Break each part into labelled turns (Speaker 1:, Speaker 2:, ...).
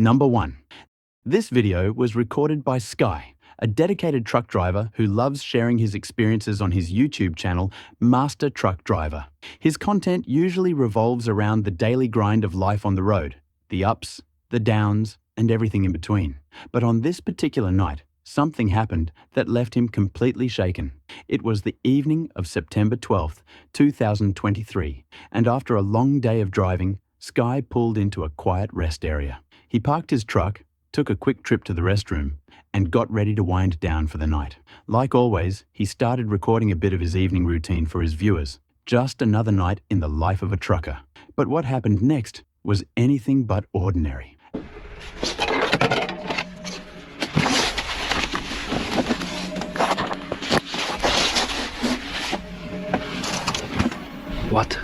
Speaker 1: Number 1. This video was recorded by Sky, a dedicated truck driver who loves sharing his experiences on his YouTube channel, Master Truck Driver. His content usually revolves around the daily grind of life on the road, the ups, the downs, and everything in between. But on this particular night, something happened that left him completely shaken. It was the evening of September 12th, 2023, and after a long day of driving, Sky pulled into a quiet rest area. He parked his truck, took a quick trip to the restroom, and got ready to wind down for the night. Like always, he started recording a bit of his evening routine for his viewers. Just another night in the life of a trucker. But what happened next was anything but ordinary.
Speaker 2: What?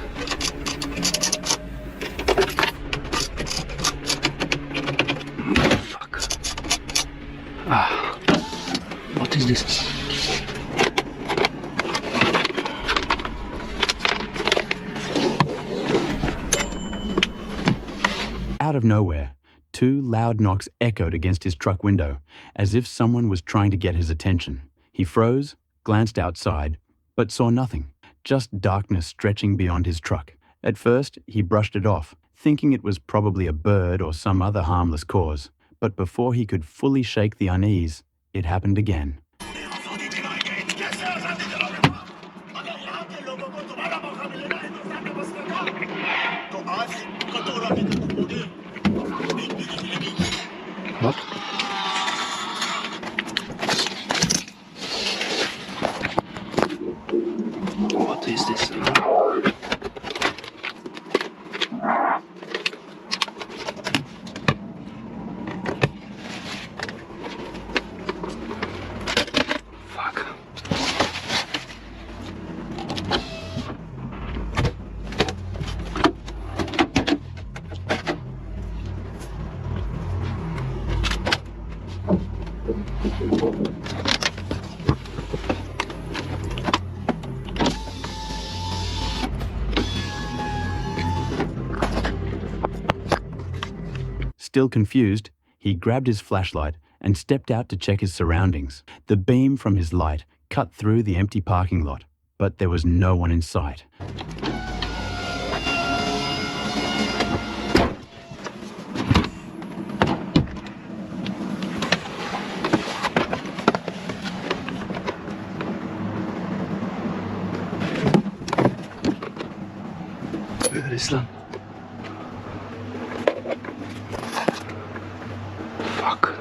Speaker 2: Fuck. What is this?
Speaker 1: Out of nowhere, 2 loud knocks echoed against his truck window, as if someone was trying to get his attention. He froze, glanced outside, but saw nothing. Just darkness stretching beyond his truck. At first, he brushed it off, thinking it was probably a bird or some other harmless cause. But before he could fully shake the unease, it happened again.
Speaker 2: What? What is this? Fuck.
Speaker 1: Still confused, he grabbed his flashlight and stepped out to check his surroundings. The beam from his light cut through the empty parking lot, but there was no one in sight.
Speaker 2: Where is that? Fuck.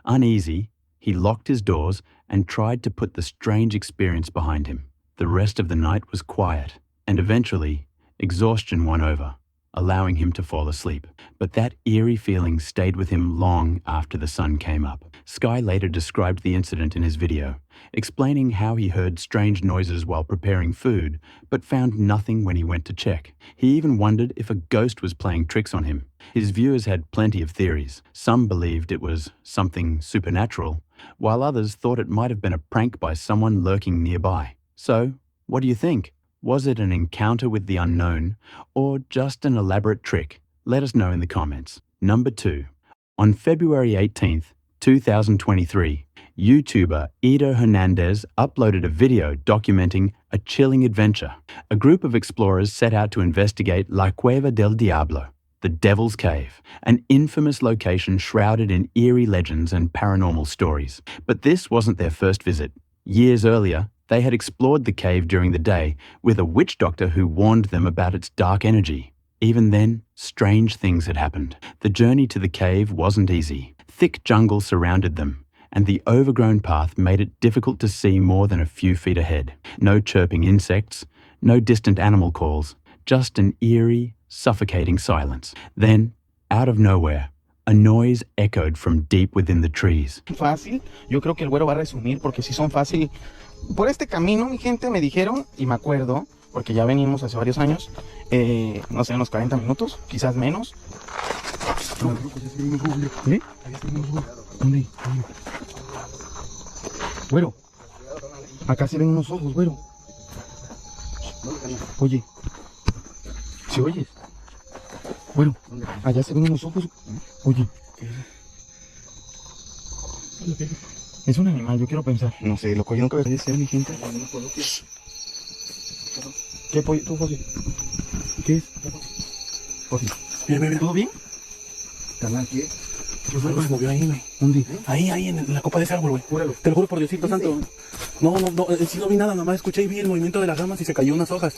Speaker 1: Uneasy, he locked his doors and tried to put the strange experience behind him. The rest of the night was quiet, and eventually, exhaustion won over, allowing him to fall asleep. But that eerie feeling stayed with him long after the sun came up. Sky later described the incident in his video, explaining how he heard strange noises while preparing food, but found nothing when he went to check. He even wondered if a ghost was playing tricks on him. His viewers had plenty of theories. Some believed it was something supernatural, while others thought it might have been a prank by someone lurking nearby. So, what do you think? Was it an encounter with the unknown, or just an elaborate trick? Let us know in the comments. Number 2. On February 18th, 2023, YouTuber Edo Hernandez uploaded a video documenting a chilling adventure. A group of explorers set out to investigate La Cueva del Diablo, the Devil's Cave, an infamous location shrouded in eerie legends and paranormal stories. But this wasn't their first visit. Years earlier, they had explored the cave during the day with a witch doctor who warned them about its dark energy. Even then, strange things had happened. The journey to the cave wasn't easy. Thick jungle surrounded them, and the overgrown path made it difficult to see more than a few feet ahead. No chirping insects, no distant animal calls, just an eerie, suffocating silence. Then, out of nowhere, a noise echoed from deep within the trees.
Speaker 3: Fácil, yo creo que el güero va a resumir porque sí son fácil. Por este camino, mi gente, me dijeron, y me acuerdo, porque ya venimos hace varios años, no sé, unos 40 minutos, quizás menos. ¿Eh? ¿Dónde? Güero, acá se ven unos ojos, güero. Oye, ¿sí oyes? Güero, allá se ven unos ojos. Oye, es un animal, yo quiero pensar. No sé, loco, yo nunca voy a ser, mi gente. ¿Qué pollo? ¿Tú, José? ¿Qué es? José. Bien. ¿Todo bien? Carnal, ¿qué?
Speaker 4: ¿Qué fue lo que se movió ahí, güey?
Speaker 3: ¿Dónde?
Speaker 4: Ahí, en la copa de ese árbol, güey.
Speaker 3: Júralo.
Speaker 4: Te lo juro por Diosito santo. No, sí no vi nada, nomás escuché y vi el movimiento de las ramas y se cayó unas hojas.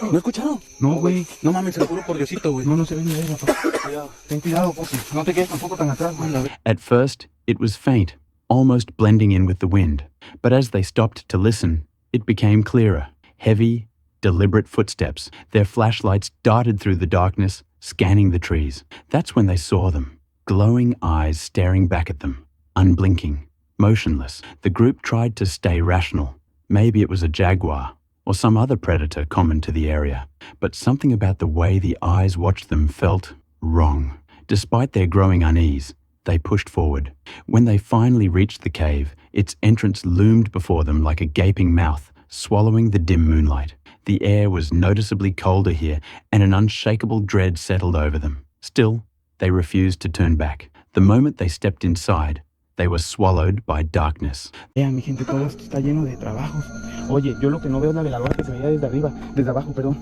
Speaker 4: ¿No escucharon?
Speaker 3: No, güey.
Speaker 4: No mames, te lo juro por Diosito, güey.
Speaker 3: No se ve ni verga, papá. Cuidado. Ten cuidado, José. No te quedes tampoco tan atrás, güey.
Speaker 1: At first, it was faint, almost blending in with the wind. But as they stopped to listen, it became clearer. Heavy, deliberate footsteps. Their flashlights darted through the darkness, scanning the trees. That's when they saw them. Glowing eyes staring back at them, unblinking, motionless. The group tried to stay rational. Maybe it was a jaguar or some other predator common to the area. But something about the way the eyes watched them felt wrong. Despite their growing unease, they pushed forward. When they finally reached the cave, its entrance loomed before them like a gaping mouth, swallowing the dim moonlight. The air was noticeably colder here, and an unshakable dread settled over them. Still, they refused to turn back. The moment they stepped inside, they were swallowed by darkness.
Speaker 3: Vean, mi gente, todo esto está lleno de trabajos. Oye, yo lo que no veo es la veladora que se veía desde arriba, desde abajo, perdón.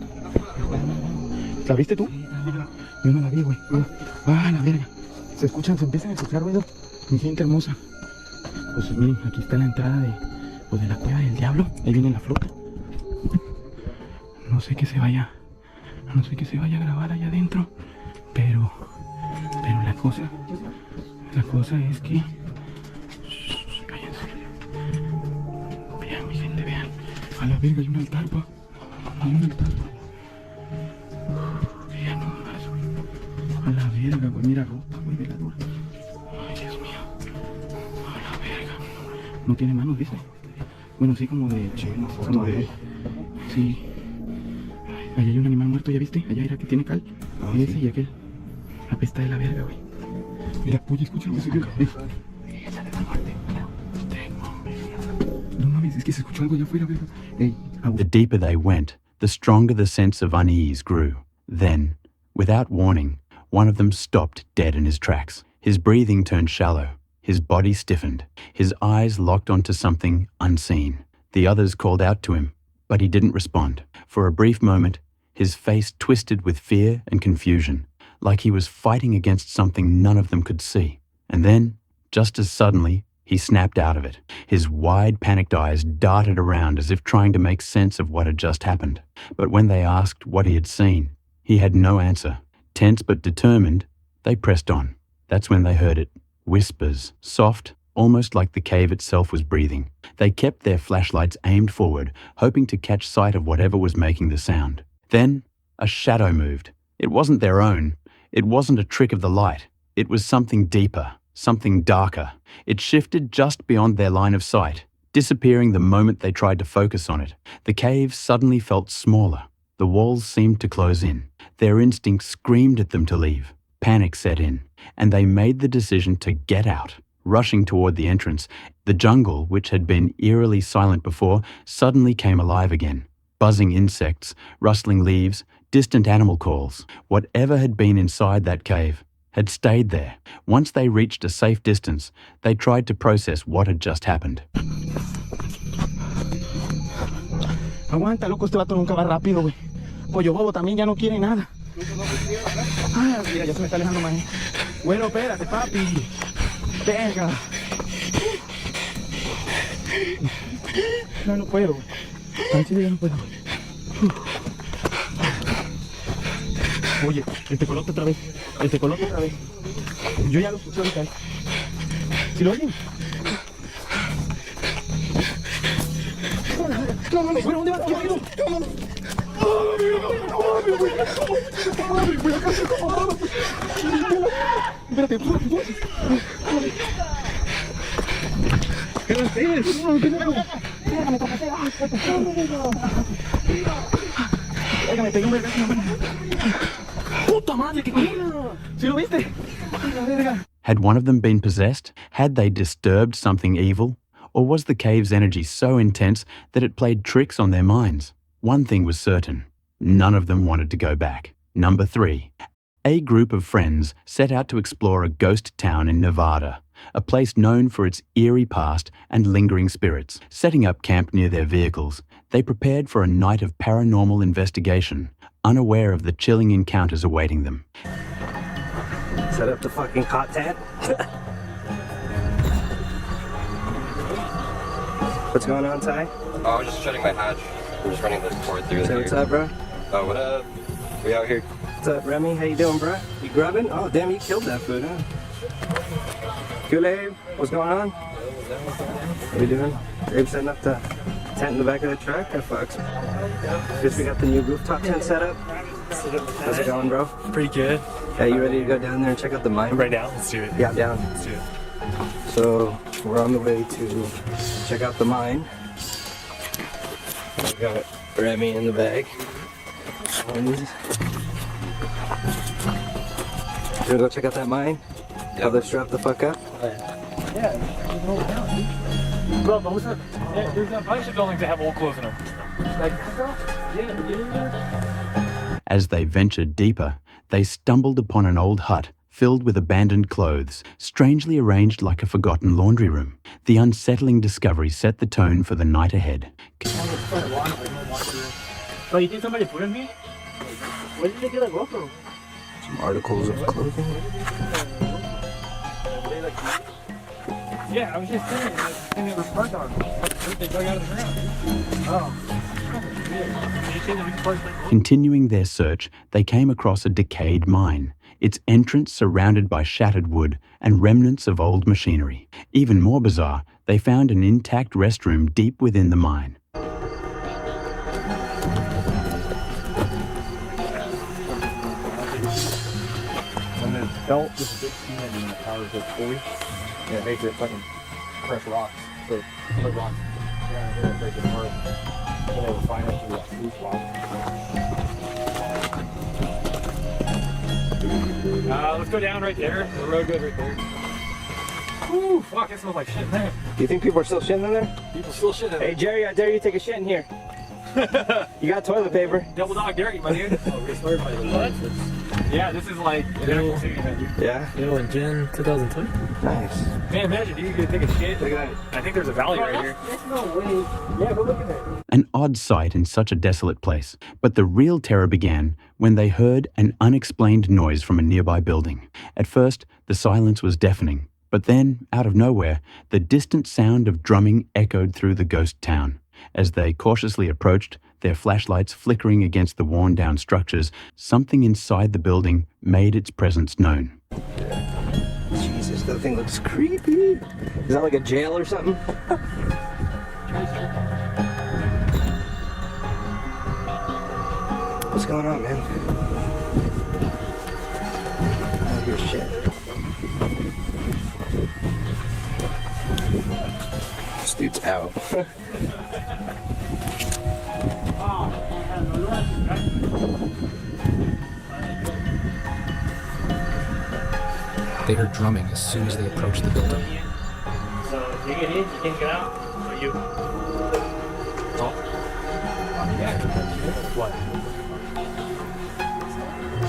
Speaker 3: ¿La viste tú? Yo no la vi, güey. Ah, la verga. Se empiezan a escuchar ruido. Mi gente hermosa. Pues miren, aquí está la entrada de la cueva del diablo. Ahí viene la flota. No sé qué se vaya a grabar allá adentro, pero la cosa es que cállense. Vean, mi gente, vean. A la verga hay un altar, pa. Hay un altar. Vean nomás, güey. A la verga, güey. Mira, ropa, güey, veladora. Ay, Dios mío. A la verga. No tiene manos, dice. Bueno, sí, como de... como de... Sí. Allá hay un animal muerto, ¿ya viste? Allá era que tiene cal. Ese sí. Y aquel. La pesta de la verga, güey. Mira, oye, escucha lo que se ve. Esa de la muerte. No mames, es que se escuchó algo allá afuera, verga. Ey, agua.
Speaker 1: The deeper they went, the stronger the sense of unease grew. Then, without warning, one of them stopped dead in his tracks. His breathing turned shallow. His body stiffened. His eyes locked onto something unseen. The others called out to him, but he didn't respond. For a brief moment, his face twisted with fear and confusion, like he was fighting against something none of them could see. And then, just as suddenly, he snapped out of it. His wide, panicked eyes darted around as if trying to make sense of what had just happened. But when they asked what he had seen, he had no answer. Tense but determined, they pressed on. That's when they heard it. Whispers, soft, almost like the cave itself was breathing. They kept their flashlights aimed forward, hoping to catch sight of whatever was making the sound. Then, a shadow moved. It wasn't their own. It wasn't a trick of the light. It was something deeper, something darker. It shifted just beyond their line of sight, disappearing the moment they tried to focus on it. The cave suddenly felt smaller. The walls seemed to close in. Their instincts screamed at them to leave. Panic set in, and they made the decision to get out. Rushing toward the entrance, the jungle, which had been eerily silent before, suddenly came alive again. Buzzing insects, rustling leaves, distant animal calls. Whatever had been inside that cave had stayed there. Once they reached a safe distance, they tried to process what had just happened.
Speaker 3: Aguanta, loco, este vato nunca va rápido, güey. Pollo bobo también ya no quiere nada. Ay, mira, ya se me está alejando más. Bueno, espérate, papi. Venga. No puedo. Al chile ya no puedo. Oye, el tecolote otra vez. Yo ya lo escuché ahorita. ¿Sí lo oyen? No mames, güey, ¿dónde vas? ¿Qué pedo? No mames. Espérate, me pegué un vergazo. ¡Puta madre, qué culo! ¿Sí lo viste? La verga.
Speaker 1: Had one of them been possessed? Had they disturbed something evil? Or was the cave's energy so intense that it played tricks on their minds? One thing was certain. None of them wanted to go back. Number 3. A group of friends set out to explore a ghost town in Nevada, a place known for its eerie past and lingering spirits. Setting up camp near their vehicles, they prepared for a night of paranormal investigation, unaware of the chilling encounters awaiting them.
Speaker 5: Set up the fucking cot tent. What's going on, Ty?
Speaker 6: Oh, I was just shutting my hatch. I'm just running this cord through
Speaker 5: So
Speaker 6: there.
Speaker 5: what's up, bro?
Speaker 6: Oh, what up? We out here.
Speaker 5: What's up, Remy? How you doing, bro? You grubbing? Oh, damn, you killed that food, huh? Kool-Aid, what's going on? What are you doing? Abe setting up the tent in the back of the truck? That fucks. Guess we got the new rooftop tent set up. How's it going, bro?
Speaker 7: Pretty good.
Speaker 5: Yeah, you ready to go down there and check out the mine?
Speaker 7: Right now, let's do it.
Speaker 5: Yeah, down.
Speaker 7: Let's do it.
Speaker 5: So, we're on the way to check out the mine. We got Remy in the bag. And you wanna go check out that mine? How they're strapped the fuck up?
Speaker 7: Bro, but what's up? There's a bunch of buildings that have old clothes in them. Like,
Speaker 1: As they ventured deeper, they stumbled upon an old hut filled with abandoned clothes, strangely arranged like a forgotten laundry room. The unsettling discovery set the tone for the night ahead.
Speaker 7: Oh, you think somebody put in here? Where did they get a GoPro?
Speaker 5: Some articles of clothing.
Speaker 7: Yeah, I was just saying, it was parked on. They dug out of the ground. Oh.
Speaker 1: Continuing their search, they came across a decayed mine, its entrance surrounded by shattered wood and remnants of old machinery. Even more bizarre, they found an intact restroom deep within the mine.
Speaker 7: When the belt is a big cement and the power is fully, yeah, it makes it fucking crush rocks. So, put rocks. Yeah, it'll break it apart. And they will find out through that food swap. Let's go down right there. The road goes right there. Whew, fuck, it smells like shit in there.
Speaker 5: Do you think people are still shitting in there?
Speaker 7: People still shit in there.
Speaker 5: Hey, Jerry, I dare you to take a shit in here. You got toilet paper.
Speaker 7: Double dog dairy, my dude. Oh, restored by the what? Yeah, this is like
Speaker 5: Yeah?
Speaker 6: You know, in June 2020?
Speaker 5: Nice.
Speaker 7: Man, imagine you could take a shit.
Speaker 5: Look at that.
Speaker 7: I think there's a valley right here.
Speaker 5: There's no way.
Speaker 7: Yeah, go look at it.
Speaker 1: An odd sight in such a desolate place. But the real terror began when they heard an unexplained noise from a nearby building. At first, the silence was deafening. But then, out of nowhere, the distant sound of drumming echoed through the ghost town. As they cautiously approached, their flashlights flickering against the worn-down structures, something inside the building made its presence known.
Speaker 5: Jesus, that thing looks creepy. Is that like a jail or something? What's going on, man? I hear shit. This dude's out.
Speaker 8: They heard drumming as soon as they approached the building.
Speaker 7: So, you get in, you can't get out. Or you. Oh. What?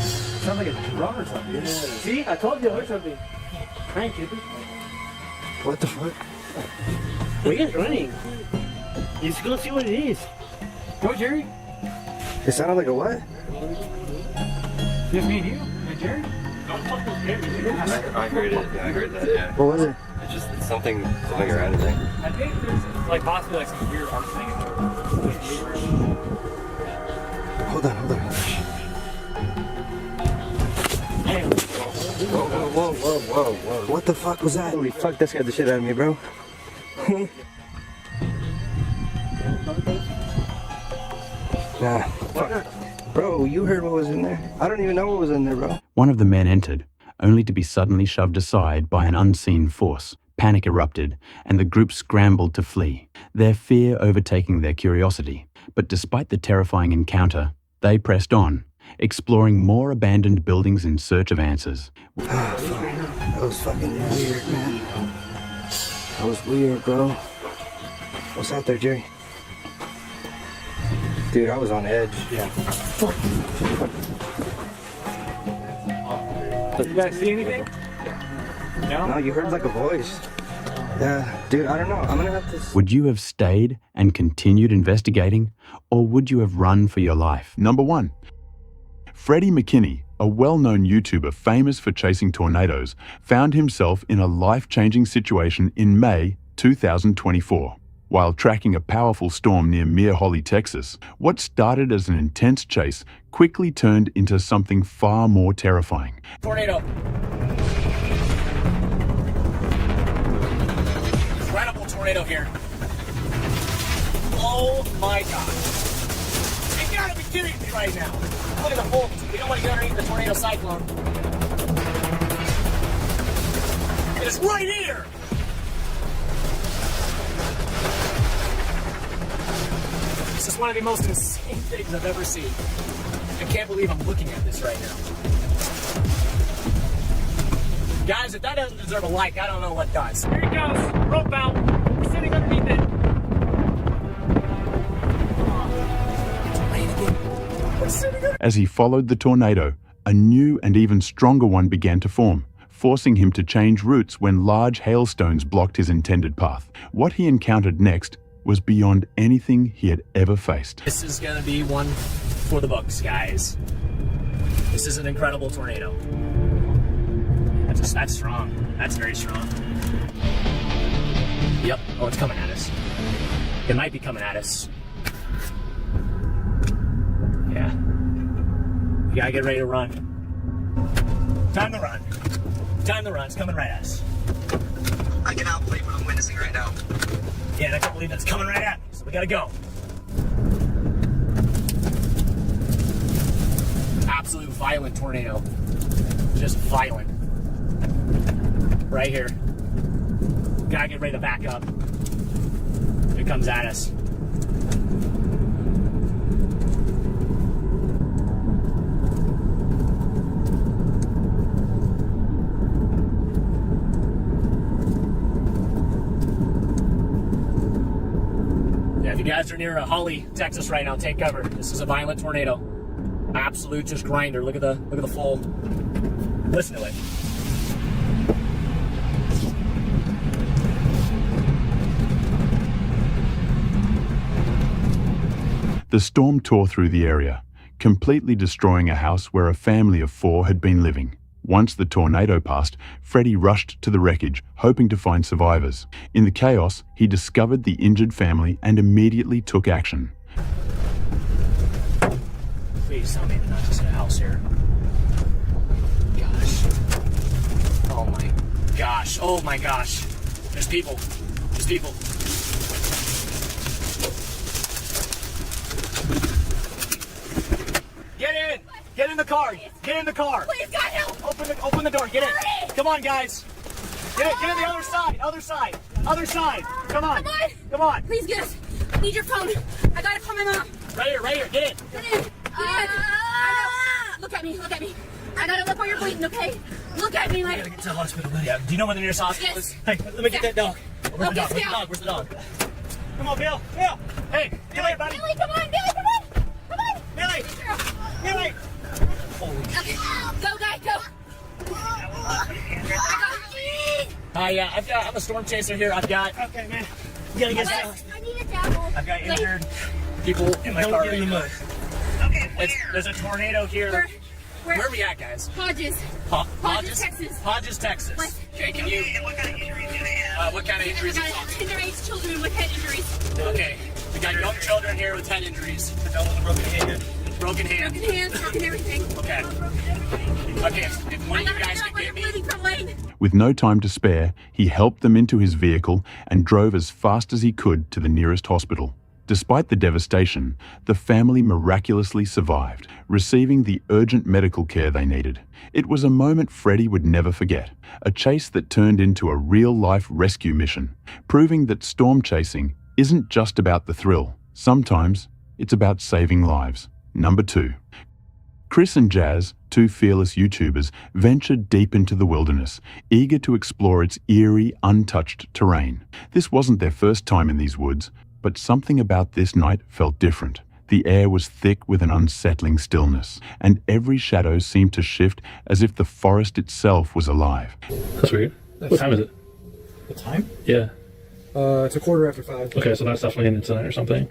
Speaker 7: Sounds like a drum or something. Yeah. See? I told you I heard something. Thank you.
Speaker 5: What the fuck?
Speaker 7: Where are you guys running? You just go see what it is. Go, Jerry.
Speaker 5: It sounded like a what?
Speaker 7: Just me and you? And Jerry? Don't fucking scare me.
Speaker 6: I heard it. Yeah, I heard that, yeah.
Speaker 5: What was it?
Speaker 6: It's something swimming around in there.
Speaker 7: I think there's like possibly like some weird art thing in there.
Speaker 5: Hold on. Whoa. What the fuck was that? Holy fuck, that scared the shit out of me, bro. Nah. Fuck. Bro, you heard what was in there. I don't even know what was in there, bro.
Speaker 1: One of the men entered, only to be suddenly shoved aside by an unseen force. Panic erupted, and the group scrambled to flee, their fear overtaking their curiosity. But despite the terrifying encounter, they pressed on, exploring more abandoned buildings in search of answers.
Speaker 5: That was fucking weird, man. That was weird, bro. What's out there, Jerry? Dude, I was on edge.
Speaker 7: Yeah. You guys see anything?
Speaker 5: No, you heard like a voice. Yeah, dude, I don't know. I'm gonna have to...
Speaker 1: Would you have stayed and continued investigating, or would you have run for your life?
Speaker 9: Number 1. Freddie McKinney, a well-known YouTuber famous for chasing tornadoes, found himself in a life-changing situation in May 2024. While tracking a powerful storm near Mere Holly, Texas, what started as an intense chase quickly turned into something far more terrifying.
Speaker 10: Tornado. Incredible tornado here. Oh my God. You gotta be kidding me right now. Look at the bolt. We don't want to get underneath the tornado cyclone. It is right here. This is one of the most insane things I've ever seen. I can't believe I'm looking at this right now. Guys, if that doesn't deserve a like, I don't know what does. Here it goes. Rope out. We're sitting underneath it. We're sitting underneath it.
Speaker 9: As he followed the tornado, a new and even stronger one began to form, forcing him to change routes when large hailstones blocked his intended path. What he encountered next was beyond anything he had ever faced.
Speaker 10: This is gonna be one for the books, guys. This is an incredible tornado. That's strong. That's very strong. Yep. Oh, it's coming at us. It might be coming at us. Yeah. You gotta get ready to run. Time to run. Time to run. It's coming right at us.
Speaker 5: I cannot believe what I'm witnessing right now.
Speaker 10: Yeah, and I can't believe that it's coming right at me, so we gotta go. Absolute violent tornado. Just violent. Right here. Gotta get ready to back up. It comes at us. If you guys are near Holly, Texas right now, take cover. This is a violent tornado. Absolute just grinder. Look at the full. Listen to it.
Speaker 9: The storm tore through the area, completely destroying a house where a family of 4 had been living. Once the tornado passed, Freddie rushed to the wreckage, hoping to find survivors. In the chaos, he discovered the injured family and immediately took action.
Speaker 10: Please tell me they're not just in a house here. Gosh. Oh my gosh. Oh my gosh. There's people. There's people. Get in! Get in the car! Get in the car!
Speaker 11: Please, God, help!
Speaker 10: Open the door, get in!
Speaker 11: Hurry!
Speaker 10: Come on, guys! Get in the other side! Other side! Other side! Come on!
Speaker 11: Come on!
Speaker 10: Come on!
Speaker 11: Please get us! I need your phone! I gotta call my mom!
Speaker 10: Right here, get in!
Speaker 11: Get in! Get in! I know! Look at me! I gotta look where you're bleeding, okay? Look at me, like...
Speaker 10: I gotta get to the hospital, buddy. Yeah, do you know where the nearest hospital is?
Speaker 11: Yes.
Speaker 10: Hey, let me get that dog. Where's the dog? Where's the dog? Where's the dog? Come on, Bill! Bill! Hey, get here, buddy!
Speaker 11: Billy, come on! Billy, come on! Come on!
Speaker 10: Billy! Billy! Holy
Speaker 11: Okay, go, guys, go!
Speaker 10: I'm a storm chaser here. I've got... Okay, man. You gotta get down.
Speaker 11: I need a towel.
Speaker 10: I've got injured people in my car. Don't get in the mud. Okay, there's a tornado here. Where are we at, guys?
Speaker 11: Hodges, Texas.
Speaker 10: Hodges, Texas.
Speaker 11: What?
Speaker 10: Okay, can you...
Speaker 5: What kind of injuries do they have?
Speaker 10: What kind of injuries?
Speaker 11: We got underage children with head injuries.
Speaker 10: Okay, we got young children here with head injuries. Adult with a broken hand. Broken hand.
Speaker 11: Broken hands, broken everything.
Speaker 10: Okay. Okay, if one of you guys can get me...
Speaker 9: With no time to spare, he helped them into his vehicle and drove as fast as he could to the nearest hospital. Despite the devastation, the family miraculously survived, receiving the urgent medical care they needed. It was a moment Freddie would never forget, a chase that turned into a real-life rescue mission, proving that storm chasing isn't just about the thrill. Sometimes it's about saving lives. Number 2. Chris and Jazz, two fearless YouTubers, ventured deep into the wilderness, eager to explore its eerie, untouched terrain. This wasn't their first time in these woods, but something about this night felt different. The air was thick with an unsettling stillness, and every shadow seemed to shift as if the forest itself was alive.
Speaker 4: That's weird. What time is it?
Speaker 7: The time?
Speaker 4: Yeah.
Speaker 7: It's 5:15.
Speaker 4: Okay, so that's definitely in tonight or something.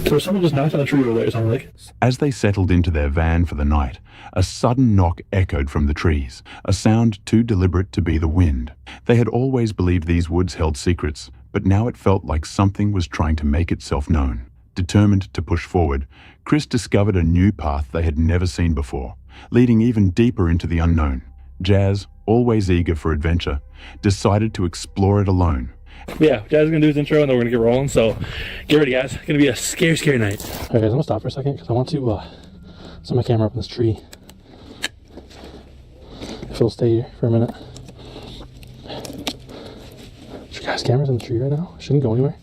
Speaker 4: So someone just knocked on the tree over there, it sounded like.
Speaker 9: As they settled into their van for the night, a sudden knock echoed from the trees, a sound too deliberate to be the wind. They had always believed these woods held secrets, but now it felt like something was trying to make itself known. Determined to push forward, Chris discovered a new path they had never seen before, leading even deeper into the unknown. Jazz, always eager for adventure, decided to explore it alone.
Speaker 4: Yeah, Jazz is going to do his intro and then we're going to get rolling, so get ready guys. It's going to be a scary, scary night. Alright guys, I'm going to stop for a second because I want to set my camera up in this tree. If it'll stay here for a minute. Is your guys' camera's in the tree right now? It shouldn't go anywhere.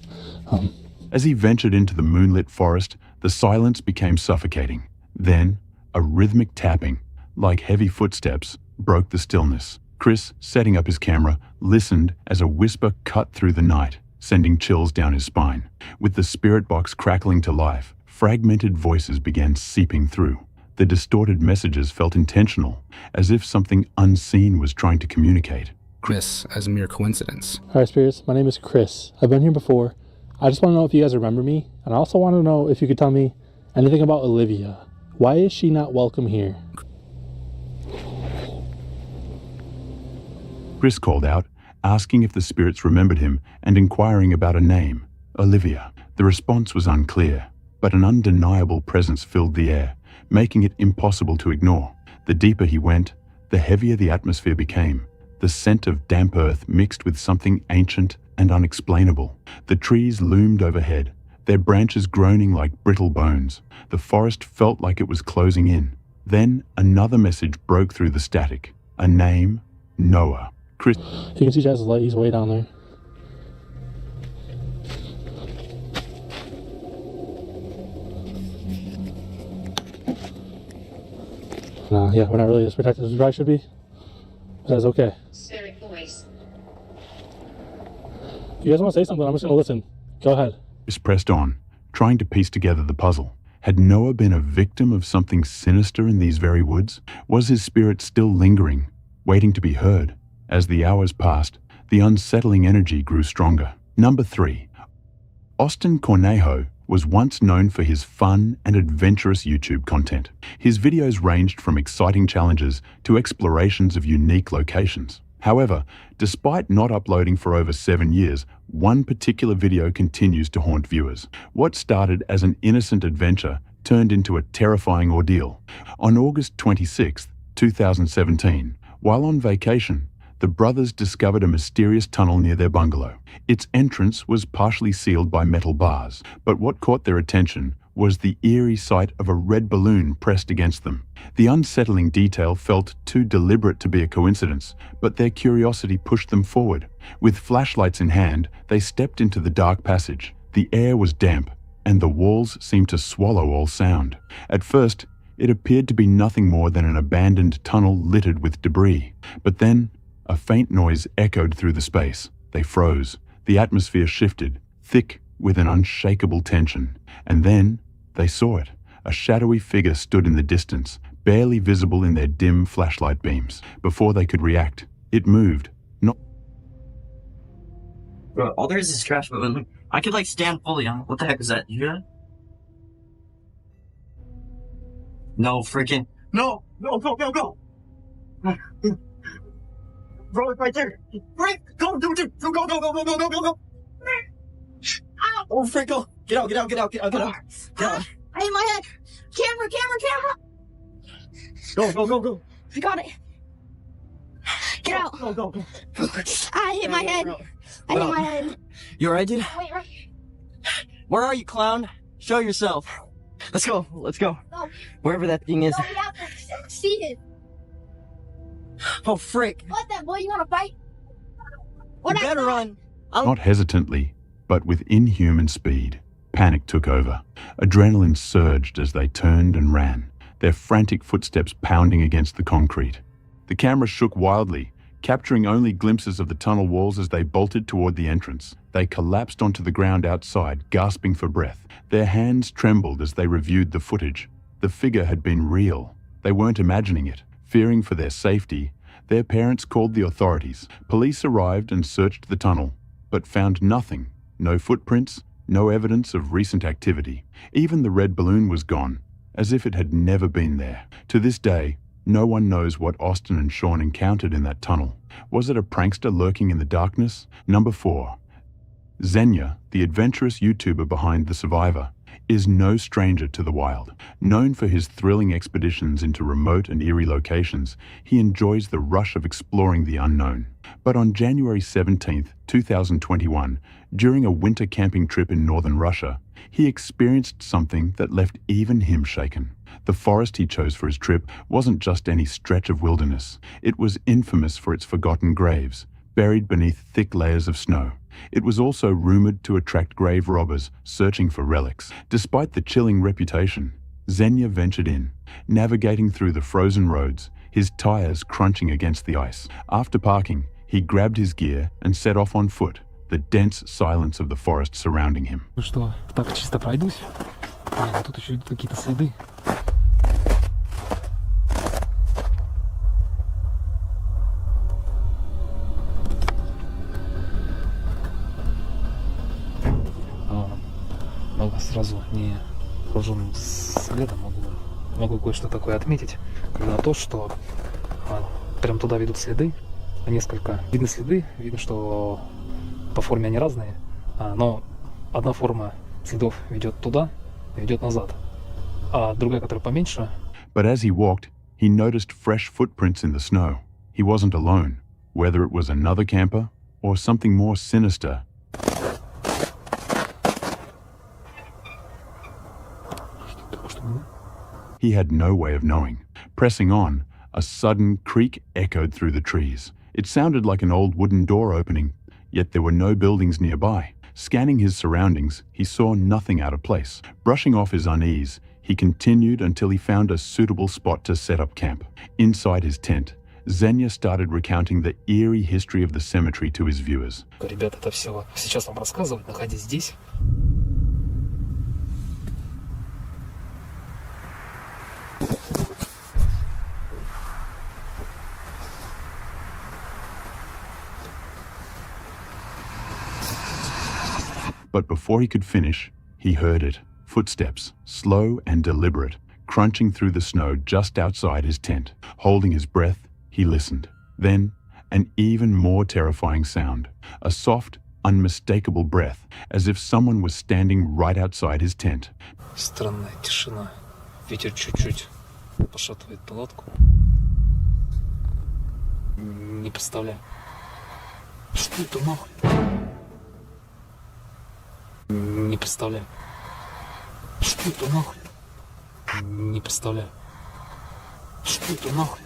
Speaker 9: As he ventured into the moonlit forest, the silence became suffocating. Then, a rhythmic tapping, like heavy footsteps, broke the stillness. Chris, setting up his camera, listened as a whisper cut through the night, sending chills down his spine. With the spirit box crackling to life, fragmented voices began seeping through. The distorted messages felt intentional, as if something unseen was trying to communicate.
Speaker 8: Chris, as a mere coincidence.
Speaker 3: Alright, spirits, my name is Chris. I've been here before. I just want to know if you guys remember me, and I also want to know if you could tell me anything about Olivia. Why is she not welcome here?
Speaker 9: Chris called out, asking if the spirits remembered him and inquiring about a name, Olivia. The response was unclear, but an undeniable presence filled the air, making it impossible to ignore. The deeper he went, the heavier the atmosphere became. The scent of damp earth mixed with something ancient and unexplainable. The trees loomed overhead, their branches groaning like brittle bones. The forest felt like it was closing in. Then another message broke through the static. A name, Noah. Chris.
Speaker 3: You can see Jazz's light, he's way down there. Yeah, we're not really as protected as we probably should be. But that's okay.
Speaker 11: Spirit voice.
Speaker 3: If you guys want to say something, I'm just going to listen. Go ahead.
Speaker 9: Chris pressed on, trying to piece together the puzzle. Had Noah been a victim of something sinister in these very woods? Was his spirit still lingering, waiting to be heard? As the hours passed, the unsettling energy grew stronger. Number 3. Austin Cornejo was once known for his fun and adventurous YouTube content. His videos ranged from exciting challenges to explorations of unique locations. However, despite not uploading for over 7 years, one particular video continues to haunt viewers. What started as an innocent adventure turned into a terrifying ordeal. On August 26, 2017, while on vacation, the brothers discovered a mysterious tunnel near their bungalow. Its entrance was partially sealed by metal bars, but what caught their attention was the eerie sight of a red balloon pressed against them. The unsettling detail felt too deliberate to be a coincidence, but their curiosity pushed them forward. With flashlights in hand, they stepped into the dark passage. The air was damp, and the walls seemed to swallow all sound. At first, it appeared to be nothing more than an abandoned tunnel littered with debris. But then, a faint noise echoed through the space. They froze. The atmosphere shifted, thick with an unshakable tension. And then they saw it. A shadowy figure stood in the distance, barely visible in their dim flashlight beams. Before they could react, it moved. Not.
Speaker 12: Bro, all there is trash, but I could like stand fully on it. What the heck is that? You hear that? No freaking. No! No, go, go, go! Bro, it's right there. Right! Go, dude, go, go, go, go, go, go, go, go, go! Oh, frick, go! Get out, get out, get out, get out, get out! Get out!
Speaker 11: I hit my head! Camera, camera, camera!
Speaker 12: Go, go, go, go!
Speaker 11: I got it! Get out.
Speaker 12: Go, go, go.
Speaker 11: I hit my head. I hit my head.
Speaker 12: You alright, dude?
Speaker 11: Wait, right.
Speaker 12: Where are you, clown? Show yourself. Let's go. Let's go.
Speaker 11: No.
Speaker 12: Wherever that thing is.
Speaker 11: No, we have to see it.
Speaker 12: Oh, frick.
Speaker 11: What that boy? You want to fight? What
Speaker 12: You better run.
Speaker 9: Not hesitantly, but with inhuman speed, panic took over. Adrenaline surged as they turned and ran, their frantic footsteps pounding against the concrete. The camera shook wildly, capturing only glimpses of the tunnel walls as they bolted toward the entrance. They collapsed onto the ground outside, gasping for breath. Their hands trembled as they reviewed the footage. The figure had been real. They weren't imagining it. Fearing for their safety, their parents called the authorities. Police arrived and searched the tunnel, but found nothing. No footprints, no evidence of recent activity. Even the red balloon was gone, as if it had never been there. To this day, no one knows what Austin and Sean encountered in that tunnel. Was it a prankster lurking in the darkness? Number 4. Xenia, the adventurous YouTuber behind The Survivor, is no stranger to the wild. Known for his thrilling expeditions into remote and eerie locations, he enjoys the rush of exploring the unknown. But on January 17, 2021, during a winter camping trip in northern Russia, he experienced something that left even him shaken. The forest he chose for his trip wasn't just any stretch of wilderness. It was infamous for its forgotten graves, buried beneath thick layers of snow. It was also rumored to attract grave robbers searching for relics. Despite the chilling reputation, Xenia ventured in, navigating through the frozen roads, his tires crunching against the ice. After parking, he grabbed his gear and set off on foot, the dense silence of the forest surrounding him.
Speaker 8: Ну что, так чисто пройдусь? Тут еще идут какие-то следы. Сразу не вооруженным следом могу кое-что такое отметить. Когда то, что прям туда ведут следы, несколько видны следы, видно, что по форме они разные, но одна форма следов ведет туда, ведет назад, а другая, которая поменьше.
Speaker 9: But as he walked, he noticed fresh footprints in the snow. He wasn't alone, whether it was another camper or something more sinister. He had no way of knowing. Pressing on, a sudden creak echoed through the trees. It sounded like an old wooden door opening, yet there were no buildings nearby. Scanning his surroundings, he saw nothing out of place. Brushing off his unease, he continued until he found a suitable spot to set up camp. Inside his tent, Xenia started recounting the eerie history of the cemetery to his viewers.
Speaker 8: Ребята, это все сейчас вам рассказывать, находясь здесь.
Speaker 9: But before he could finish, he heard it. Footsteps, slow and deliberate, crunching through the snow just outside his tent. Holding his breath, he listened. Then, an even more terrifying sound. A soft, unmistakable breath, as if someone was standing right outside his tent.
Speaker 8: Странная тишина. Ветер чуть-чуть пошатывает палатку. Не представляю. Что это нахуй? Не представляю. Что это нахуй? Не представляю. Что это нахуй?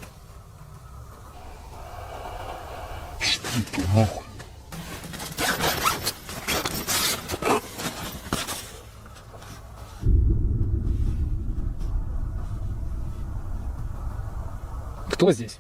Speaker 8: Что это нахуй? Кто здесь?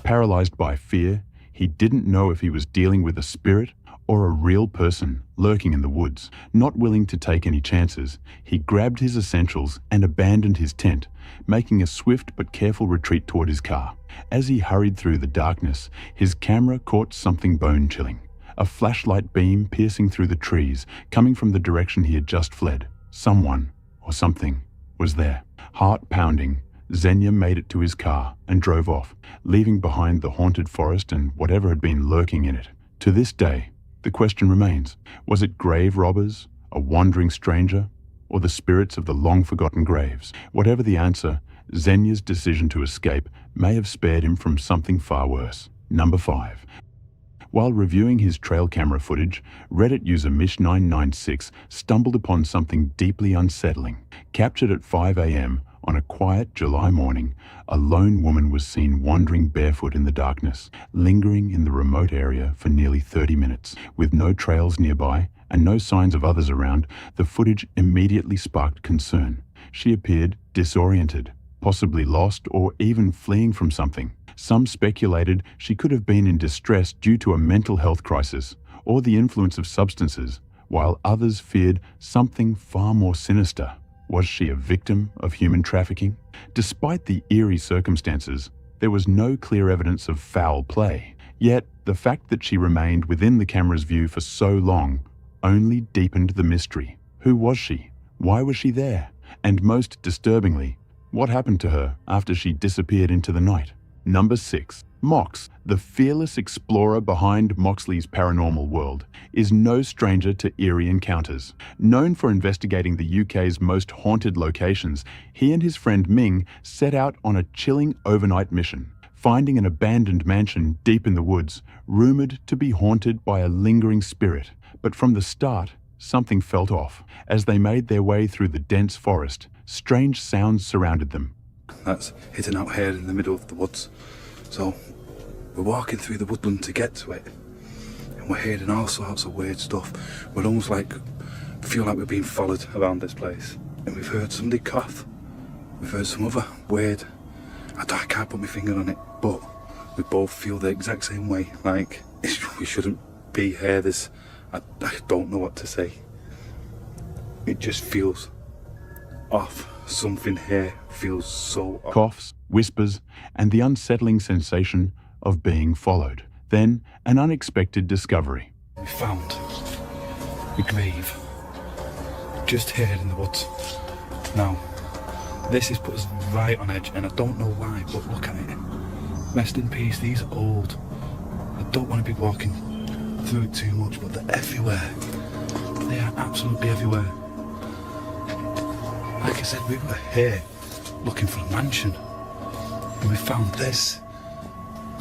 Speaker 9: Paralyzed by fear, he didn't know if he was dealing with a spirit or a real person lurking in the woods. Not willing to take any chances, he grabbed his essentials and abandoned his tent, making a swift but careful retreat toward his car. As he hurried through the darkness, his camera caught something bone-chilling. A flashlight beam piercing through the trees, coming from the direction he had just fled. Someone, or something, was there. Heart pounding, Xenia made it to his car and drove off, leaving behind the haunted forest and whatever had been lurking in it. To this day, the question remains, was it grave robbers, a wandering stranger, or the spirits of the long-forgotten graves? Whatever the answer, Xenia's decision to escape may have spared him from something far worse. Number 5. While reviewing his trail camera footage, Reddit user Mish996 stumbled upon something deeply unsettling. Captured at 5 a.m. on a quiet July morning, a lone woman was seen wandering barefoot in the darkness, lingering in the remote area for nearly 30 minutes. With no trails nearby and no signs of others around, the footage immediately sparked concern. She appeared disoriented, possibly lost or even fleeing from something. Some speculated she could have been in distress due to a mental health crisis or the influence of substances, while others feared something far more sinister. Was she a victim of human trafficking? Despite the eerie circumstances, there was no clear evidence of foul play. Yet, the fact that she remained within the camera's view for so long only deepened the mystery. Who was she? Why was she there? And most disturbingly, what happened to her after she disappeared into the night? Number 6. Mox, the fearless explorer behind Moxley's paranormal world, is no stranger to eerie encounters. Known for investigating the UK's most haunted locations, he and his friend Ming set out on a chilling overnight mission, finding an abandoned mansion deep in the woods, rumored to be haunted by a lingering spirit. But from the start, something felt off. As they made their way through the dense forest, strange sounds surrounded them.
Speaker 13: That's hidden out here in the middle of the woods. So we're walking through the woodland to get to it, and we're hearing all sorts of weird stuff. We're almost like, feel like we're being followed around this place. And we've heard somebody cough. We've heard some other weird, I can't put my finger on it, but we both feel the exact same way. Like, we shouldn't be here. I don't know what to say. It just feels off. Something here feels so off.
Speaker 9: Coughs, whispers, and the unsettling sensation of being followed. Then, an unexpected discovery.
Speaker 13: We found a grave just here in the woods. Now, this has put us right on edge, and I don't know why, but look at it. Rest in peace, these are old. I don't want to be walking through it too much, but they're everywhere. They are absolutely everywhere. Like I said, we were here looking for a mansion, and we found this.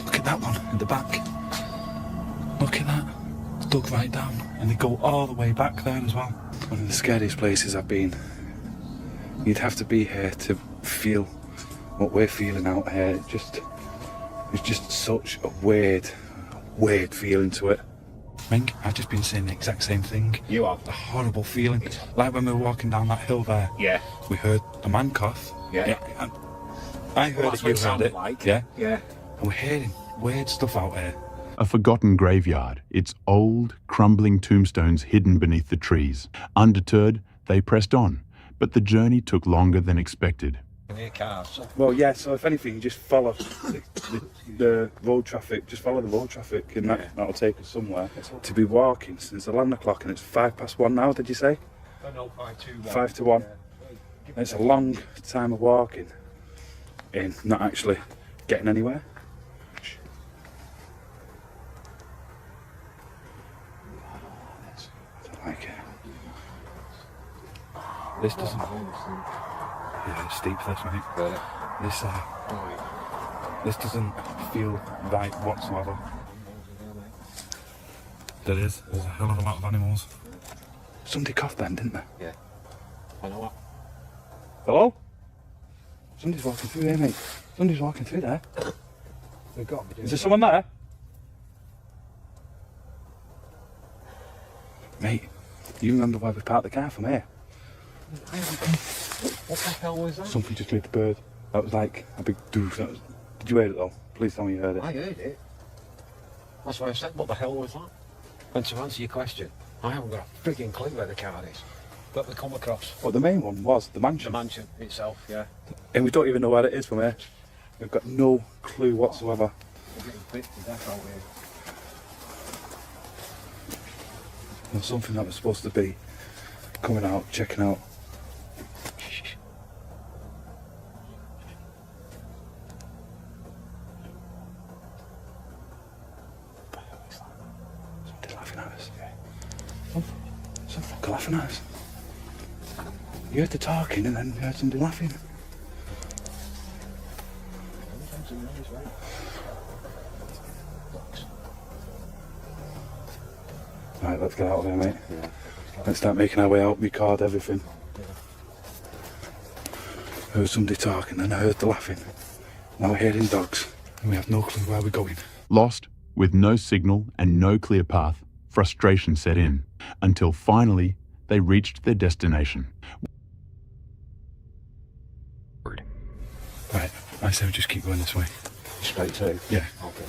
Speaker 13: Look at that one in the back. Look at that. It's dug right down, and they go all the way back there as well. One of the scariest places I've been. You'd have to be here to feel what we're feeling out here. It's just such a weird feeling to it. Mink, I've just been saying the exact same thing.
Speaker 10: You have.
Speaker 13: A horrible feeling. Like when we were walking down that hill there.
Speaker 10: Yeah.
Speaker 13: We heard a man cough.
Speaker 10: Yeah.
Speaker 13: And I heard it, you heard it.
Speaker 10: Like.
Speaker 13: Yeah.
Speaker 10: Yeah.
Speaker 13: And we're hearing weird stuff out here.
Speaker 9: A forgotten graveyard, its old, crumbling tombstones hidden beneath the trees. Undeterred, they pressed on, but the journey took longer than expected.
Speaker 13: Well, yeah, so if anything, just follow the road traffic. Just follow the road traffic, and that'll take us somewhere. To be walking since 11 o'clock, and it's 1:05 now, did you say?
Speaker 7: No, 5 to 1.
Speaker 13: 5 to 1. And it's a long time of walking and not actually getting anywhere. I don't like it. This doesn't... Yeah, it's steep, this, mate. This doesn't feel right whatsoever. There's a hell of a lot of animals. Somebody coughed then, didn't they?
Speaker 7: Yeah. I know what.
Speaker 13: Hello? Somebody's walking through there, mate. Somebody's walking through there.
Speaker 7: They've got to be doing
Speaker 13: Is there someone there? Mate, you remember why we parked the car from here?
Speaker 7: What the hell was that?
Speaker 13: Something just made the bird. That was like a big doof. Did you hear it though? Please tell me you heard it.
Speaker 7: I heard it. That's why I said, what the hell was that? And to answer your question, I haven't got a frigging clue where the car is. But we come across.
Speaker 13: Well, the main one was the mansion.
Speaker 7: The mansion itself, yeah.
Speaker 13: And we don't even know where it is from here. We've got no clue whatsoever.
Speaker 7: We're getting bit to death out here.
Speaker 13: There's something that was supposed to be coming out, checking out. Somebody's laughing at us. Some fucker laughing at us. You heard the talking and then you heard somebody laughing. Right, let's get out of here, mate. Let's start making our way out, record everything. I heard somebody talking, and I heard the laughing. Now we're hearing dogs, and we have no clue where we're going.
Speaker 9: Lost, with no signal and no clear path, frustration set in, until finally they reached their destination.
Speaker 13: Right, I say we just keep going this way.
Speaker 7: Straight through?
Speaker 13: Yeah.
Speaker 7: Okay.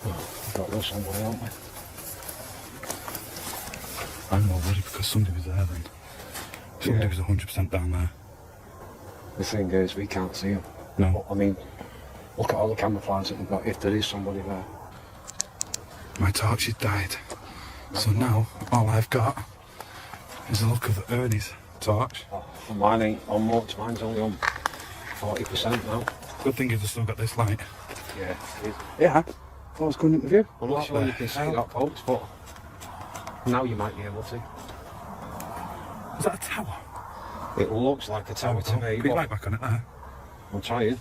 Speaker 7: Well, we've got to go somewhere, haven't we?
Speaker 13: I'm not worried because somebody was there then. Somebody was 100% down there.
Speaker 7: The thing is, we can't see them.
Speaker 13: No.
Speaker 7: I mean, look at all the camouflage that we've got, if there is somebody there.
Speaker 13: My torch has died. So now, all I've got is the look of Ernie's torch.
Speaker 7: Oh, mine ain't on much, mine's only on 40% now.
Speaker 13: Good thing you've still got this light.
Speaker 7: Yeah.
Speaker 13: Yeah. I was going into view.
Speaker 7: I'm not sure you can see that, folks, but now you might be able to.
Speaker 13: Is that a tower?
Speaker 7: It looks like a tower to me.
Speaker 13: Put your light back on it there.
Speaker 7: I'm trying.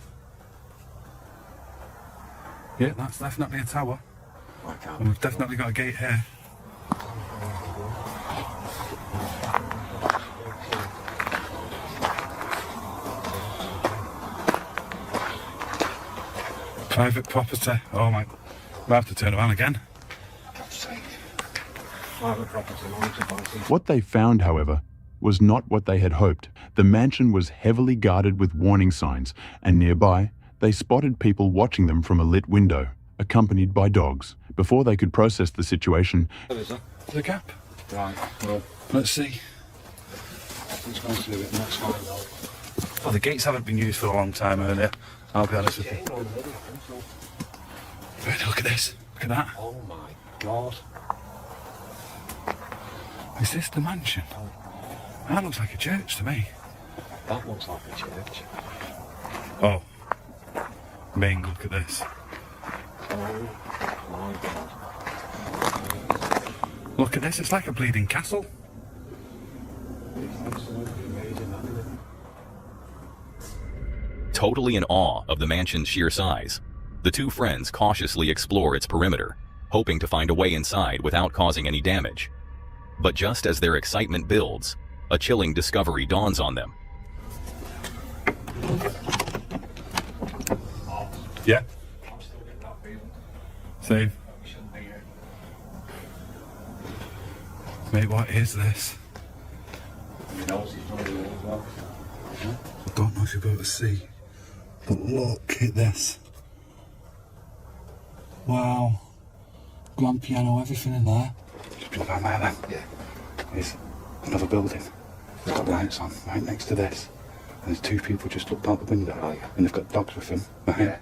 Speaker 13: Yeah, that's definitely a tower.
Speaker 7: I can't.
Speaker 13: And we've definitely got a gate here. Private property. Oh my. We'll have to turn around again.
Speaker 7: Private property,
Speaker 9: What they found, however, was not what they had hoped. The mansion was heavily guarded with warning signs, and nearby, they spotted people watching them from a lit window, accompanied by dogs. Before they could process the situation,
Speaker 7: What is that?
Speaker 13: There's a gap.
Speaker 7: Right, well,
Speaker 13: Let's see.
Speaker 7: let's go through it and let's find out.
Speaker 13: Well, the gates haven't been used for a long time earlier. I'll be honest with you. Right, look at this. Look at that.
Speaker 7: Oh my god.
Speaker 13: Is this the mansion? That looks like a church to me.
Speaker 7: That looks like a church.
Speaker 13: Oh. Ming, look at this.
Speaker 7: Oh my god.
Speaker 13: Look at this, it's like a bleeding castle.
Speaker 7: It's absolutely amazing, isn't it?
Speaker 14: Totally in awe of the mansion's sheer size, the two friends cautiously explore its perimeter, hoping to find a way inside without causing any damage. But just as their excitement builds, a chilling discovery dawns on them.
Speaker 13: Yeah. Same. Mate, what is this? I don't know if you'll be able to see, but look at this. Wow. Grand piano, everything in there. Just be down there then. Yeah. There's another building. They've got lights on right next to this. And there's two people just looked out the window. Oh, yeah. And they've got dogs with them. Right? Yeah.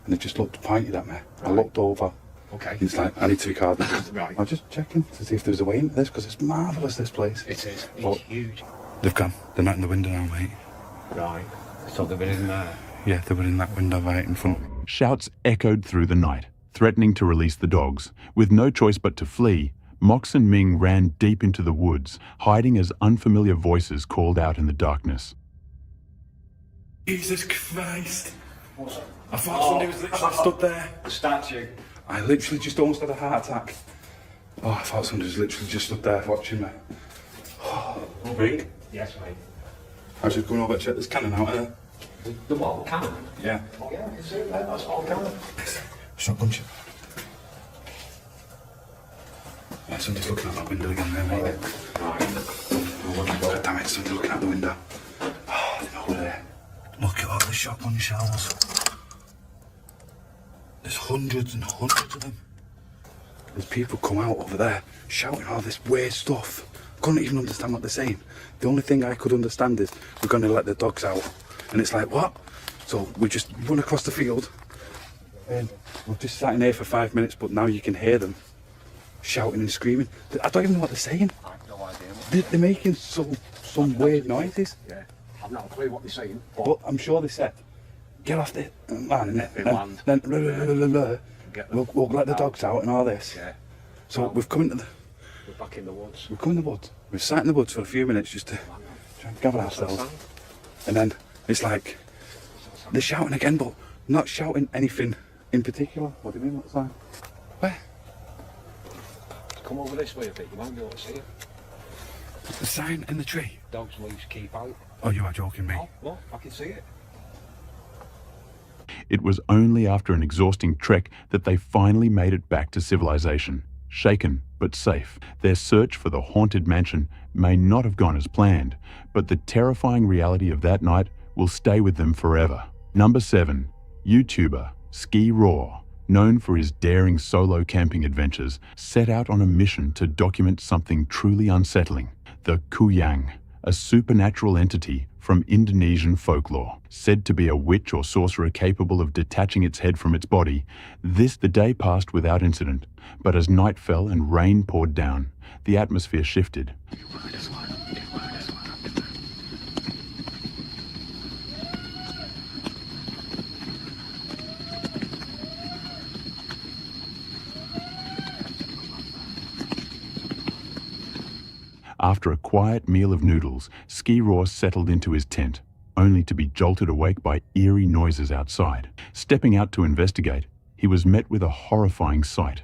Speaker 13: And they just looked pointed at me. Right. I looked over.
Speaker 7: Okay.
Speaker 13: It's like, I need to record this.
Speaker 7: Right.
Speaker 13: I was just checking to see if there was a way into this, because it's marvellous, this place.
Speaker 7: It is.
Speaker 13: But
Speaker 7: It's huge.
Speaker 13: they've gone. They're not in the window now, mate.
Speaker 7: Right. So they've been in there.
Speaker 13: Yeah, they were in that window right in front.
Speaker 9: shouts echoed through the night, threatening to release the dogs. With no choice but to flee, Mox and Ming ran deep into the woods, hiding as unfamiliar voices called out in the darkness.
Speaker 13: Jesus Christ! I thought somebody was literally stood there.
Speaker 7: The statue.
Speaker 13: I literally just almost had a heart attack. Oh, I thought somebody was literally just stood there watching me. Ming?
Speaker 7: Yes, mate.
Speaker 13: I was just going over to check this cannon out there.
Speaker 7: The what? Cannon?
Speaker 13: Yeah.
Speaker 7: Oh, yeah, I can see that. That's all cannon.
Speaker 13: Shotgun ship. Yeah, somebody's looking out that window again there, mate. God damn it, somebody's looking out the window. Oh, they're over there. Look at all the shotgun shells. There's hundreds and hundreds of them. There's people come out over there shouting all this weird stuff. I couldn't even understand what they're saying. The only thing I could understand is we're going to let the dogs out. And it's like, what? So we just run across the field. And we've just sat in here for 5 minutes, but now you can hear them shouting and screaming. I don't even know what they're saying.
Speaker 7: I have no idea.
Speaker 13: They're making some weird noises.
Speaker 7: Yeah. I've no clue what they're saying.
Speaker 13: But I'm sure they said, get off the land.
Speaker 7: Land.
Speaker 13: Then we'll let the dogs out and all this.
Speaker 7: Yeah.
Speaker 13: So we've come into the...
Speaker 7: We're back in the woods.
Speaker 13: We've come in the woods. We've sat in the woods for a few minutes just to try and gather ourselves. And then it's like, they're shouting again, but not shouting anything in particular. What do you mean, what sign? Where?
Speaker 7: Come over this way a bit, you won't be able to see it.
Speaker 13: The sign in the tree?
Speaker 7: Dogs loose, keep out.
Speaker 13: Oh, you are joking me.
Speaker 7: Oh, look, I can see it.
Speaker 9: It was only after an exhausting trek that they finally made it back to civilization. Shaken, but safe. Their search for the haunted mansion may not have gone as planned, but the terrifying reality of that night will stay with them forever. Number 7. YouTuber Ski Raw, known for his daring solo camping adventures, set out on a mission to document something truly unsettling: the Kuyang, a supernatural entity from Indonesian folklore. Said to be a witch or sorcerer capable of detaching its head from its body, the day passed without incident, but as night fell and rain poured down, the atmosphere shifted. After a quiet meal of noodles, Ski Raw settled into his tent, only to be jolted awake by eerie noises outside. Stepping out to investigate, he was met with a horrifying sight.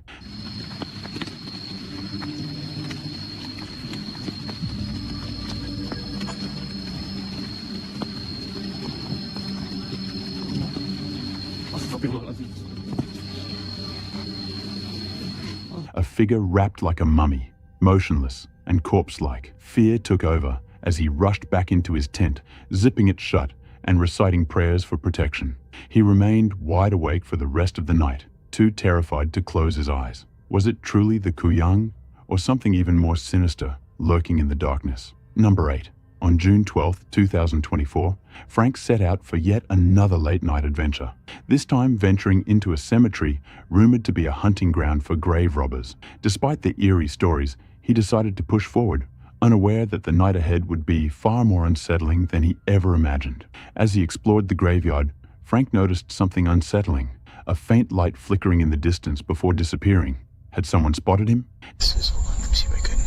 Speaker 9: A figure wrapped like a mummy, motionless and corpse-like. Fear took over as he rushed back into his tent, zipping it shut and reciting prayers for protection. He remained wide awake for the rest of the night, too terrified to close his eyes. Was it truly the Kuyang, or something even more sinister lurking in the darkness? Number 8. On June 12, 2024, Frank set out for yet another late-night adventure, this time venturing into a cemetery rumored to be a hunting ground for grave robbers. Despite the eerie stories, he decided to push forward, unaware that the night ahead would be far more unsettling than he ever imagined. As he explored the graveyard, Frank noticed something unsettling, a faint light flickering in the distance before disappearing. Had someone spotted him?
Speaker 3: Hold on, let me see if I can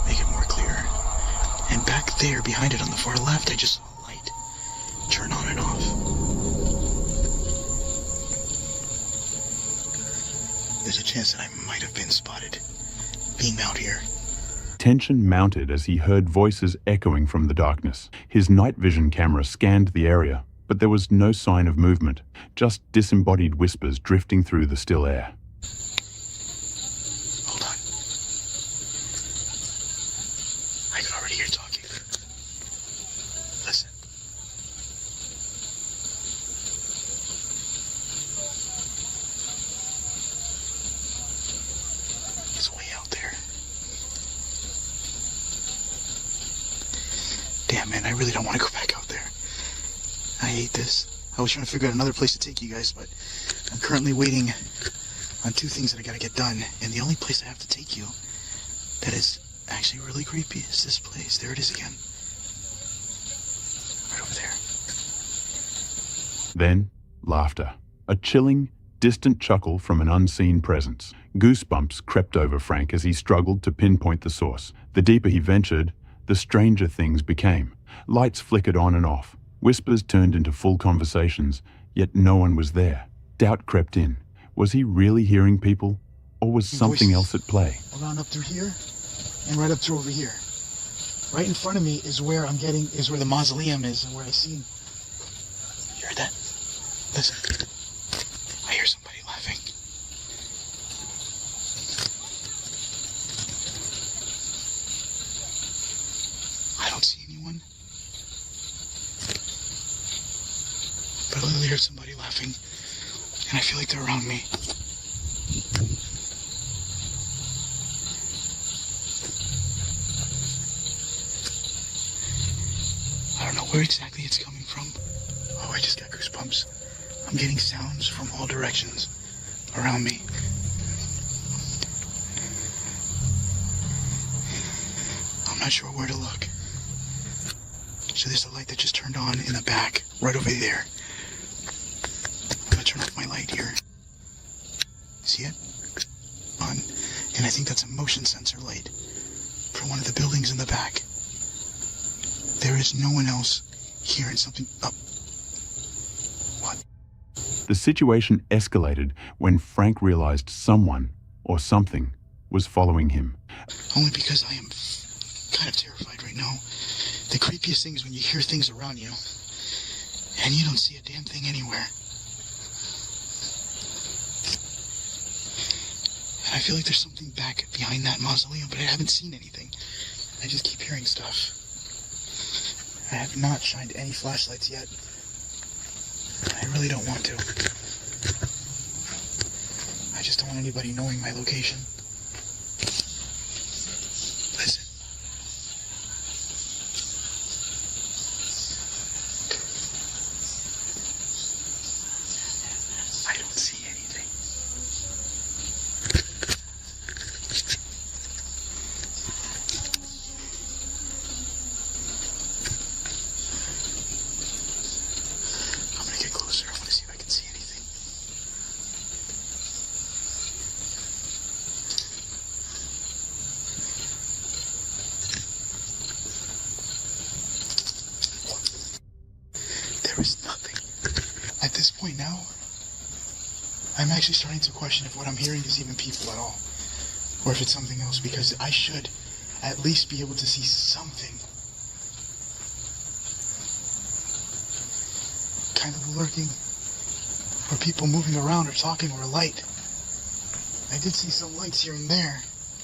Speaker 3: make it more clear. And back there, behind it on the far left, I just saw a light turn on and off. There's a chance that I might have been spotted being out here.
Speaker 9: Tension mounted as he heard voices echoing from the darkness. His night vision camera scanned the area, but there was no sign of movement, just disembodied whispers drifting through the still air.
Speaker 3: Hold on. I can already hear talking. Listen. It's way out there. Damn, man, I really don't want to go back out there. I hate this. I was trying to figure out another place to take you guys, but I'm currently waiting on 2 things that I gotta get done, and the only place I have to take you that is actually really creepy is this place. There it is again. Right over there.
Speaker 9: Then, laughter. A chilling, distant chuckle from an unseen presence. Goosebumps crept over Frank as he struggled to pinpoint the source. The deeper he ventured, the stranger things became. Lights flickered on and off. Whispers turned into full conversations, yet no one was there. Doubt crept in. Was he really hearing people, or was something else at play?
Speaker 3: Around up through here, and right up through over here. Right in front of me is where where the mausoleum is, and where I see. You heard that? Listen. I hear somebody laughing. I don't see anyone. But I literally heard somebody laughing, and I feel like they're around me. I don't know where exactly it's coming from. Oh, I just got goosebumps. I'm getting sounds from all directions around me. I'm not sure where to look. So there's a light that just turned on in the back, right over there. I'm gonna turn off my light here. See it? On. And I think that's a motion sensor light for one of the buildings in the back. There is no one else here, and something up. What?
Speaker 9: The situation escalated when Frank realized someone or something was following him.
Speaker 3: Only because I am kind of terrified right now. The creepiest thing is when you hear things around you and you don't see a damn thing anywhere. And I feel like there's something back behind that mausoleum, but I haven't seen anything. I just keep hearing stuff. I have not shined any flashlights yet. I really don't want to. I just don't want anybody knowing my location. Listen. I don't see anything. I'm gonna get closer. I want to see if I can see anything. There is nothing. At this point now, I'm actually starting to question if what I'm hearing is even people at all, or if it's something else, because I should at least be able to see something. Kind of lurking, or people moving around or talking, or a light. I did see some lights here and there.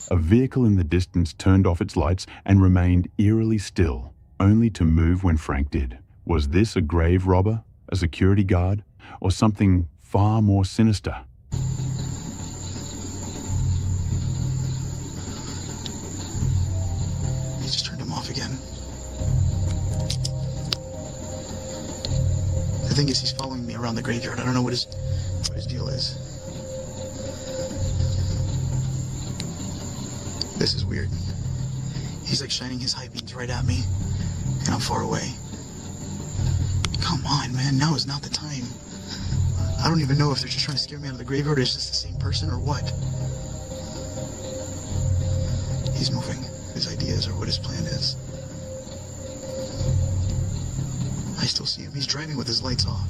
Speaker 9: A vehicle in the distance turned off its lights and remained eerily still, only to move when Frank did. Was this a grave robber, a security guard, or something far more sinister?
Speaker 3: He just turned him off again. The thing is, he's following me around the graveyard. I don't know what his deal is. This is weird. He's like shining his high beams right at me, and I'm far away. Come on, man, now is not the time. I don't even know if they're just trying to scare me out of the graveyard or it's just the same person or what. He's moving his ideas or what his plan is. I still see him. He's driving with his lights off.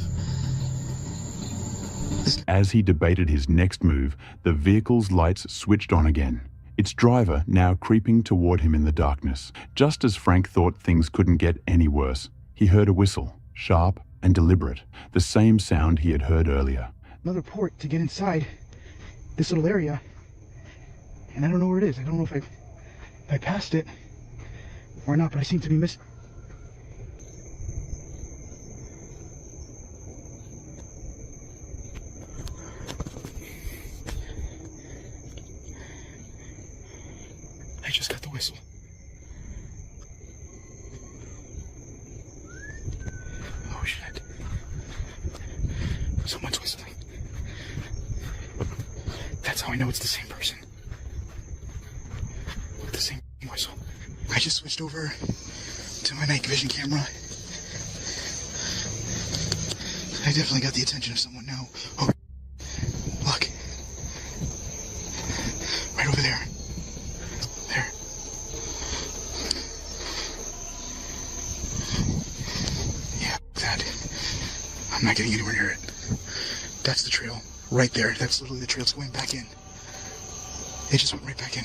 Speaker 9: As he debated his next move, the vehicle's lights switched on again, its driver now creeping toward him in the darkness. Just as Frank thought things couldn't get any worse, he heard a whistle, sharp and deliberate, the same sound he had heard earlier.
Speaker 3: Another port to get inside this little area, and I don't know where it is. I don't know if I passed it or not, but I seem to be missing. I just got the whistle. Oh shit. Someone's whistling. That's how I know it's the same person. With the same whistle. I just switched over to my night vision camera. I definitely got the attention of someone now. Oh, look. Right over there. There. Yeah, that. I'm not getting anywhere near it. That's the trail. Right there. That's literally the trail. It's going back in. It just went right back in.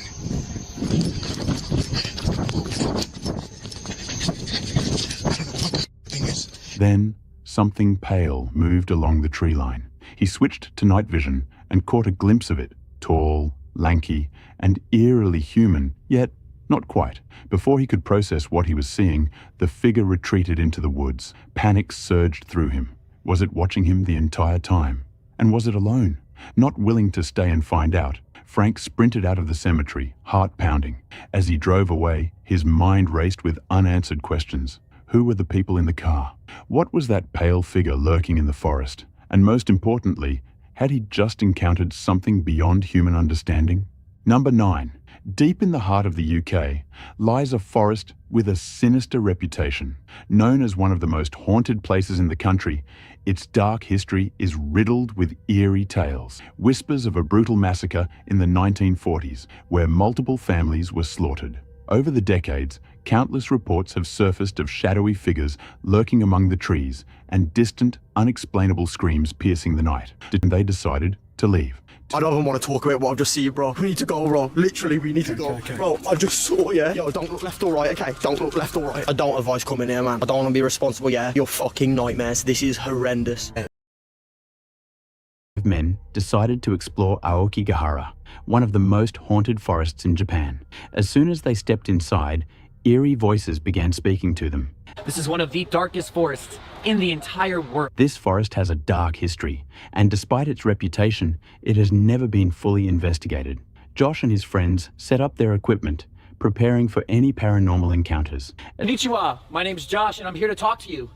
Speaker 3: I don't know what the thing is.
Speaker 9: Then, something pale moved along the tree line. He switched to night vision and caught a glimpse of it, tall, lanky, and eerily human, yet not quite. Before he could process what he was seeing, the figure retreated into the woods. Panic surged through him. Was it watching him the entire time? And was it alone? Not willing to stay and find out, Frank sprinted out of the cemetery, heart pounding. As he drove away, his mind raced with unanswered questions. Who were the people in the car? What was that pale figure lurking in the forest? And most importantly, had he just encountered something beyond human understanding? Number 9. Deep in the heart of the UK lies a forest with a sinister reputation. Known as one of the most haunted places in the country, its dark history is riddled with eerie tales. Whispers of a brutal massacre in the 1940s, where multiple families were slaughtered. Over the decades, countless reports have surfaced of shadowy figures lurking among the trees and distant, unexplainable screams piercing the night. They decided to leave.
Speaker 12: I don't even want to talk about what I've just seen, bro. We need to go, bro. Literally, we need to go. Bro, I just saw, yeah? Yo, don't look left or right, okay? Don't look left or right. I don't advise coming here, man. I don't want to be responsible, yeah? You're fucking nightmares. This is horrendous.
Speaker 1: Men decided to explore Aokigahara, one of the most haunted forests in Japan. As soon as they stepped inside, eerie voices began speaking to them.
Speaker 15: This is one of the darkest forests in the entire world.
Speaker 1: This forest has a dark history, and despite its reputation, it has never been fully investigated. Josh and his friends set up their equipment, preparing for any paranormal encounters.
Speaker 15: Konnichiwa, my name's Josh, and I'm here to talk to you.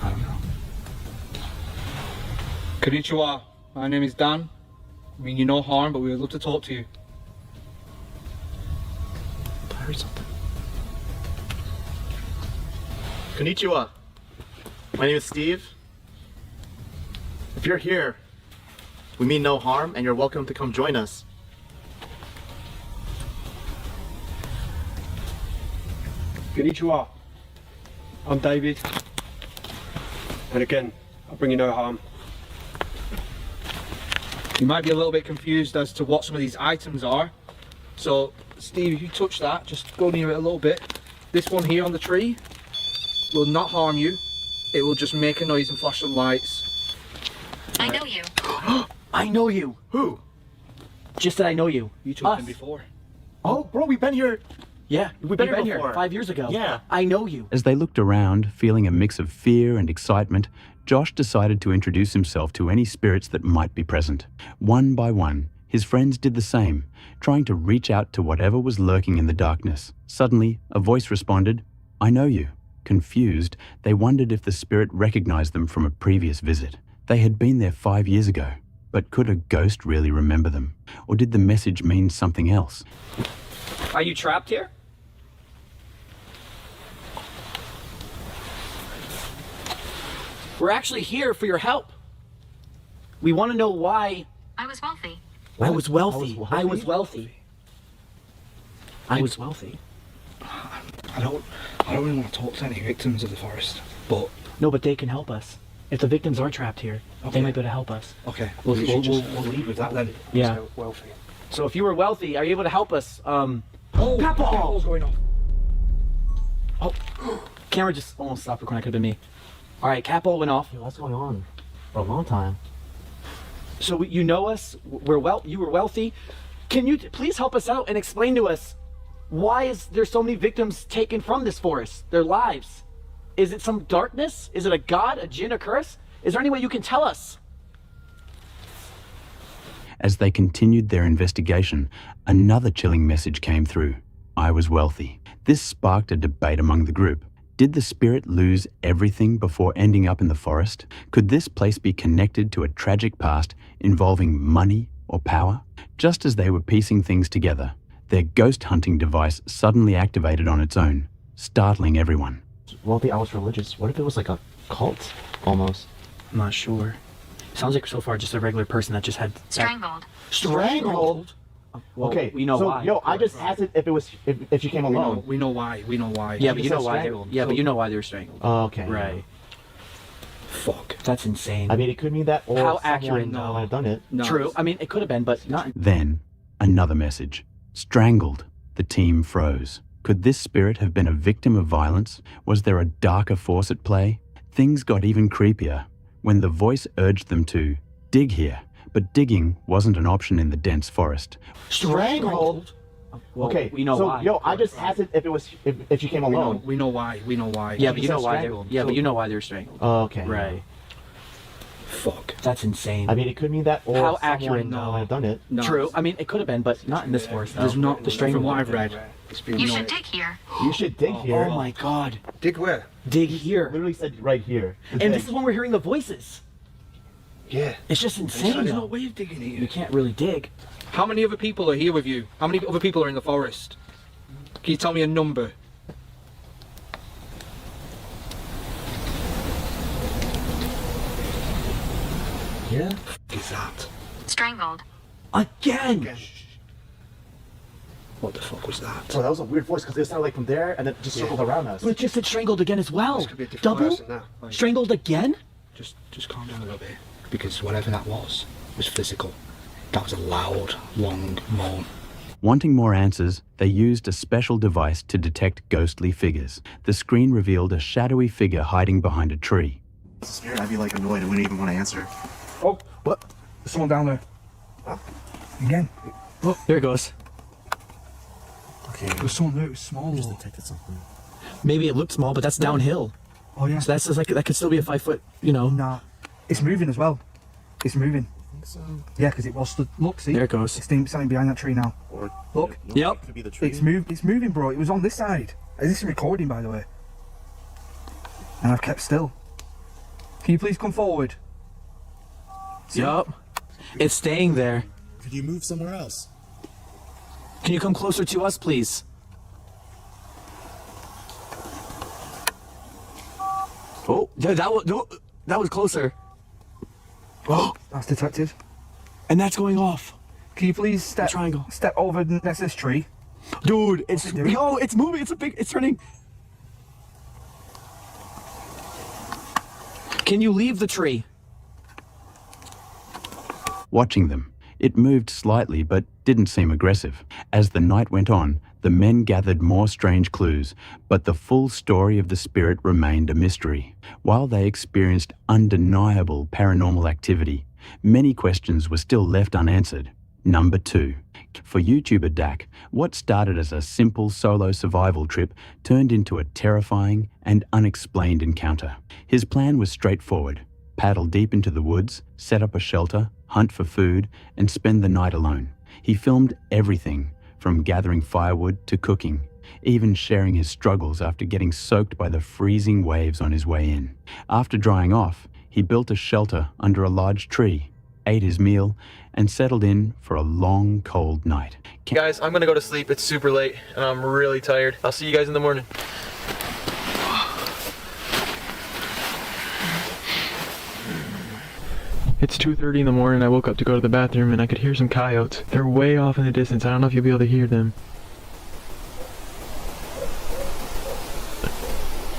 Speaker 7: I don't know. Konnichiwa, my name is Dan. I mean, you no harm, but we would love to talk to you.
Speaker 12: I heard something. Konnichiwa. My name is Steve. If you're here, we mean no harm, and you're welcome to come join us.
Speaker 16: Konnichiwa. I'm David. And again, I'll bring you no harm.
Speaker 7: You might be a little bit confused as to what some of these items are. So, Steve, if you touch that, just go near it a little bit. This one here on the tree will not harm you. It will just make a noise and flash some lights.
Speaker 11: I know you.
Speaker 12: I know you. Who?
Speaker 15: Just that I know you.
Speaker 7: You took them before.
Speaker 12: Oh, bro, we've been here.
Speaker 15: Yeah,
Speaker 12: We've been here
Speaker 15: here
Speaker 12: before.
Speaker 15: 5 years ago.
Speaker 12: Yeah.
Speaker 15: I know you.
Speaker 1: As they looked around, feeling a mix of fear and excitement, Josh decided to introduce himself to any spirits that might be present. One by one, his friends did the same, trying to reach out to whatever was lurking in the darkness. Suddenly, a voice responded, "I know you." Confused, they wondered if the spirit recognized them from a previous visit. They had been there 5 years ago, but could a ghost really remember them? Or did the message mean something else?
Speaker 15: Are you trapped here? We're actually here for your help. We want to know why.
Speaker 11: I was wealthy.
Speaker 15: I was wealthy. I was wealthy. I was wealthy.
Speaker 7: I don't really want to talk to any victims of the forest, but...
Speaker 15: No, but they can help us. If the victims are trapped here, they might be able to help us.
Speaker 7: Okay,
Speaker 15: We'll
Speaker 7: lead with that then.
Speaker 15: Yeah.
Speaker 7: So, wealthy.
Speaker 15: So if you were wealthy, are you able to help us?
Speaker 7: Oh,
Speaker 15: Capal's
Speaker 7: going off.
Speaker 15: Oh, camera just almost stopped recording. Could have been me. All right, Capal went off.
Speaker 12: Yo, what's going on? For a long time.
Speaker 15: So you know us. You were wealthy. Can you please help us out and explain to us why is there so many victims taken from this forest? Their lives. Is it some darkness? Is it a god, a jinn, a curse? Is there any way you can tell us?
Speaker 1: As they continued their investigation, another chilling message came through. I was wealthy. This sparked a debate among the group. Did the spirit lose everything before ending up in the forest? Could this place be connected to a tragic past involving money or power? Just as they were piecing things together, their ghost hunting device suddenly activated on its own, startling everyone.
Speaker 12: Wealthy, I was religious. What if it was like a cult, almost?
Speaker 15: I'm not sure. Sounds like so far just a regular person that just had...
Speaker 11: Strangled.
Speaker 12: Strangled?
Speaker 15: Well,
Speaker 12: okay,
Speaker 15: we know
Speaker 12: so,
Speaker 15: why.
Speaker 12: Yo, I just asked it if she came alone.
Speaker 7: We know why. We know why.
Speaker 15: Yeah, but you know
Speaker 12: said
Speaker 15: why.
Speaker 12: strangled,
Speaker 15: Yeah,
Speaker 12: so-
Speaker 15: but you know why they were strangled.
Speaker 12: Oh, okay.
Speaker 15: Right.
Speaker 7: Fuck.
Speaker 15: That's insane.
Speaker 12: I mean, it could mean that, or
Speaker 15: How
Speaker 12: someone
Speaker 15: accurate?
Speaker 12: might have done it.
Speaker 7: No.
Speaker 15: True. I mean, it could have been, but not.
Speaker 1: Then, another message. Strangled. The team froze. Could this spirit have been a victim of violence? Was there a darker force at play? Things got even creepier when the voice urged them to dig here. But digging wasn't an option in the dense forest.
Speaker 12: Strangled?
Speaker 15: Well,
Speaker 12: Okay,
Speaker 15: we know
Speaker 12: so,
Speaker 15: why.
Speaker 12: yo, I just asked it if she came alone.
Speaker 7: We know why. We know why.
Speaker 15: Yeah, but you
Speaker 12: said
Speaker 15: know why.
Speaker 12: strangled,
Speaker 15: Yeah,
Speaker 12: so-
Speaker 15: but you know why they were strangled.
Speaker 12: Oh, okay.
Speaker 15: Right.
Speaker 7: Fuck.
Speaker 15: That's insane.
Speaker 12: I mean, it could mean that, or
Speaker 15: How
Speaker 12: someone
Speaker 15: accurate?
Speaker 12: might have done it.
Speaker 7: No.
Speaker 15: True. I mean, it could have been, but not in this forest. Though.
Speaker 7: There's not.
Speaker 15: the
Speaker 7: From
Speaker 15: strangled.
Speaker 7: what I've read, it's been
Speaker 11: You
Speaker 7: no-
Speaker 11: should dig here.
Speaker 12: You should dig here.
Speaker 15: Oh my God.
Speaker 7: dig where?
Speaker 15: Dig here.
Speaker 12: Literally said right here.
Speaker 15: And this is when we're hearing the voices.
Speaker 7: Yeah.
Speaker 15: It's just insane.
Speaker 7: There's no way of digging here.
Speaker 15: You can't really dig.
Speaker 7: How many other people are here with you? How many other people are in the forest? Can you tell me a number?
Speaker 12: Yeah.
Speaker 7: Is that?
Speaker 11: strangled.
Speaker 15: Again!
Speaker 3: What the fuck was that?
Speaker 15: Well, that was a weird voice because it sounded like from there and then it just circled around us. But it just said strangled again as well.
Speaker 3: This could be a different
Speaker 15: Double?
Speaker 3: person now. Like,
Speaker 15: Strangled again?
Speaker 3: just calm down a little bit. Because whatever that was physical. That was a loud, long moan.
Speaker 1: Wanting more answers, they used a special device to detect ghostly figures. The screen revealed a shadowy figure hiding behind a tree.
Speaker 12: Scared, I'd be like annoyed. I wouldn't even want to answer.
Speaker 3: Oh, what? There's someone down there. Again.
Speaker 15: Oh, there it goes.
Speaker 12: Okay.
Speaker 3: There's someone there. It was small.
Speaker 12: Just detected something.
Speaker 15: Maybe it looked small, but that's downhill.
Speaker 3: Oh yeah.
Speaker 15: So that's just like that could still be a 5 foot, you know.
Speaker 3: Nah, it's moving as well. It's moving.
Speaker 12: I think so.
Speaker 3: Yeah, because it was stood. Look, see.
Speaker 15: There it goes.
Speaker 3: It's standing behind that tree now.
Speaker 12: Or
Speaker 3: look.
Speaker 15: Yep.
Speaker 12: Could be the tree.
Speaker 3: It's moving, bro. It was on this side. This is recording, by the way. And I've kept still. Can you please come forward?
Speaker 15: Yup. It's staying there.
Speaker 12: Could you move somewhere else?
Speaker 15: Can you come closer to us, please? Oh, that was closer.
Speaker 3: Oh, that's detected.
Speaker 15: And that's going off.
Speaker 3: Can you please step over next to this tree?
Speaker 15: Dude, it's moving. It's turning. Can you leave the tree?
Speaker 1: Watching them, it moved slightly but didn't seem aggressive. As the night went on, the men gathered more strange clues, but the full story of the spirit remained a mystery. While they experienced undeniable paranormal activity, many questions were still left unanswered. Number 2. For YouTuber Dak, what started as a simple solo survival trip turned into a terrifying and unexplained encounter. His plan was straightforward: paddle deep into the woods, set up a shelter, hunt for food, and spend the night alone. He filmed everything, from gathering firewood to cooking, even sharing his struggles after getting soaked by the freezing waves on his way in. After drying off, he built a shelter under a large tree, ate his meal, and settled in for a long, cold night.
Speaker 17: Guys, I'm gonna go to sleep. It's super late, and I'm really tired. I'll see you guys in the morning. It's 2:30 in the morning. I woke up to go to the bathroom and I could hear some coyotes. They're way off in the distance. I don't know if you'll be able to hear them.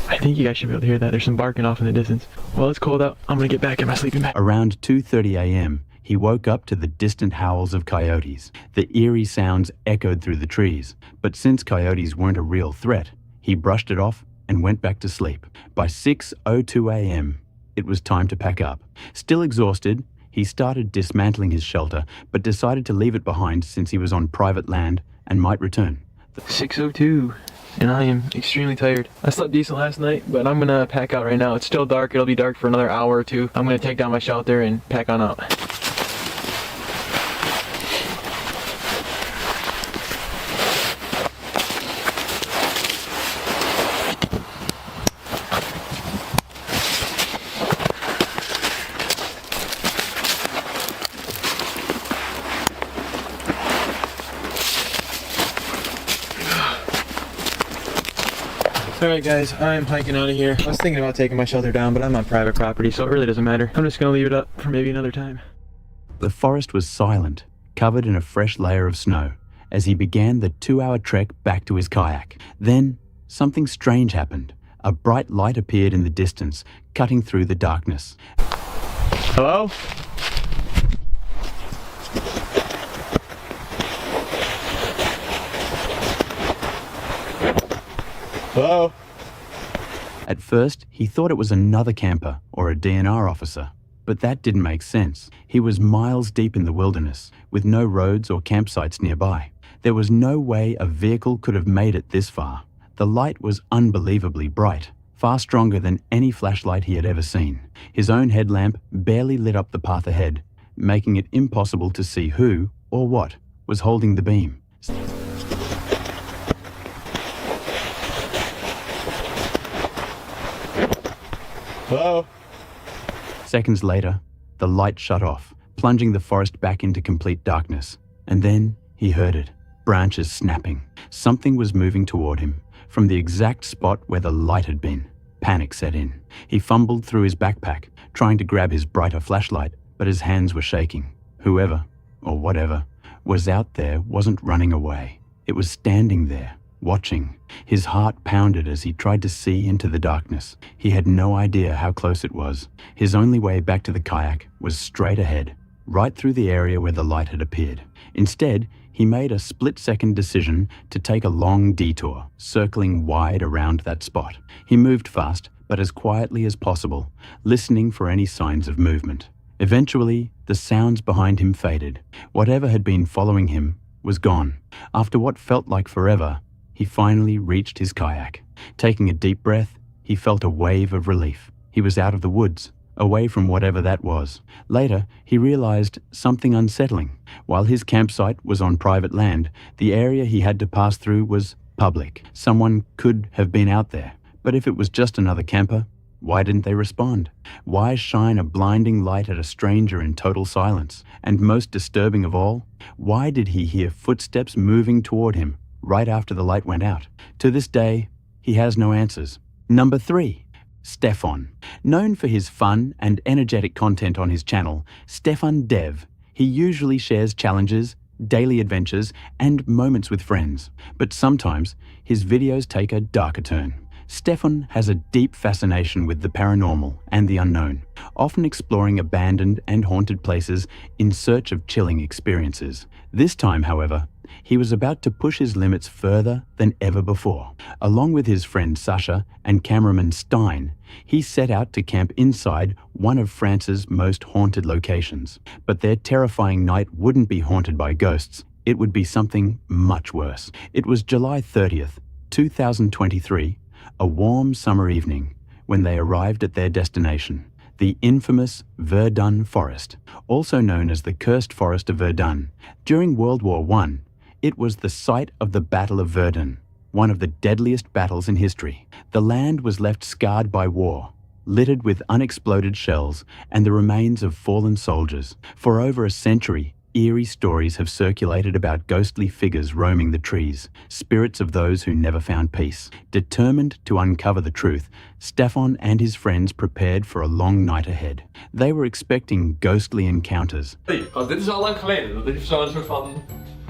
Speaker 17: I think you guys should be able to hear that. There's some barking off in the distance. Well, it's cold out. I'm gonna get back in my sleeping bag.
Speaker 1: Around 2:30 a.m., he woke up to the distant howls of coyotes. The eerie sounds echoed through the trees, but since coyotes weren't a real threat, he brushed it off and went back to sleep. By 6:02 a.m., it was time to pack up. Still exhausted, he started dismantling his shelter, but decided to leave it behind since he was on private land and might return.
Speaker 17: 6:02, and I am extremely tired. I slept decent last night, but I'm gonna pack out right now. It's still dark. It'll be dark for another hour or two. I'm gonna take down my shelter and pack on out. Alright guys, I'm hiking out of here. I was thinking about taking my shelter down, but I'm on private property, so it really doesn't matter. I'm just gonna leave it up for maybe another time.
Speaker 1: The forest was silent, covered in a fresh layer of snow, as he began the 2-hour trek back to his kayak. Then, something strange happened. A bright light appeared in the distance, cutting through the darkness.
Speaker 17: Hello? Hello?
Speaker 1: At first, he thought it was another camper or a DNR officer, but that didn't make sense. He was miles deep in the wilderness, with no roads or campsites nearby. There was no way a vehicle could have made it this far. The light was unbelievably bright, far stronger than any flashlight he had ever seen. His own headlamp barely lit up the path ahead, making it impossible to see who or what was holding the beam.
Speaker 17: Hello?
Speaker 1: Seconds later, the light shut off, plunging the forest back into complete darkness. And then he heard it, branches snapping. Something was moving toward him, from the exact spot where the light had been. Panic set in. He fumbled through his backpack, trying to grab his brighter flashlight, but his hands were shaking. Whoever or whatever, was out there wasn't running away. It was standing there, watching. His heart pounded as he tried to see into the darkness. He had no idea how close it was. His only way back to the kayak was straight ahead, right through the area where the light had appeared. Instead, he made a split-second decision to take a long detour, circling wide around that spot. He moved fast, but as quietly as possible, listening for any signs of movement. Eventually, the sounds behind him faded. Whatever had been following him was gone. After what felt like forever, he finally reached his kayak. Taking a deep breath, he felt a wave of relief. He was out of the woods, away from whatever that was. Later, he realized something unsettling. While his campsite was on private land, the area he had to pass through was public. Someone could have been out there. But if it was just another camper, why didn't they respond? Why shine a blinding light at a stranger in total silence? And most disturbing of all, why did he hear footsteps moving toward him right after the light went out? To this day, he has no answers. Number 3. Stefan. Known for his fun and energetic content on his channel, Stefan Dev. He usually shares challenges, daily adventures, and moments with friends. But sometimes, his videos take a darker turn. Stefan has a deep fascination with the paranormal and the unknown, often exploring abandoned and haunted places in search of chilling experiences. This time, however, he was about to push his limits further than ever before. Along with his friend Sasha and cameraman Stein, he set out to camp inside one of France's most haunted locations. But their terrifying night wouldn't be haunted by ghosts. It would be something much worse. It was July 30th, 2023, a warm summer evening, when they arrived at their destination, the infamous Verdun Forest, also known as the Cursed Forest of Verdun. During World War I, it was the site of the Battle of Verdun, one of the deadliest battles in history. The land was left scarred by war, littered with unexploded shells and the remains of fallen soldiers. For over a century, eerie stories have circulated about ghostly figures roaming the trees, spirits of those who never found peace. Determined to uncover the truth, Stefan and his friends prepared for a long night ahead. They were expecting ghostly encounters.
Speaker 18: Dit is al lang geleden. Dat is zo'n soort van...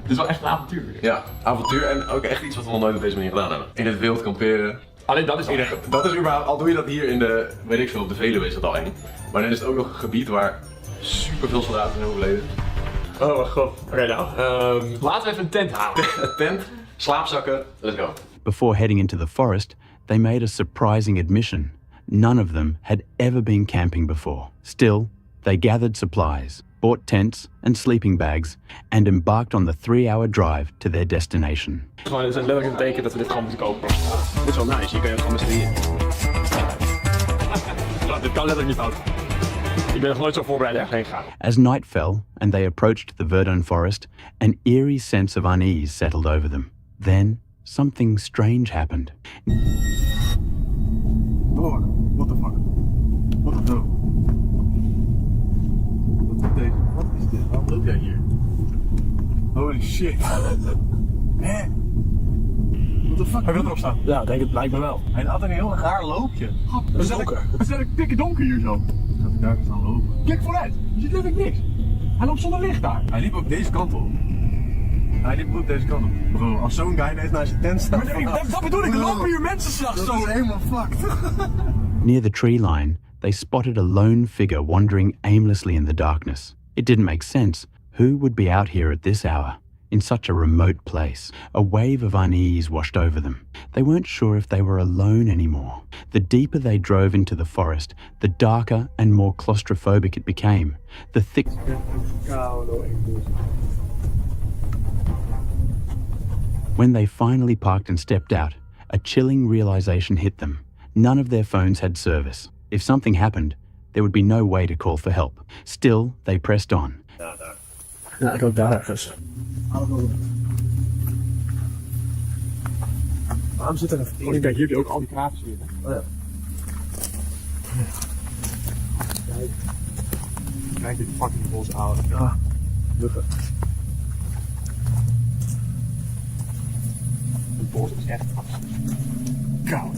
Speaker 18: Dit is wel echt een avontuur.
Speaker 19: Ja, avontuur en ook echt iets wat we nog nooit op deze manier gedaan hebben. In het wild kamperen.
Speaker 18: Alleen dat is al
Speaker 19: Dat is überhaupt, al doe je dat hier in de, weet ik veel, op de Veluwe is dat al eng. Maar dan is het ook nog een gebied waar superveel soldaten zijn overleden.
Speaker 18: Oh mijn god. Oké, laten we even een tent halen.
Speaker 19: Een tent, slaapzakken, let's go.
Speaker 1: Before heading into the forest, they made a surprising admission. None of them had ever been camping before. Still, they gathered supplies, bought tents and sleeping bags, and embarked on the 3-hour drive to their destination.
Speaker 18: Gewoon, het is letterlijk een teken dat we dit gewoon moeten kopen.
Speaker 3: Dit is wel nice, hier kan je gewoon met z'n drieën.
Speaker 18: Dit kan letterlijk niet fout. Ik ben nog nooit zo voorbereid ergens heen gegaan.
Speaker 1: As night fell and they approached the Verdun forest, an eerie sense of unease settled over them. Then, something strange happened.
Speaker 3: Dog, what the fuck? What the hell? Wat is dit? Waarom loop jij hier? Holy shit. Hè? What the fuck? Heb je dat erop staan?
Speaker 18: Ja, denk het lijkt me wel.
Speaker 3: Hij had een heel raar loopje. Het is donker. Het is dikke donker hier zo. Gaat hij daar eens aan lopen? Kijk vooruit, je ziet letterlijk niks. Hij loopt zonder licht daar. Hij liep ook deze kant op. Hij liep ook deze kant op. Bro, als zo'n guy ineens naar zijn tent staat. Dat bedoel ik, er lopen hier mensen s'nachts zo. Dat is helemaal fucked.
Speaker 1: Near the tree line, they spotted a lone figure wandering aimlessly in the darkness. It didn't make sense. Who would be out here at this hour, in such a remote place? A wave of unease washed over them. They weren't sure if they were alone anymore. The deeper they drove into the forest, the darker and more claustrophobic it became. The thick... When they finally parked and stepped out, a chilling realization hit them. None of their phones had service. If something happened, there would be no way to call for help. Still, they pressed on.
Speaker 18: Ja, ik ook daar ergens. Waarom zit er een verkeer? Kijk, hier heb je ook al die kraatjes weer. Oh ja.
Speaker 3: Kijk dit fucking bos aan. Ja, lukken. Het bos is echt koud.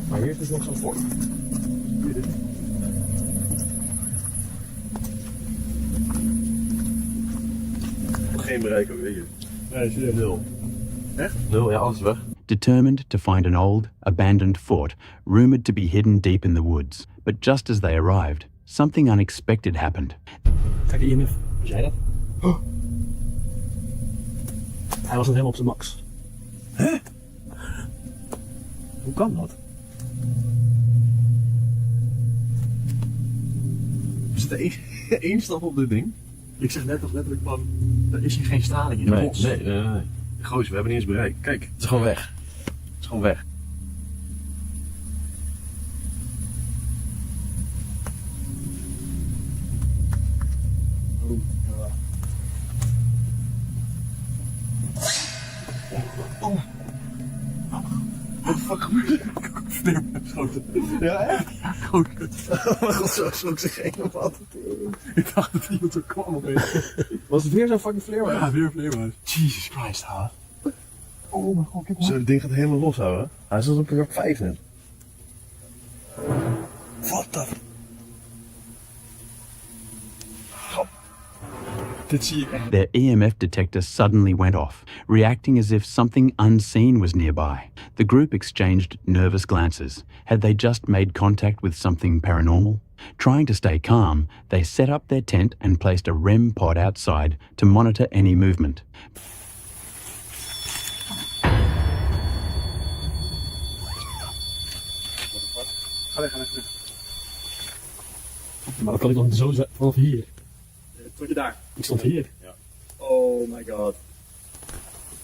Speaker 3: Maar hier is dus nog zo'n fort. Zie je dit?
Speaker 19: geen bereik ook, weet je.
Speaker 7: Nee, zie je.
Speaker 19: 0.
Speaker 7: Echt?
Speaker 19: 0, ja, alles is weg.
Speaker 1: Determined to find an old, abandoned fort, rumored to be hidden deep in the woods. But just as they arrived, something unexpected happened.
Speaker 10: Kijk, de IMF. Was jij dat? Oh. Hij was nog helemaal op zijn max.
Speaker 7: Hè? Hoe kan dat? Er zit één stap op dit ding. Ik zeg net toch letterlijk van, er is hier geen straling in het bos.
Speaker 19: Nee. Goos, we hebben niet eens bereikt. Kijk, het is gewoon weg. Het is gewoon weg.
Speaker 7: Oh. Wat de fuck gebeurt er? Ik heb geschoten. Ja, echt? Ja, gewoon kut. Oh mijn god, zo schrok zich helemaal. Ik dacht dat iemand er kwam opeens. Was het weer zo'n fucking vleermuis? Ja, weer een vleermuis. Jesus Christ, ha. Oh mijn god, kijk maar.
Speaker 19: Zo, het ding gaat helemaal los houden. Hij zat op plek 5 net.
Speaker 7: Wat de...
Speaker 1: Their EMF detector suddenly went off, reacting as if something unseen was nearby. The group exchanged nervous glances. Had they just made contact with something paranormal? Trying to stay calm, they set up their tent and placed a REM pod outside to monitor any movement.
Speaker 10: Ga weg. Maar dan kan ik dan zo vanaf hier.
Speaker 7: Stond je daar?
Speaker 10: Ik stond hier.
Speaker 7: Ja. Oh my god.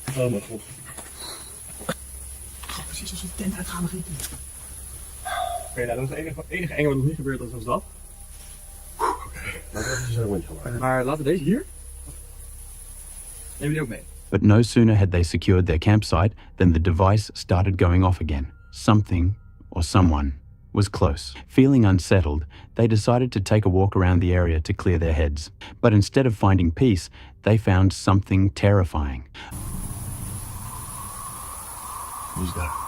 Speaker 10: Oh mijn god.
Speaker 7: Precies als we de tent uitgaan nog niet. Oké, nou, dat is het enige enge wat nog niet gebeurd is, was dat. Oké.
Speaker 19: Laten we even zo'n rondje maken.
Speaker 7: Maar laten we deze hier. Neem die ook mee.
Speaker 1: But no sooner had they secured their campsite than the device started going off again. Something or someone was close. Feeling unsettled, they decided to take a walk around the area to clear their heads. But instead of finding peace, they found something terrifying.
Speaker 19: Who's that?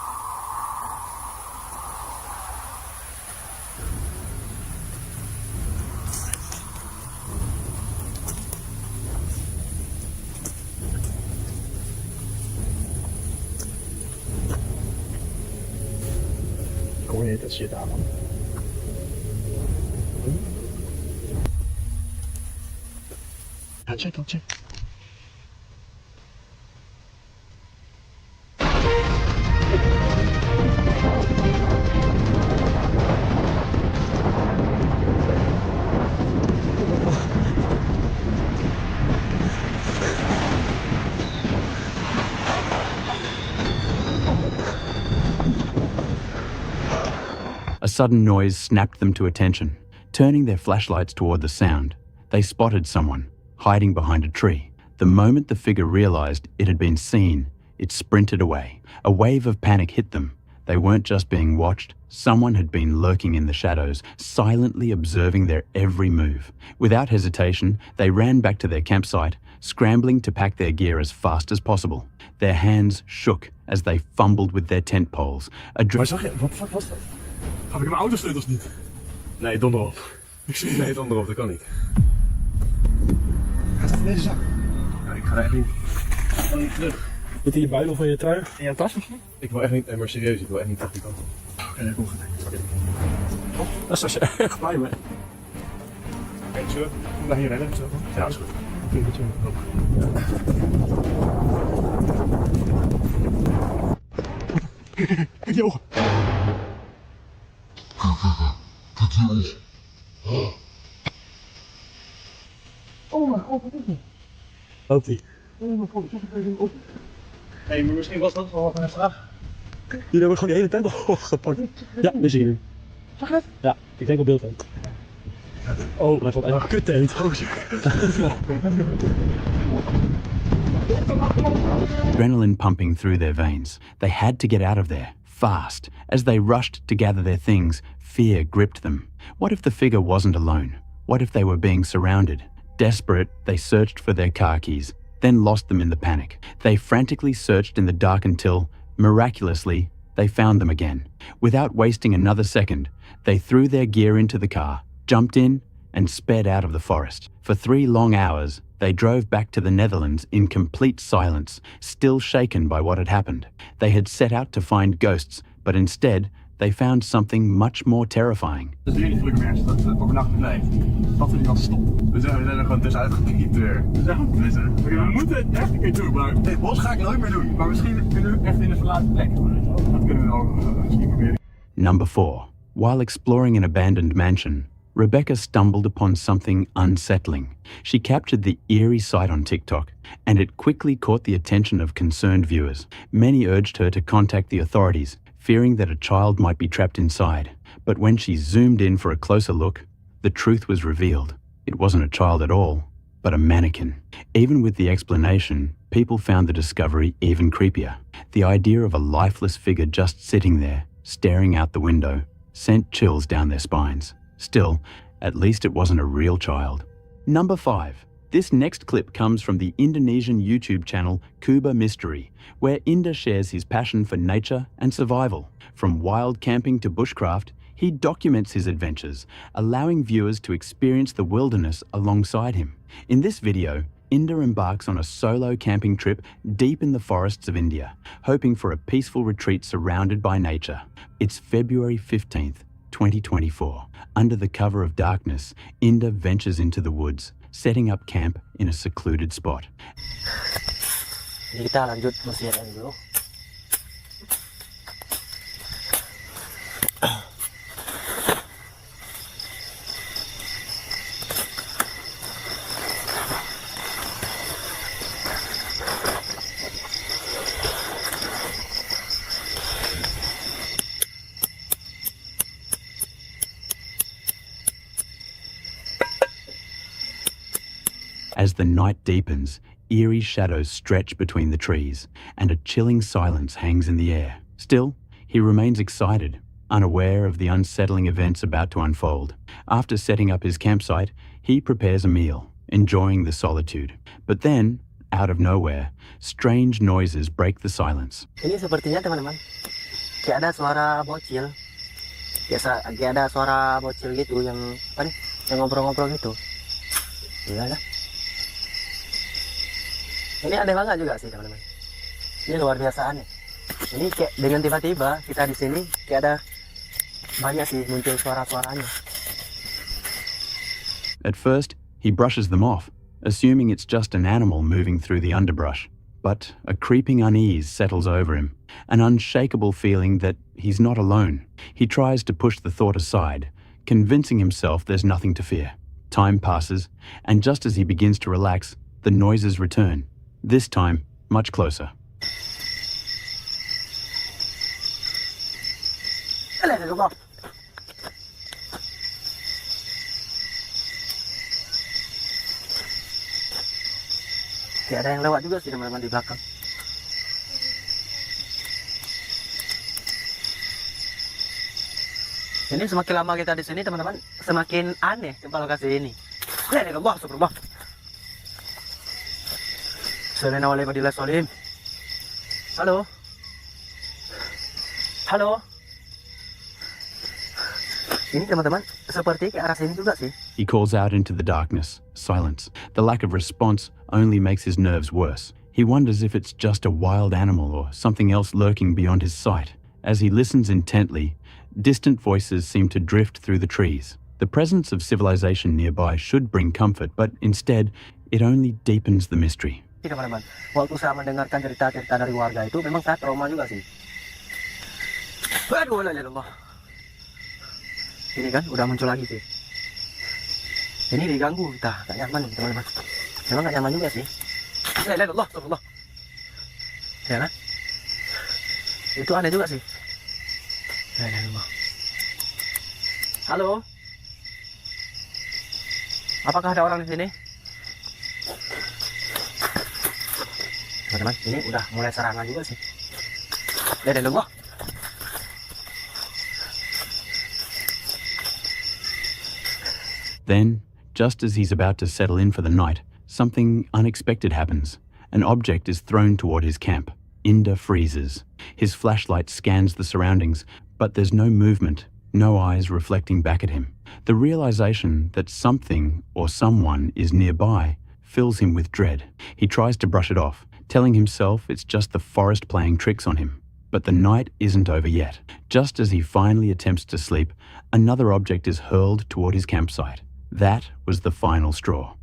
Speaker 7: Ik hoor niet dat shit aan, man. Ja, check.
Speaker 1: A sudden noise snapped them to attention. Turning their flashlights toward the sound, they spotted someone hiding behind a tree. The moment the figure realized it had been seen, it sprinted away. A wave of panic hit them. They weren't just being watched. Someone had been lurking in the shadows, silently observing their every move. Without hesitation, they ran back to their campsite, scrambling to pack their gear as fast as possible. Their hands shook as they fumbled with their tent poles.
Speaker 7: Maar zag je, wat was dat? Heb ik mijn autosleutels niet?
Speaker 19: Nee, donder op. Nee, donder op, dat kan niet.
Speaker 7: Hij staat in deze zak.
Speaker 19: Ja, ik ga er echt niet. Ik ga niet terug.
Speaker 10: Zit in je buidel van je trui?
Speaker 7: In jouw tas misschien?
Speaker 19: Ik wil echt niet, maar serieus, ik wil echt niet terug die kant op.
Speaker 7: Oké, dat komt goed.
Speaker 10: Dat is als je echt blij bent.
Speaker 7: Oké, zullen we naar hier rennen?
Speaker 19: Ja, is goed.
Speaker 10: Ik moet je
Speaker 7: Kijk die ogen. Oh mijn god, wat is dit?
Speaker 10: Loopt ie.
Speaker 7: Oh mijn god, ik heb op. Hé, maar misschien was dat wel een vraag.
Speaker 10: Jullie hebben gewoon die hele tent opgepakt. Ja, nu zie je hem.
Speaker 7: Zag je het?
Speaker 10: Ja, ik denk op beeld. Oh, mijn god, een kuttent.
Speaker 1: Adrenaline pumping through their veins. They had to get out of there, fast. As they rushed to gather their things, fear gripped them. What if the figure wasn't alone? What if they were being surrounded? Desperate, they searched for their car keys, then lost them in the panic. They frantically searched in the dark until, miraculously, they found them again. Without wasting another second, they threw their gear into the car, jumped in, and sped out of the forest. For 3 long hours, They drove back to the Netherlands in complete silence, still shaken by what had happened. They had set out to find ghosts, but instead, they found something much more terrifying.
Speaker 3: Dat is niet gelukkig mensen, dat het overnachten blijft. Dat vind ik al stom. We zijn er gewoon tussenuit gekiept weer. We moeten het echt een keer doen, maar dit bos ga ik nooit meer doen. Maar misschien kunnen we echt in een verlaten plek. Dat kunnen we ook misschien proberen.
Speaker 1: Number 4. While exploring an abandoned mansion, Rebecca stumbled upon something unsettling. She captured the eerie sight on TikTok, and it quickly caught the attention of concerned viewers. Many urged her to contact the authorities, fearing that a child might be trapped inside. But when she zoomed in for a closer look, the truth was revealed. It wasn't a child at all, but a mannequin. Even with the explanation, people found the discovery even creepier. The idea of a lifeless figure just sitting there, staring out the window, sent chills down their spines. Still, at least it wasn't a real child. Number 5. This next clip comes from the Indonesian YouTube channel Kuba Mystery, where Inda shares his passion for nature and survival. From wild camping to bushcraft, he documents his adventures, allowing viewers to experience the wilderness alongside him. In this video, Inda embarks on a solo camping trip deep in the forests of India, hoping for a peaceful retreat surrounded by nature. It's February 15th, 2024. Under the cover of darkness, Inda ventures into the woods, setting up camp in a secluded spot.
Speaker 15: Jadi kita lanjut mesirnya dulu.
Speaker 1: As the night deepens, eerie shadows stretch between the trees, and a chilling silence hangs in the air. Still, he remains excited, unaware of the unsettling events about to unfold. After setting up his campsite, he prepares a meal, enjoying the solitude. But then, out of nowhere, strange noises break the silence.
Speaker 15: Ini sepertinya teman-teman, kayak ada suara bocil. Biasa, kayak ada suara bocil gitu yang apa nih, yang ngobrol-ngobrol gitu. Iya lah. Ini aneh banget juga sih teman-teman. Ini luar biasa aneh. Ini kayak dengan tiba-tiba kita di sini kayak ada banyak sih muncul suara-suaranya.
Speaker 1: At first, he brushes them off, assuming it's just an animal moving through the underbrush. But a creeping unease settles over him, an unshakable feeling that he's not alone. He tries to push the thought aside, convincing himself there's nothing to fear. Time passes, and just as he begins to relax, the noises return. This time, much closer.
Speaker 15: Kayak ada yang lewat juga sih teman-teman di belakang. Ini semakin lama kita di sini teman-teman, semakin aneh tempat lokasi ini. Lihat Allah, subhanallah. Assalamualaikum. Halo. Halo. Ini teman-teman, seperti ke arah sini juga sih.
Speaker 1: He calls out into the darkness. Silence. The lack of response only makes his nerves worse. He wonders if it's just a wild animal or something else lurking beyond his sight. As he listens intently, distant voices seem to drift through the trees. The presence of civilization nearby should bring comfort, but instead, it only deepens the mystery.
Speaker 15: Teman-teman, waktu saya mendengarkan cerita-cerita dari warga itu memang saya trauma juga sih. Aduh, Allah. Ini kan udah muncul lagi sih. Ini diganggu kita, gak nyaman teman-teman. Memang gak nyaman juga sih. Lihat Allah, Allah. Ya kan? Itu aneh juga sih. Lihat Allah. Halo. Apakah ada orang di sini? Teman-teman, ini udah mulai serangan juga sih. Lihat Allah.
Speaker 1: Then, just as he's about to settle in for the night, something unexpected happens. An object is thrown toward his camp. Inda freezes. His flashlight scans the surroundings, but there's no movement, no eyes reflecting back at him. The realization that something or someone is nearby fills him with dread. He tries to brush it off, telling himself it's just the forest playing tricks on him. But the night isn't over yet. Just as he finally attempts to sleep, another object is hurled toward his campsite. That was the final straw.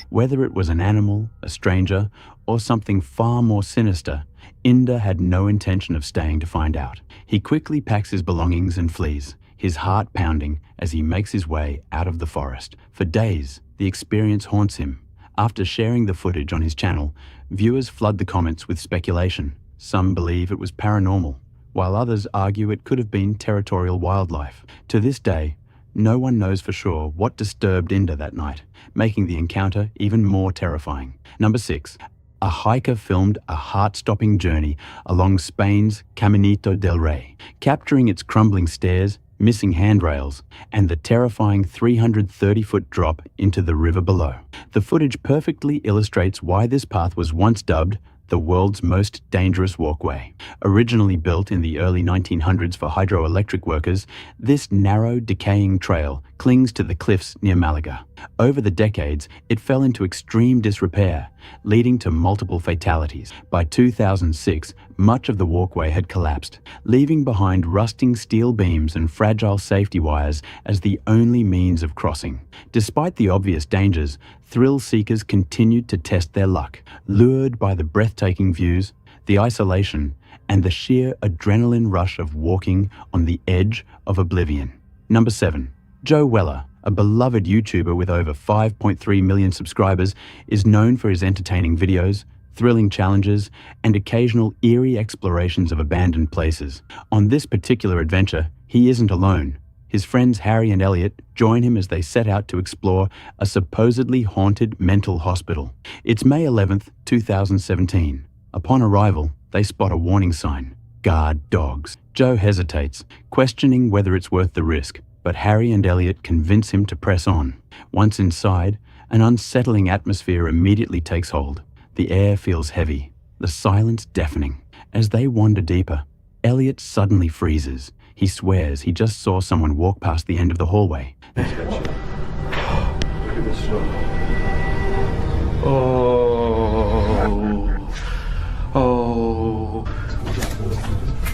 Speaker 1: Whether it was an animal, a stranger, or something far more sinister, Inder had no intention of staying to find out. He quickly packs his belongings and flees, his heart pounding as he makes his way out of the forest. For days, the experience haunts him. After sharing the footage on his channel, viewers flood the comments with speculation. Some believe it was paranormal, while others argue it could have been territorial wildlife. To this day, no one knows for sure what disturbed Inder that night, making the encounter even more terrifying. Number 6. A hiker filmed a heart-stopping journey along Spain's Caminito del Rey, capturing its crumbling stairs, missing handrails, and the terrifying 330-foot drop into the river below. The footage perfectly illustrates why this path was once dubbed the world's most dangerous walkway. Originally built in the early 1900s for hydroelectric workers, this narrow, decaying trail clings to the cliffs near Malaga. Over the decades, it fell into extreme disrepair, leading to multiple fatalities. By 2006, much of the walkway had collapsed, leaving behind rusting steel beams and fragile safety wires as the only means of crossing. Despite the obvious dangers, thrill seekers continued to test their luck, lured by the breathtaking views, the isolation, and the sheer adrenaline rush of walking on the edge of oblivion. Number 7. Joe Weller, a beloved YouTuber with over 5.3 million subscribers, is known for his entertaining videos, thrilling challenges, and occasional eerie explorations of abandoned places. On this particular adventure, he isn't alone. His friends Harry and Elliot join him as they set out to explore a supposedly haunted mental hospital. It's May 11th, 2017. Upon arrival, they spot a warning sign: guard dogs. Joe hesitates, questioning whether it's worth the risk, but Harry and Elliot convince him to press on. Once inside, an unsettling atmosphere immediately takes hold. The air feels heavy, the silence deafening. As they wander deeper, Elliot suddenly freezes. He swears he just saw someone walk past the end of the hallway.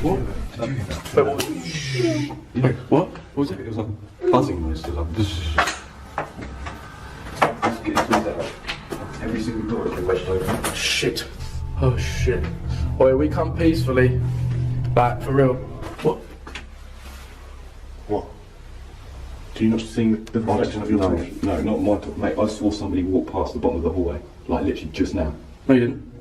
Speaker 19: What? What? What was it? It was like buzzing noise. It was like... Every single door has been wedged open.
Speaker 3: Shit. Oh shit. Boy, we come peacefully. Like, for real. What?
Speaker 19: What? Do you not see the reflection of your torch? No, not my torch. Mate, I saw somebody walk past the bottom of the hallway. Like, literally just now.
Speaker 3: No, you didn't.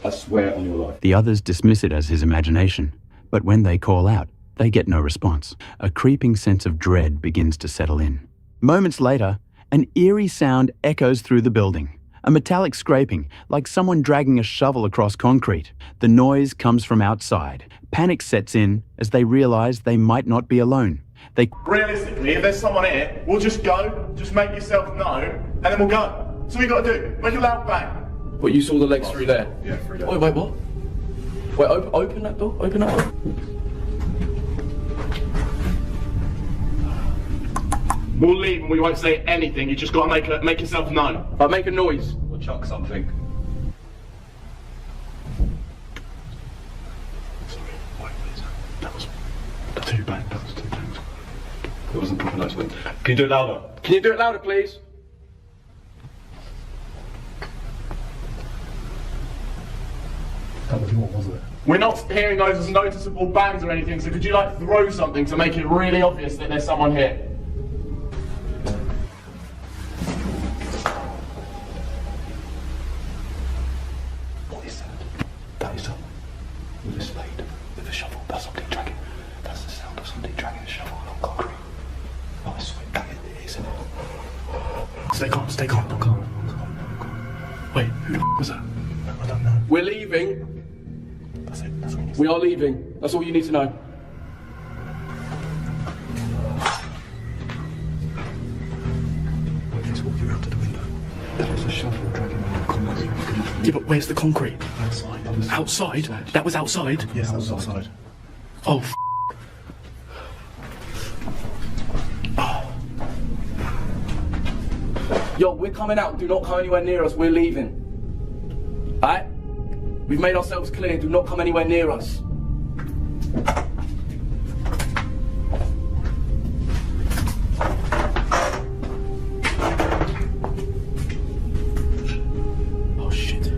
Speaker 19: I swear on your life.
Speaker 1: The others dismiss it as his imagination, but when they call out, they get no response. A creeping sense of dread begins to settle in. Moments later, an eerie sound echoes through the building. A metallic scraping, like someone dragging a shovel across concrete. The noise comes from outside. Panic sets in as they realize they might not be alone.
Speaker 20: Realistically, if there's someone here, we'll just go, just make yourself known, and then we'll go. That's all you got to do. Make a loud bang.
Speaker 3: What, you saw the legs through there?
Speaker 20: Yeah, through there.
Speaker 3: Wait, what? Wait, open that door? Open that door.
Speaker 20: We'll leave and we won't say anything. You just got to make yourself known.
Speaker 3: Make a noise.
Speaker 19: Or chuck something.
Speaker 3: That was too bad. That was too bad.
Speaker 19: It wasn't proper nice. Can you do it louder?
Speaker 3: Can you do it louder, please?
Speaker 19: That was more, wasn't it?
Speaker 20: We're not hearing those as noticeable bangs or anything, so could you like throw something to make it really obvious that there's someone here?
Speaker 19: What is that? That is someone with a spade, with a shovel. That's something dragging. That's the sound of something dragging a shovel along concrete. Oh, I swear, that it is, isn't it?
Speaker 3: Stay calm, stay calm. Wait, who the f was that?
Speaker 19: I don't know.
Speaker 3: We're leaving.
Speaker 19: That's it. That's what you need.
Speaker 3: We are leaving. That's all you need to know.
Speaker 19: Wait, he's walking around to the window. That was a shovel dragging along concrete.
Speaker 3: Yeah, but where's the concrete? Outside? That was outside?
Speaker 19: Yes, that was outside.
Speaker 3: Oh, Yo, we're coming out. Do not come anywhere near us. We're leaving. Alright? We've made ourselves clear. Do not come anywhere near us. Oh, shit.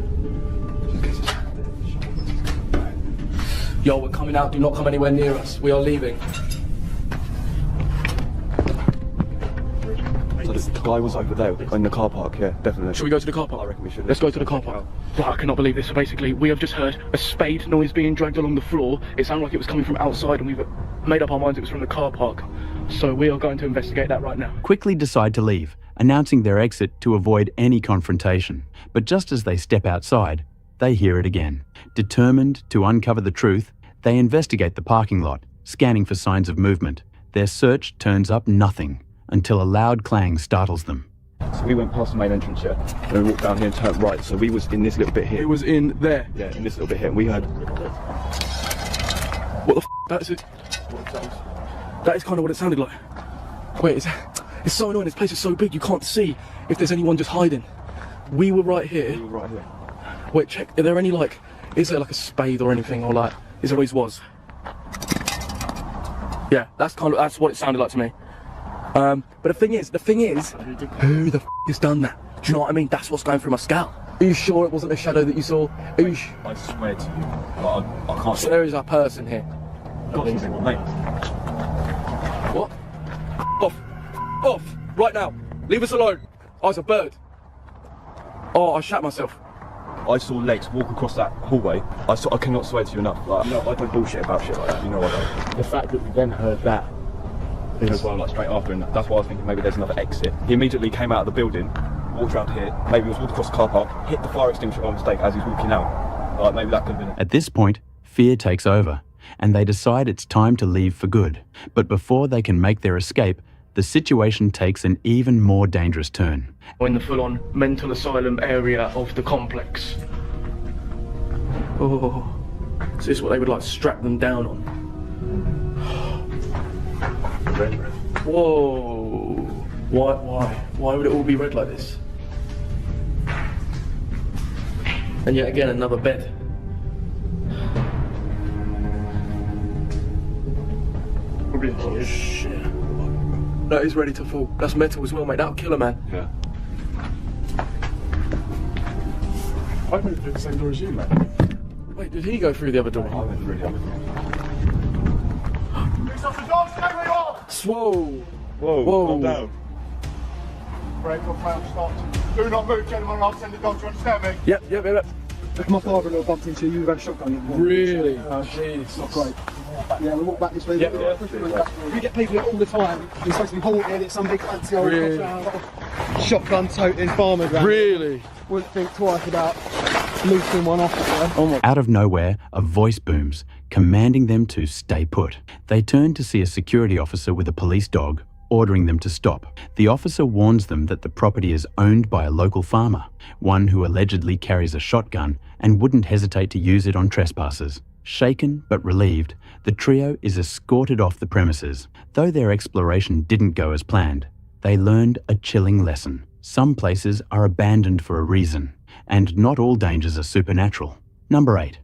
Speaker 3: Yo, we're coming out. Do not come anywhere near us. We are leaving.
Speaker 19: So the guy was over there in the car park, yeah, definitely.
Speaker 3: Should we go to the car park?
Speaker 19: I reckon we should.
Speaker 3: Let's go to the car park. Right, I cannot believe this. So basically, we have just heard a spade noise being dragged along the floor. It sounded like it was coming from outside, and we've made up our minds it was from the car park. So we are going to investigate that right now.
Speaker 1: Quickly decide to leave, announcing their exit to avoid any confrontation. But just as they step outside, they hear it again. Determined to uncover the truth, they investigate the parking lot, scanning for signs of movement. Their search turns up nothing until a loud clang startles them.
Speaker 19: So we went past the main entrance, yeah, and we walked down here and turned right. So we was in this little bit here.
Speaker 3: It was in there?
Speaker 19: Yeah, in this little bit here. And we heard...
Speaker 3: What the f***? That's it. That is kind of what it sounded like. Wait, it's so annoying. This place is so big, you can't see if there's anyone just hiding. We were right here.
Speaker 19: We were right here.
Speaker 3: Wait, check. Are there any, like, is there like a spade or anything, or like, is there always was? Yeah, that's what it sounded like to me. But the thing is, who the f has done that? Do you know what I mean? That's what's going through my scalp. Are you sure it wasn't a shadow that you saw?
Speaker 19: I swear to you, I can't.
Speaker 3: So there is a person here.
Speaker 19: Mate.
Speaker 3: What? Off! Right now! Leave us alone! Oh, it's a bird. Oh, I shat myself.
Speaker 19: I saw legs walk across that hallway. I cannot swear to you enough. Like, no, I don't bullshit about shit like that. You know what I don't.
Speaker 3: The fact that we then heard that.
Speaker 19: As well, like straight after, and that's why I was thinking maybe there's another exit. He immediately came out of the building, walked around here, maybe he was walked across the car park, hit the fire extinguisher by mistake as he's walking out. Like maybe that could have been it.
Speaker 1: At this point, fear takes over, and they decide it's time to leave for good. But before they can make their escape, the situation takes an even more dangerous turn.
Speaker 3: In the full-on mental asylum area of the complex. Oh, is this what they would like strap them down on?
Speaker 19: Red.
Speaker 3: Whoa! Why would it all be red like this? And yet again, another bed. Oh shit! That is ready to fall. That's metal as well, mate. That'll kill a man.
Speaker 19: Yeah.
Speaker 3: I went through the same door as you, mate. Wait, did he go through the other door?
Speaker 19: I went through the other door.
Speaker 3: Whoa!
Speaker 20: Whoa, calm down. Break off round, stop. Do not move, gentlemen, I'll send the dog, do you understand me?
Speaker 3: Yep.
Speaker 16: If my father-in-law bumped into you, you've had a shotgun.
Speaker 3: Really?
Speaker 16: Jeez. Not great. Yeah, we walk back this way.
Speaker 3: Yeah.
Speaker 16: We get people here all the time. You're supposed to be haunted, it's some big fancy old shotgun-toting farmer around.
Speaker 3: Really?
Speaker 16: Wouldn't think twice about loosing one off there.
Speaker 1: Out of nowhere, a voice booms, commanding them to stay put. They turn to see a security officer with a police dog, ordering them to stop. The officer warns them that the property is owned by a local farmer, one who allegedly carries a shotgun and wouldn't hesitate to use it on trespassers. Shaken but relieved, the trio is escorted off the premises. Though their exploration didn't go as planned, they learned a chilling lesson. Some places are abandoned for a reason, and not all dangers are supernatural. Number 8.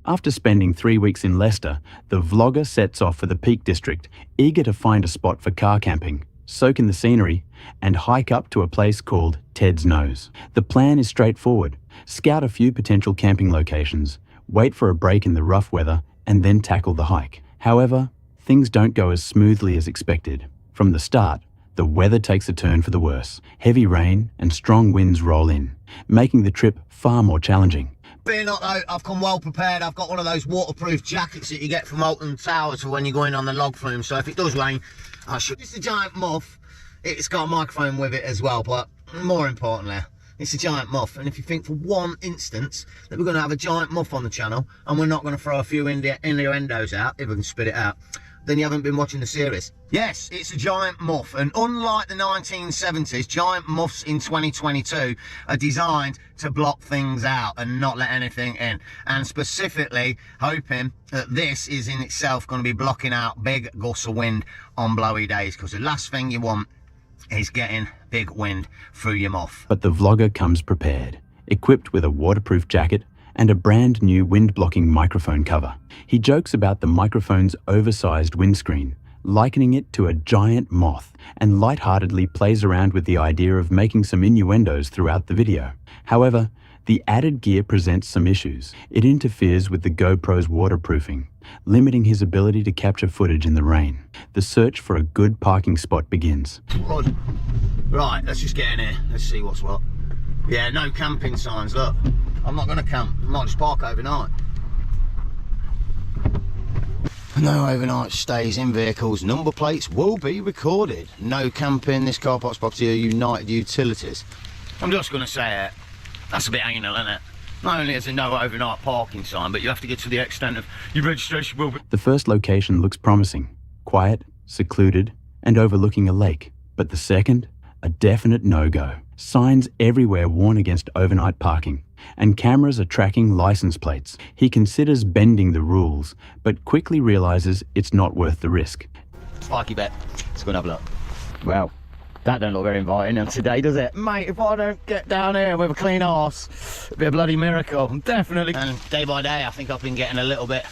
Speaker 1: After spending 3 weeks in Leicester, the vlogger sets off for the Peak District, eager to find a spot for car camping, soak in the scenery, and hike up to a place called Ted's Nose. The plan is straightforward. Scout a few potential camping locations, wait for a break in the rough weather, and then tackle the hike. However, things don't go as smoothly as expected. From the start, the weather takes a turn for the worse. Heavy rain and strong winds roll in, making the trip far more challenging.
Speaker 21: Being not though, I've come well prepared. I've got one of those waterproof jackets that you get from Alton Towers for when you're going on the log flume. So if it does rain, I should. It's a giant muff. It's got a microphone with it as well, but more importantly, it's a giant muff. And if you think for one instance that we're going to have a giant muff on the channel and we're not going to throw a few innuendos out, if we can spit it out, then you haven't been watching the series. Yes, it's a giant muff, and unlike the 1970s, giant muffs in 2022 are designed to block things out and not let anything in. And specifically hoping that this is in itself going to be blocking out big gusts of wind on blowy days, because the last thing you want is getting big wind through your muff.
Speaker 1: But the vlogger comes prepared, equipped with a waterproof jacket and a brand new wind-blocking microphone cover. He jokes about the microphone's oversized windscreen, likening it to a giant moth, and lightheartedly plays around with the idea of making some innuendos throughout the video. However, the added gear presents some issues. It interferes with the GoPro's waterproofing, limiting his ability to capture footage in the rain. The search for a good parking spot begins.
Speaker 21: Good. Right, let's just get in here. Let's see what's what. Yeah, no camping signs, look. I'm not going to camp. I might just park overnight. No overnight stays in vehicles. Number plates will be recorded. No camping. This car park's property of United Utilities. I'm just going to say it. That's a bit anal, isn't it? Not only is there no overnight parking sign, but you have to get to the extent of your registration will be...
Speaker 1: The first location looks promising. Quiet, secluded, and overlooking a lake. But the second? A definite no-go. Signs everywhere warn against overnight parking, and cameras are tracking license plates. He considers bending the rules, but quickly realizes it's not worth the risk.
Speaker 21: Spiky bet. Let's go and have a look. Well, that don't look very inviting today, does it? Mate, if I don't get down here with a clean arse, it'd be a bloody miracle. Definitely. And day by day, I think I've been getting a little bit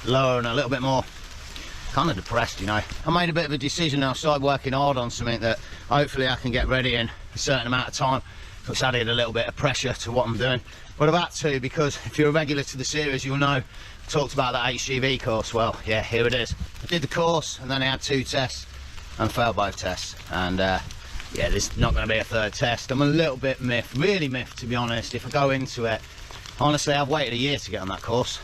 Speaker 21: lower and a little bit more kind of depressed, you know. I made a bit of a decision. I started working hard on something that hopefully I can get ready in a certain amount of time. It's added a little bit of pressure to what I'm doing. But I've had to, because if you're a regular to the series, you'll know I talked about that HGV course. Well, yeah, here it is. I did the course, and then I had 2 tests and failed both tests. And yeah, there's not going to be a 3rd test. I'm a little bit miffed, really miffed, to be honest. If I go into it, honestly, I've waited a year to get on that course,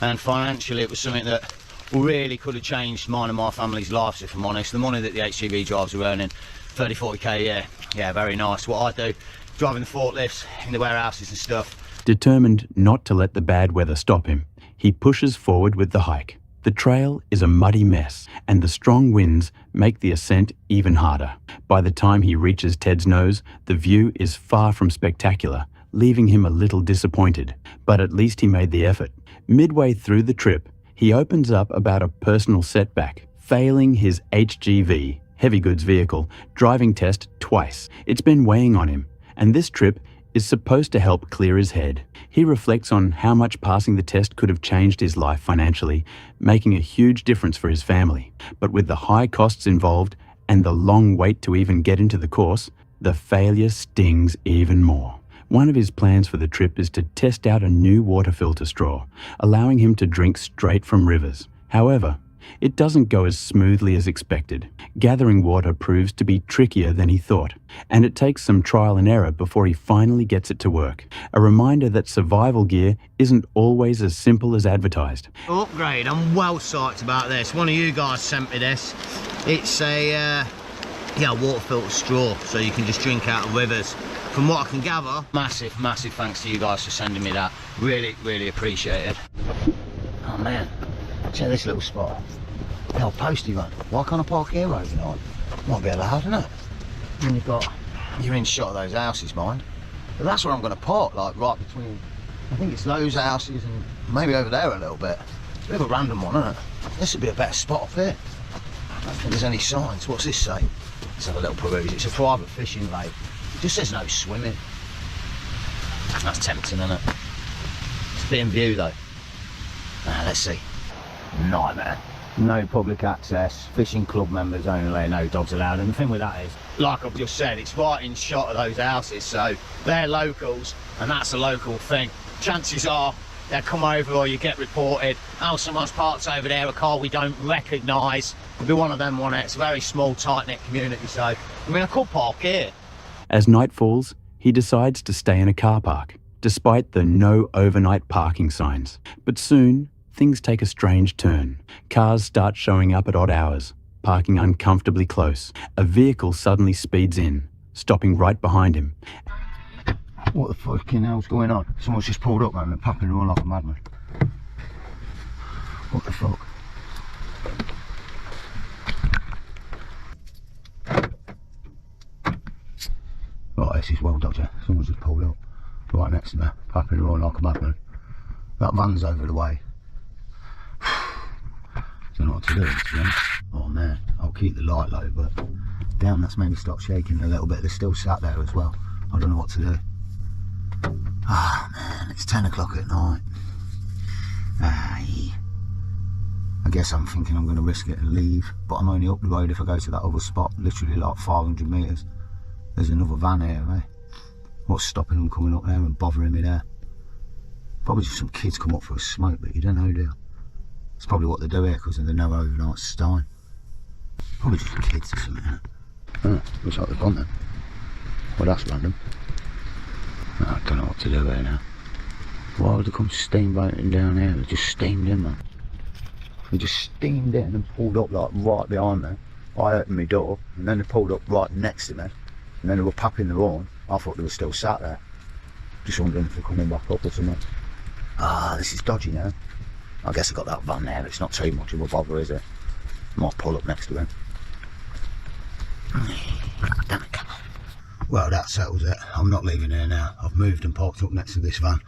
Speaker 21: and financially it was something that really could have changed mine and my family's lives, if I'm honest. The money that the HGV drivers are earning, 30-40k a year, yeah, very nice. What I do, driving the forklifts in the warehouses and stuff.
Speaker 1: Determined not to let the bad weather stop him, he pushes forward with the hike. The trail is a muddy mess, and the strong winds make the ascent even harder. By the time he reaches Ted's nose, the view is far from spectacular, leaving him a little disappointed, but at least he made the effort. Midway through the trip, he opens up about a personal setback, failing his HGV, heavy goods vehicle, driving test twice. It's been weighing on him, and this trip is supposed to help clear his head. He reflects on how much passing the test could have changed his life financially, making a huge difference for his family. But with the high costs involved and the long wait to even get into the course, the failure stings even more. One of his plans for the trip is to test out a new water filter straw, allowing him to drink straight from rivers. However, it doesn't go as smoothly as expected. Gathering water proves to be trickier than he thought, and it takes some trial and error before he finally gets it to work. A reminder that survival gear isn't always as simple as advertised.
Speaker 21: Upgrade, I'm well psyched about this. One of you guys sent me this. It's a water filter straw, so you can just drink out of rivers. From what I can gather, massive thanks to you guys for sending me that. Really appreciate it. Oh man, check this little spot. The old postie run. Why can't I park here overnight? Might be allowed, isn't it? And you're in shot of those houses, mind. But that's where I'm going to park, like right between, I think it's those houses and maybe over there a little bit. It's a bit of a random one, isn't it? This would be a better spot up here. I don't think there's any signs. What's this say? Let's have a little peruse. It's a private fishing lake. It just says no swimming. That's tempting, isn't it? It's a bit in view though. Let's see. Nightmare. No public access, fishing club members only, no dogs allowed. And the thing with that is, like I've just said, it's right in shot of those houses, so they're locals, and that's a local thing. Chances are they'll come over or you get reported, oh, someone's parked over there, a car we don't recognise. It'll be one of them, It's a very small, tight-knit community, so, I mean, I could park here.
Speaker 1: As night falls, he decides to stay in a car park, despite the no overnight parking signs. But soon, things take a strange turn. Cars start showing up at odd hours, parking uncomfortably close. A vehicle suddenly speeds in, stopping right behind him.
Speaker 21: What the fucking hell's going on? Someone's just pulled up, man, and popping around like a madman. What the fuck? this is well dodgy. Someone's just pulled up right next to me, clapping around like a madman. That van's over the way. Don't know what to do, to be honest. Oh man, I'll keep the light low, but damn, that's made me stop shaking a little bit. They're still sat there as well. I don't know what to do. Ah man, it's 10 o'clock at night. Aye. I guess I'm thinking I'm going to risk it and leave, but I'm only up the road if I go to that other spot, literally like 500 metres. There's another van here, eh? What's stopping them coming up there and bothering me there? Probably just some kids come up for a smoke, but you don't know, do you? It's probably what they do here because of the no overnight style. Probably just kids or something, innit? Oh, looks like they've gone then. Well, that's random. Oh, I don't know what to do here now. Why would they come steamboating down here? They just steamed in, man. They just steamed in and pulled up like right behind me. I opened my door and then they pulled up right next to me. And then they were papping the horn. I thought they were still sat there. Just wondering if they're coming back up or something. Ah, this is dodgy now. I guess I got that van there. It's not too much of a bother, is it? Might pull up next to him. Damn it. Well, that settles it. I'm not leaving here now. I've moved and parked up next to this van.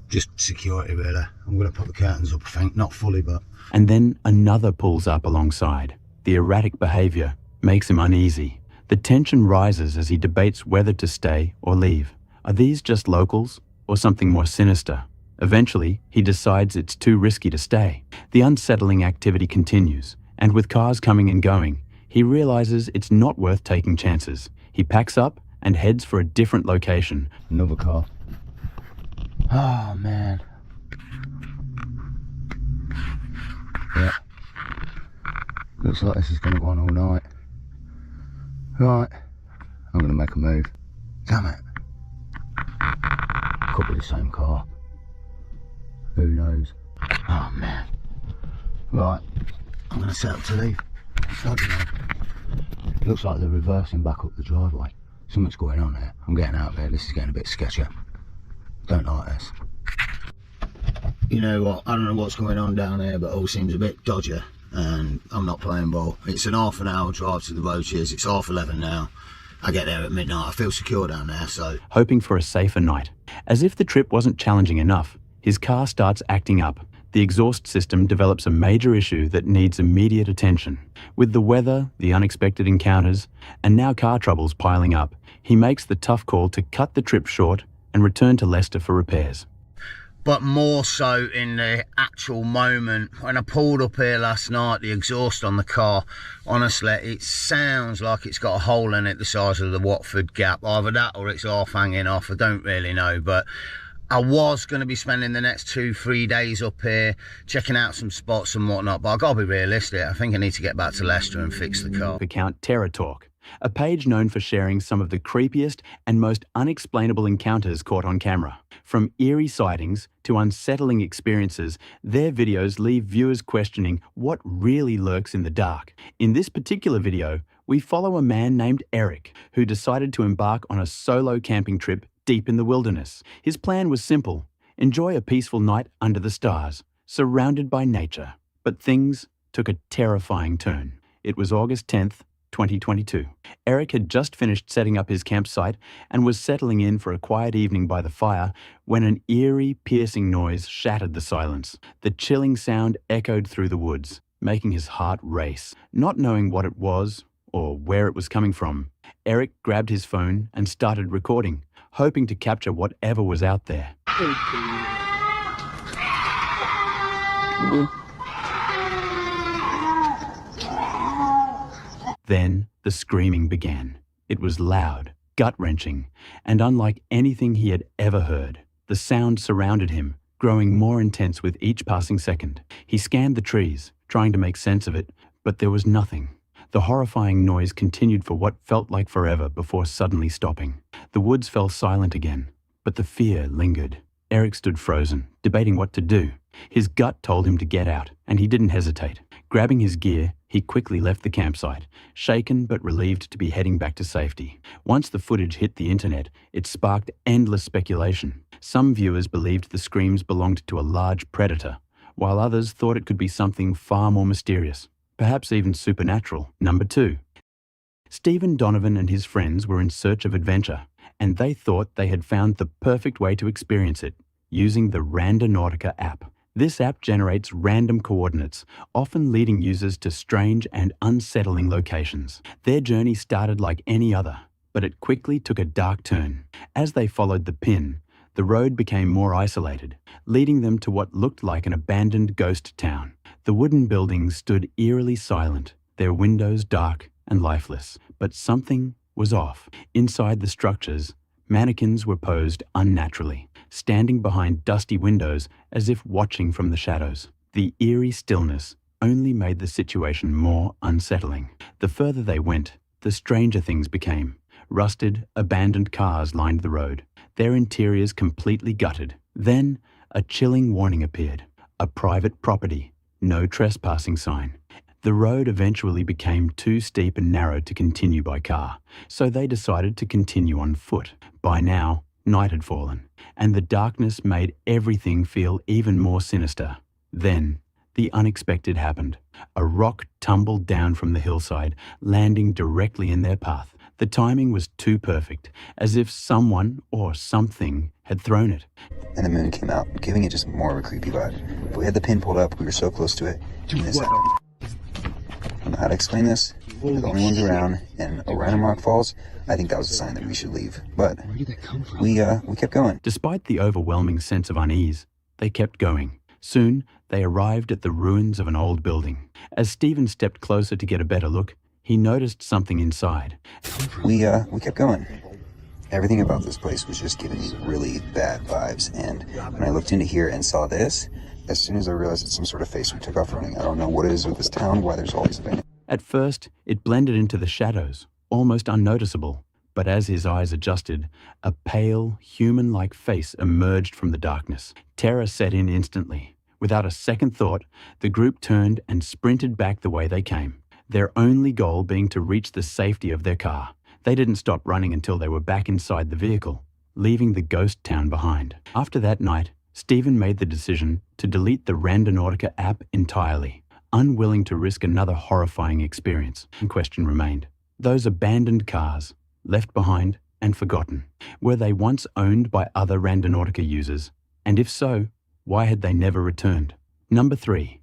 Speaker 21: Just security, really. I'm going to put the curtains up, I think. Not fully, but...
Speaker 1: And then another pulls up alongside. The erratic behaviour makes him uneasy. The tension rises as he debates whether to stay or leave. Are these just locals or something more sinister? Eventually, he decides it's too risky to stay. The unsettling activity continues, and with cars coming and going, he realises it's not worth taking chances. He packs up and heads for a different location.
Speaker 21: Another car. Oh, man. Yeah. Looks like this is going to go on all night. Right. I'm going to make a move. Damn it. Could be the same car. Who knows? Oh, man. Right. I'm going to set up to leave. It looks like they're reversing back up the driveway. Something's going on here. I'm getting out of here. This is getting a bit sketchy. Don't like this. You know what? I don't know what's going on down here, but it all seems a bit dodgy. And I'm not playing ball. It's an half an hour drive to the Roaches. It's 11:30 now. I get there at midnight. I feel secure down there, so...
Speaker 1: Hoping for a safer night. As if the trip wasn't challenging enough, his car starts acting up. The exhaust system develops a major issue that needs immediate attention. With the weather, the unexpected encounters, and now car troubles piling up, he makes the tough call to cut the trip short and return to Leicester for repairs.
Speaker 21: But more so in the actual moment. When I pulled up here last night, the exhaust on the car, honestly, it sounds like it's got a hole in it the size of the Watford Gap. Either that or it's half hanging off, I don't really know. But I was going to be spending the next 2-3 days up here, checking out some spots and whatnot, but I've got to be realistic. I think I need to get back to Leicester and fix the car.
Speaker 1: Account Terror Talk, a page known for sharing some of the creepiest and most unexplainable encounters caught on camera. From eerie sightings to unsettling experiences, their videos leave viewers questioning what really lurks in the dark. In this particular video, we follow a man named Eric, who decided to embark on a solo camping trip deep in the wilderness. His plan was simple: enjoy a peaceful night under the stars, surrounded by nature. But things took a terrifying turn. It was August 10th, 2022. Eric had just finished setting up his campsite and was settling in for a quiet evening by the fire when an eerie, piercing noise shattered the silence. The chilling sound echoed through the woods, making his heart race. Not knowing what it was or where it was coming from, Eric grabbed his phone and started recording, hoping to capture whatever was out there. Then the screaming began. It was loud, gut-wrenching, and unlike anything he had ever heard. The sound surrounded him, growing more intense with each passing second. He scanned the trees, trying to make sense of it, but there was nothing. The horrifying noise continued for what felt like forever before suddenly stopping. The woods fell silent again, but the fear lingered. Eric stood frozen, debating what to do. His gut told him to get out, and he didn't hesitate. Grabbing his gear, he quickly left the campsite, shaken but relieved to be heading back to safety. Once the footage hit the internet, it sparked endless speculation. Some viewers believed the screams belonged to a large predator, while others thought it could be something far more mysterious, perhaps even supernatural. Number 2. Stephen Donovan and his friends were in search of adventure, and they thought they had found the perfect way to experience it, using the Randonautica app. This app generates random coordinates, often leading users to strange and unsettling locations. Their journey started like any other, but it quickly took a dark turn. As they followed the pin, the road became more isolated, leading them to what looked like an abandoned ghost town. The wooden buildings stood eerily silent, their windows dark and lifeless. But something was off. Inside the structures, mannequins were posed unnaturally, standing behind dusty windows as if watching from the shadows. The eerie stillness only made the situation more unsettling. The further they went, the stranger things became. Rusted, abandoned cars lined the road, their interiors completely gutted. Then, a chilling warning appeared. A private property, no trespassing sign. The road eventually became too steep and narrow to continue by car, so they decided to continue on foot. By now, night had fallen, and the darkness made everything feel even more sinister. Then, the unexpected happened. A rock tumbled down from the hillside, landing directly in their path. The timing was too perfect, as if someone or something had thrown it.
Speaker 2: And the moon came out, giving it just more of a creepy vibe. But we had the pin pulled up, we were so close to it, and this happened. I don't know how to explain this. We're the only ones around, and a random rock falls. I think that was a sign that we should leave. But we kept going.
Speaker 1: Despite the overwhelming sense of unease, they kept going. Soon, they arrived at the ruins of an old building. As Stephen stepped closer to get a better look, he noticed something inside.
Speaker 2: We kept going. Everything about this place was just giving me really bad vibes, and when I looked into here and saw this, as soon as I realized it's some sort of face, we took off running. I don't know what it is with this town, why there's always abandoned.
Speaker 1: At first, it blended into the shadows, almost unnoticeable. But as his eyes adjusted, a pale, human-like face emerged from the darkness. Terror set in instantly. Without a second thought, the group turned and sprinted back the way they came, their only goal being to reach the safety of their car. They didn't stop running until they were back inside the vehicle, leaving the ghost town behind. After that night, Stephen made the decision to delete the Randonautica app entirely, unwilling to risk another horrifying experience. The question remained. Those abandoned cars, left behind and forgotten, were they once owned by other Randonautica users? And if so, why had they never returned? Number 3.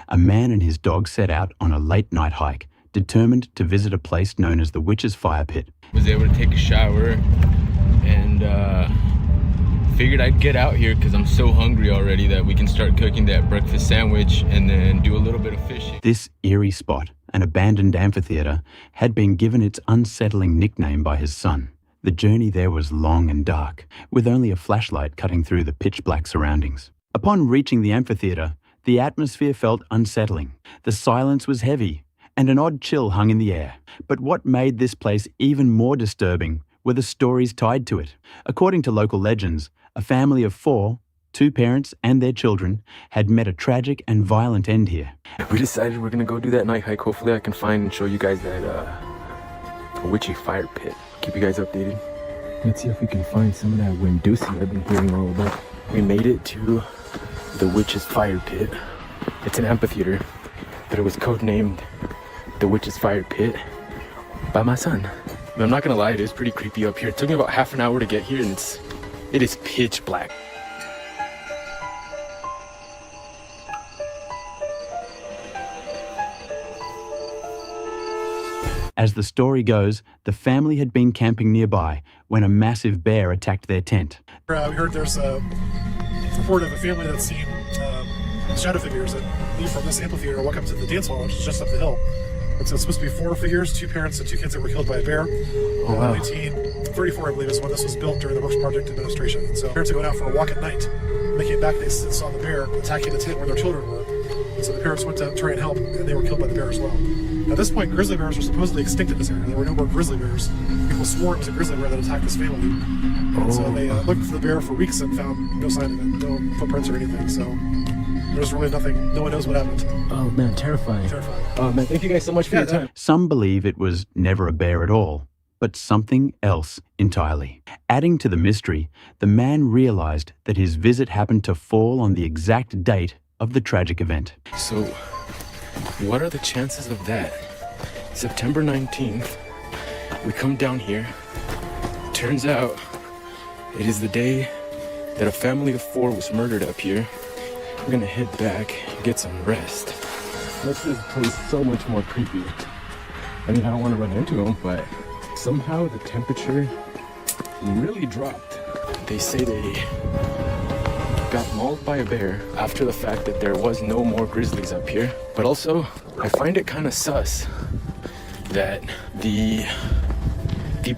Speaker 1: A man and his dog set out on a late-night hike, determined to visit a place known as the Witch's Fire Pit.
Speaker 22: Was able to take a shower and figured I'd get out here because I'm so hungry already that we can start cooking that breakfast sandwich and then do a little bit of fishing.
Speaker 1: This eerie spot, an abandoned amphitheater, had been given its unsettling nickname by his son. The journey there was long and dark, with only a flashlight cutting through the pitch-black surroundings. Upon reaching the amphitheater, the atmosphere felt unsettling. The silence was heavy, and an odd chill hung in the air. But what made this place even more disturbing were the stories tied to it. According to local legends, a family of 4, 2 parents and their children, had met a tragic and violent end here.
Speaker 17: We decided we're gonna go do that night hike. Hopefully I can find and show you guys that witchy fire pit. Keep you guys updated. Let's see if we can find some of that Windussi I've been hearing all about. We made it to the Witch's Fire Pit. It's an amphitheater, but it was codenamed the Witch's Fire Pit by my son. But I'm not gonna lie, it is pretty creepy up here. It took me about half an hour to get here, and it is pitch black.
Speaker 1: As the story goes, the family had been camping nearby when a massive bear attacked their tent.
Speaker 23: We heard there's a report of a family that's seen shadow figures that leave from this amphitheater, walk up to the dance hall, which is just up the hill. It's supposed to be 4 figures, 2 parents and 2 kids that were killed by a bear.
Speaker 17: Oh, wow.
Speaker 23: 1934, I believe, is when this was built during the Brooks Project administration. And so parents are going out for a walk at night. When they came back, they saw the bear attacking the tent where their children were. And so the parents went to try and help, and they were killed by the bear as well. At this point, grizzly bears were supposedly extinct in this area. There were no more grizzly bears. People swore it was a grizzly bear that attacked this family. And so they looked for the bear for weeks and found no sign of it, no footprints or anything. So there's really nothing. No one knows what happened.
Speaker 17: Oh man, terrifying.
Speaker 23: Terrifying.
Speaker 17: Oh man, thank you guys so much for your time.
Speaker 1: Some believe it was never a bear at all, but something else entirely. Adding to the mystery, the man realized that his visit happened to fall on the exact date of the tragic event.
Speaker 17: So, what are the chances of that? September 19th, we come down here Turns out it is the day that a family of 4 was murdered up here. We're gonna head back and get some rest. Makes this place so much more creepy. I mean, I don't want to run into them, but somehow the temperature really dropped. They say they got mauled by a bear after the fact that there was no more grizzlies up here. But also, I find it kind of sus that the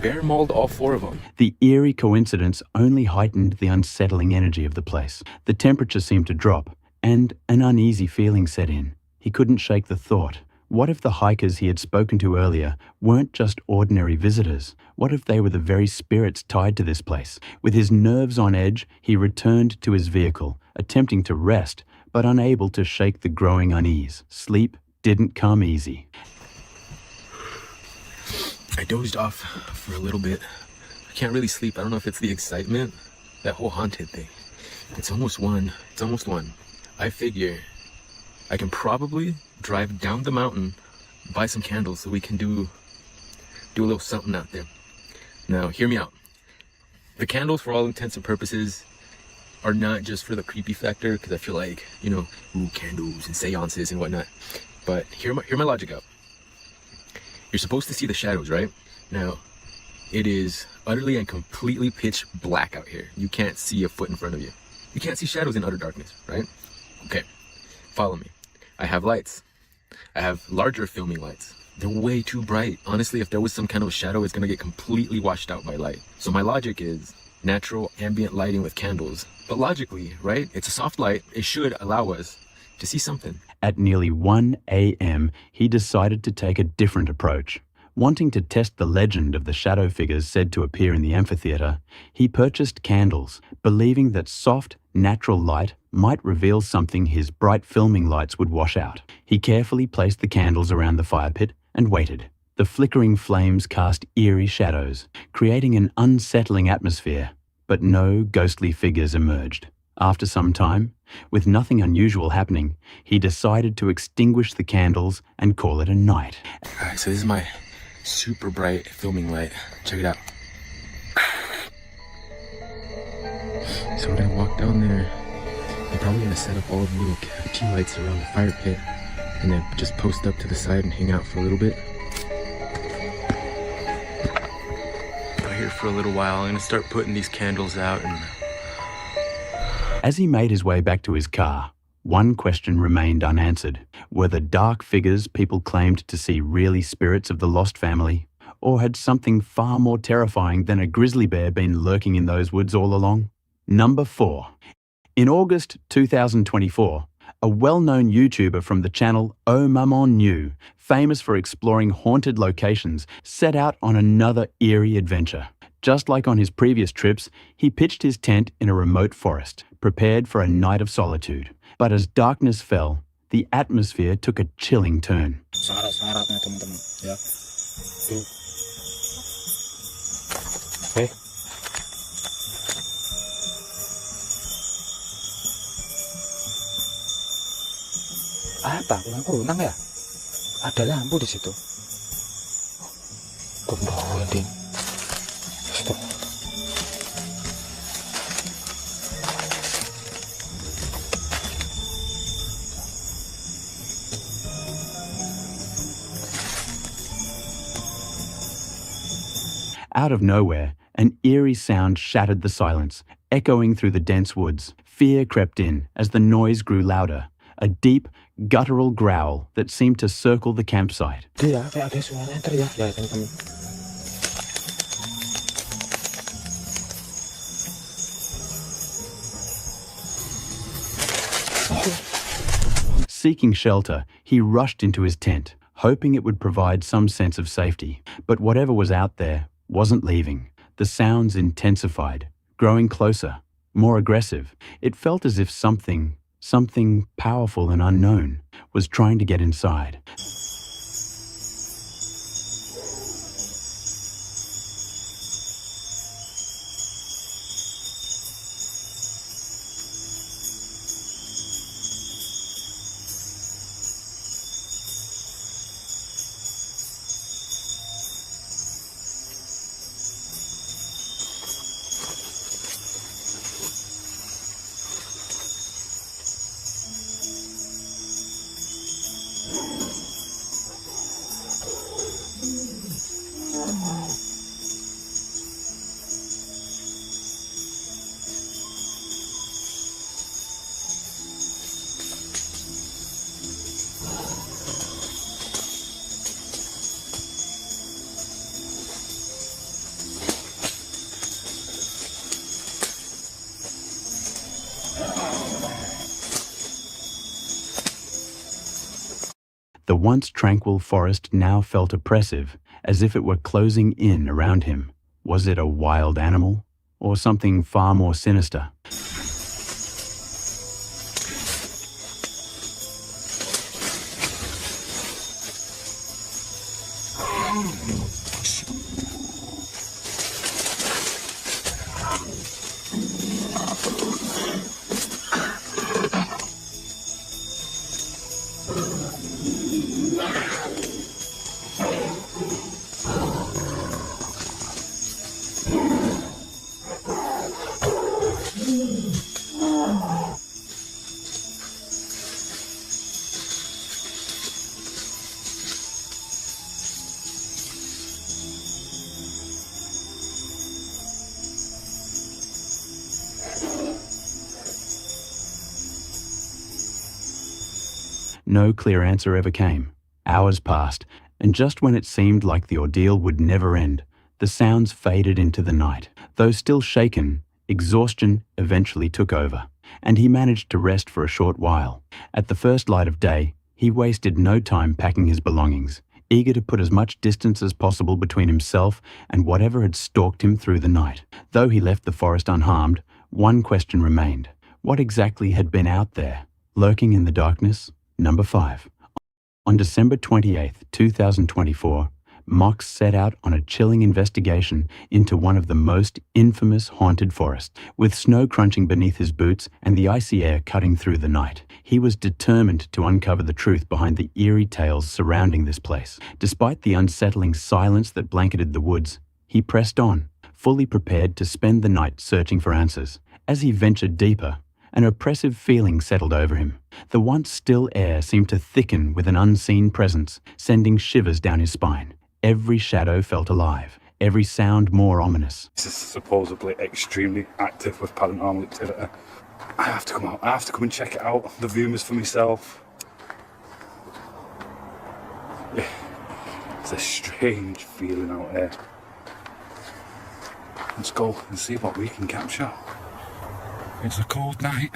Speaker 17: bear mauled all 4 of them.
Speaker 1: The eerie coincidence only heightened the unsettling energy of the place. The temperature seemed to drop, and an uneasy feeling set in. He couldn't shake the thought. What if the hikers he had spoken to earlier weren't just ordinary visitors? What if they were the very spirits tied to this place? With his nerves on edge, he returned to his vehicle, attempting to rest, but unable to shake the growing unease. Sleep didn't come easy.
Speaker 17: I dozed off for a little bit. I can't really sleep. I don't know if it's the excitement, that whole haunted thing. It's almost 1. I figure I can probably drive down the mountain, buy some candles so we can do a little something out there. Now, hear me out. The candles, for all intents and purposes, are not just for the creepy factor, because I feel like, you know, candles and seances and whatnot. But hear my logic out. You're supposed to see the shadows, right? Now, it is utterly and completely pitch black out here. You can't see a foot in front of you. You can't see shadows in utter darkness, right? Okay, follow me. I have lights. I have larger filming lights. They're way too bright. Honestly, if there was some kind of a shadow, it's gonna get completely washed out by light. So my logic is natural ambient lighting with candles. But logically, right? It's a soft light. It should allow us to see something.
Speaker 1: At nearly 1 a.m., he decided to take a different approach. Wanting to test the legend of the shadow figures said to appear in the amphitheater, he purchased candles, believing that soft, natural light might reveal something his bright filming lights would wash out. He carefully placed the candles around the fire pit and waited. The flickering flames cast eerie shadows, creating an unsettling atmosphere, but no ghostly figures emerged. After some time, with nothing unusual happening, he decided to extinguish the candles and call it a night.
Speaker 17: Alright, so this is my super bright filming light. Check it out. So when I walk down there, I'm probably gonna set up all of the little tea lights around the fire pit and then just post up to the side and hang out for a little bit. Out here for a little while, I'm gonna start putting these candles out. And
Speaker 1: as he made his way back to his car, one question remained unanswered. Were the dark figures people claimed to see really spirits of the lost family? Or had something far more terrifying than a grizzly bear been lurking in those woods all along? Number 4. In August 2024, a well-known YouTuber from the channel Oh Maman New, famous for exploring haunted locations, set out on another eerie adventure. Just like on his previous trips, he pitched his tent in a remote forest, prepared for a night of solitude. But as darkness fell, the atmosphere took a chilling turn.
Speaker 7: Syarat-syaratnya teman-teman, ya.
Speaker 17: Hey.
Speaker 7: Apa? Lampu runang ya? Ada lampu di situ. Kembali, Din. Stop.
Speaker 1: Out of nowhere, an eerie sound shattered the silence, echoing through the dense woods. Fear crept in as the noise grew louder, a deep, guttural growl that seemed to circle the campsite.
Speaker 7: Dia, ada suara teriak ya, teman-teman.
Speaker 1: Seeking shelter, he rushed into his tent, hoping it would provide some sense of safety. But whatever was out there wasn't leaving. The sounds intensified, growing closer, more aggressive. It felt as if something powerful and unknown was trying to get inside. once tranquil forest now felt oppressive, as if it were closing in around him. Was it a wild animal, or something far more sinister? No clear answer ever came. Hours passed, and just when it seemed like the ordeal would never end, the sounds faded into the night. Though still shaken, exhaustion eventually took over, and he managed to rest for a short while. At the first light of day, he wasted no time packing his belongings, eager to put as much distance as possible between himself and whatever had stalked him through the night. Though he left the forest unharmed, one question remained. What exactly had been out there, lurking in the darkness? Number 5. On December 28, 2024, Mox set out on a chilling investigation into one of the most infamous haunted forests. With snow crunching beneath his boots and the icy air cutting through the night, he was determined to uncover the truth behind the eerie tales surrounding this place. Despite the unsettling silence that blanketed the woods, he pressed on, fully prepared to spend the night searching for answers. As he ventured deeper, an oppressive feeling settled over him. The once still air seemed to thicken with an unseen presence, sending shivers down his spine. Every shadow felt alive, every sound more ominous.
Speaker 13: This is supposedly extremely active with paranormal activity. I have to come out. I have to come and check it out. The rumors for myself. Yeah, it's a strange feeling out there. Let's go and see what we can capture. It's a cold night.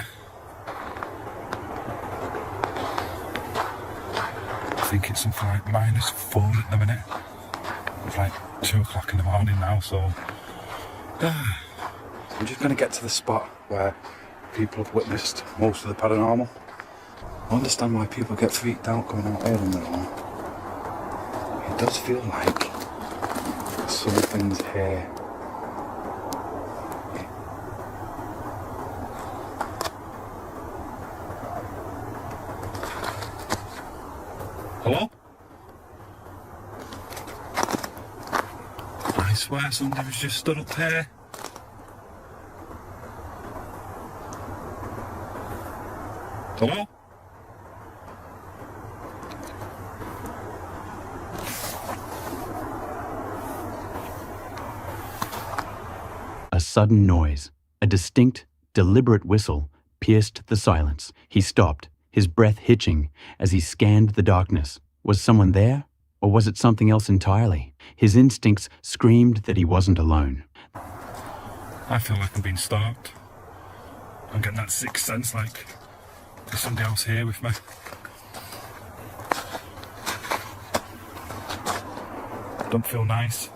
Speaker 13: I think it's something like -4 at the minute. It's like 2 o'clock in the morning now, so I'm just going to get to the spot where people have witnessed most of the paranormal. I understand why people get freaked out going out here in the night. It does feel like something's here. Hello? I swear somebody was just stood up here. Hello?
Speaker 1: A sudden noise, a distinct, deliberate whistle, pierced the silence. He stopped, his breath hitching as he scanned the darkness. Was someone there, or was it something else entirely? His instincts screamed that he wasn't alone.
Speaker 13: I feel like I'm being stalked. I'm getting that sixth sense like there's somebody else here with me. Don't feel nice.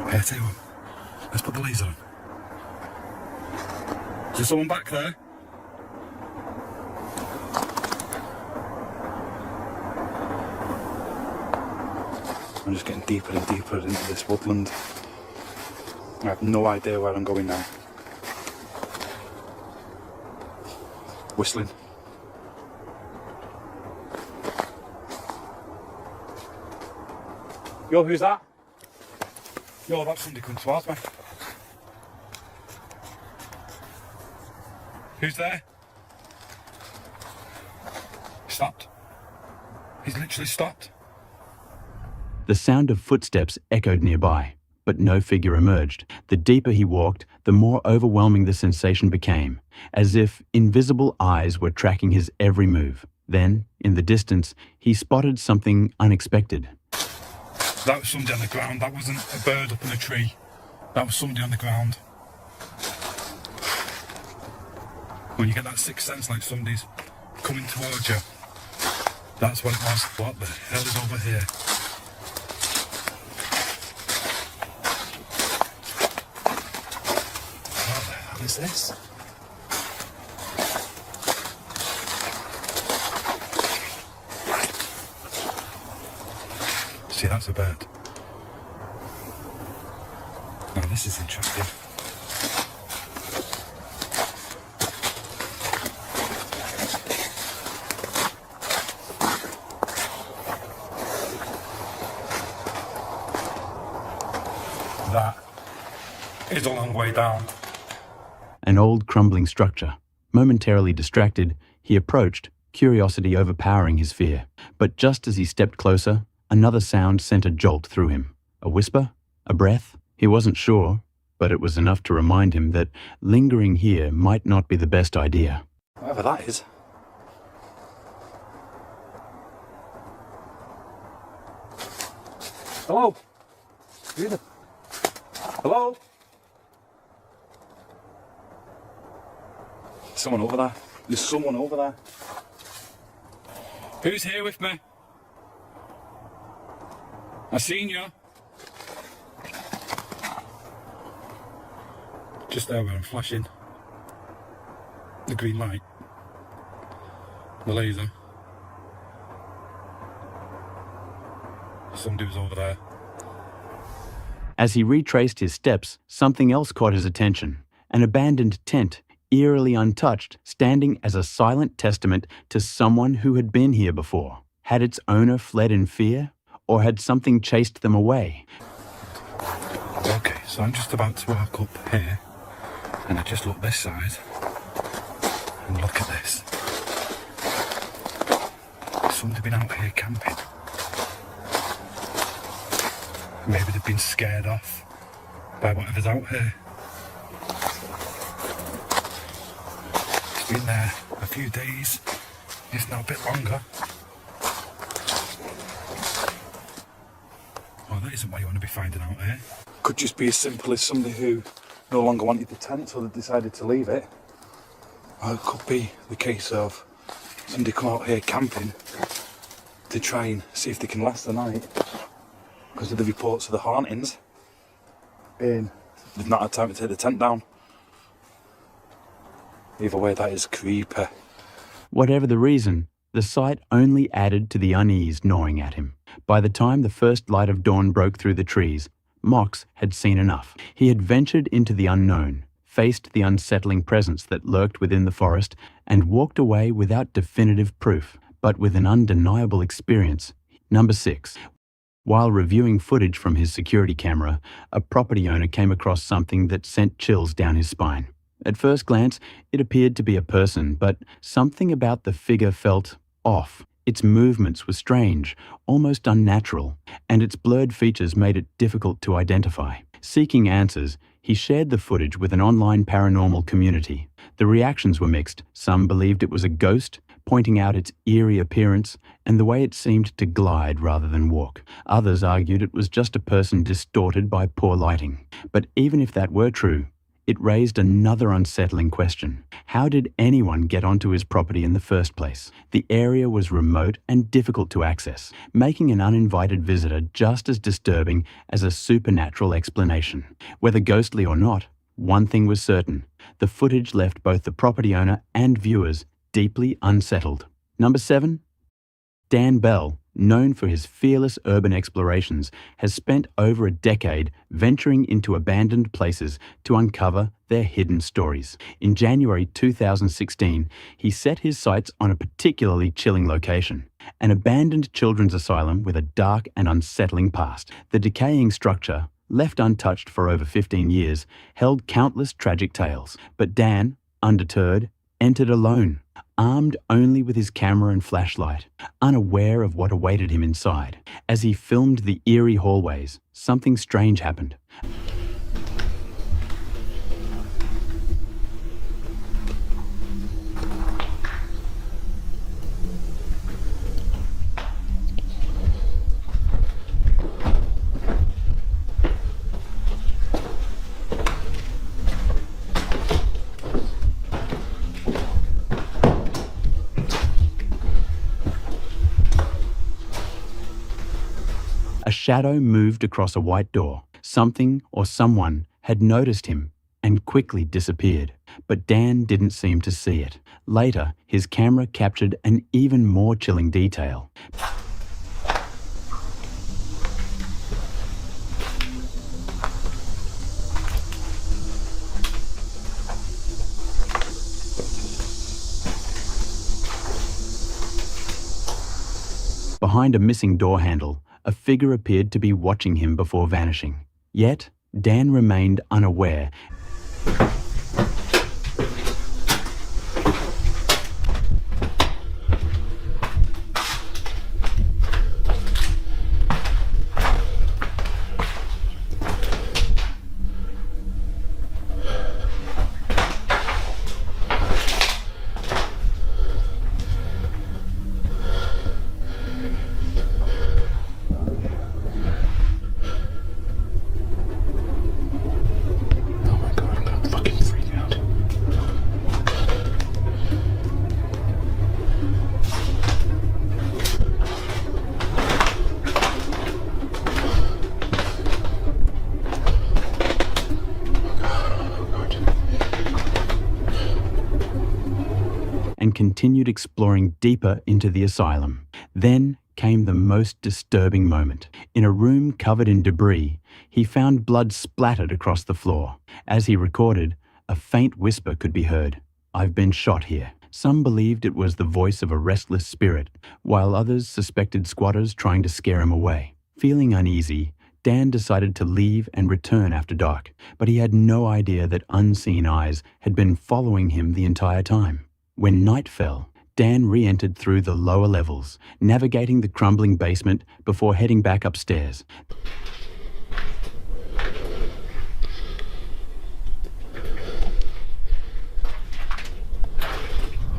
Speaker 13: Hey, I tell you what, let's put the laser on. Is there someone back there? I'm just getting deeper and deeper into this woodland. I have no idea where I'm going now. Whistling. Yo, who's that? Yo, that's somebody coming towards me. Who's there? He stopped. He's literally stopped.
Speaker 1: The sound of footsteps echoed nearby, but no figure emerged. The deeper he walked, the more overwhelming the sensation became, as if invisible eyes were tracking his every move. Then, in the distance, he spotted something unexpected.
Speaker 13: That was somebody on the ground. That wasn't a bird up in a tree. That was somebody on the ground. When you get that sixth sense like somebody's coming towards you. That's what it was. What the hell is over here? What the hell is this? See, that's a bird. Now this is interesting. That is a long way down.
Speaker 1: An old crumbling structure. Momentarily distracted, he approached, curiosity overpowering his fear. But just as he stepped closer, another sound sent a jolt through him. A whisper? A breath? He wasn't sure, but it was enough to remind him that lingering here might not be the best idea.
Speaker 13: Whatever that is. Hello? Hello? Someone over there. There's someone over there. Who's here with me? I seen you. Just there where I'm flashing. The green light. The laser. Some dude's over there.
Speaker 1: As he retraced his steps, something else caught his attention. An abandoned tent, eerily untouched, standing as a silent testament to someone who had been here before. Had its owner fled in fear? Or had something chased them away?
Speaker 13: Okay, so I'm just about to walk up here, and I just look this side, and look at this. Somebody's been out here camping. Maybe they've been scared off by whatever's out here. It's been there a few days, if not a bit longer. Well, that isn't what you want to be finding out here. Could just be as simple as somebody who no longer wanted the tent, so they decided to leave it. Or it could be the case of somebody come out here camping to try and see if they can last the night. Because of the reports of the hauntings, and they've not had time to take the tent down. Either way, that is creepy.
Speaker 1: Whatever the reason, the sight only added to the unease gnawing at him. By the time the first light of dawn broke through the trees, Mox had seen enough. He had ventured into the unknown, faced the unsettling presence that lurked within the forest, and walked away without definitive proof, but with an undeniable experience. Number 6. While reviewing footage from his security camera, a property owner came across something that sent chills down his spine. At first glance, it appeared to be a person, but something about the figure felt off. Its movements were strange, almost unnatural, and its blurred features made it difficult to identify. Seeking answers, he shared the footage with an online paranormal community. The reactions were mixed. Some believed it was a ghost, pointing out its eerie appearance and the way it seemed to glide rather than walk. Others argued it was just a person distorted by poor lighting. But even if that were true, it raised another unsettling question. How did anyone get onto his property in the first place? The area was remote and difficult to access, making an uninvited visitor just as disturbing as a supernatural explanation. Whether ghostly or not, one thing was certain. The footage left both the property owner and viewers deeply unsettled. Number 7. Dan Bell, known for his fearless urban explorations, has spent over a decade venturing into abandoned places to uncover their hidden stories. In January 2016, he set his sights on a particularly chilling location, an abandoned children's asylum with a dark and unsettling past. The decaying structure, left untouched for over 15 years, held countless tragic tales. But Dan, undeterred, entered alone, armed only with his camera and flashlight, unaware of what awaited him inside. As he filmed the eerie hallways, something strange happened. A shadow moved across a white door. Something or someone had noticed him and quickly disappeared. But Dan didn't seem to see it. Later, his camera captured an even more chilling detail. Behind a missing door handle, a figure appeared to be watching him before vanishing. Yet, Dan remained unaware. And continued exploring deeper into the asylum. Then came the most disturbing moment. In a room covered in debris, he found blood splattered across the floor. As he recorded, a faint whisper could be heard. "I've been shot here." Some believed it was the voice of a restless spirit, while others suspected squatters trying to scare him away. Feeling uneasy, Dan decided to leave and return after dark, but he had no idea that unseen eyes had been following him the entire time. When night fell, Dan re-entered through the lower levels, navigating the crumbling basement before heading back upstairs.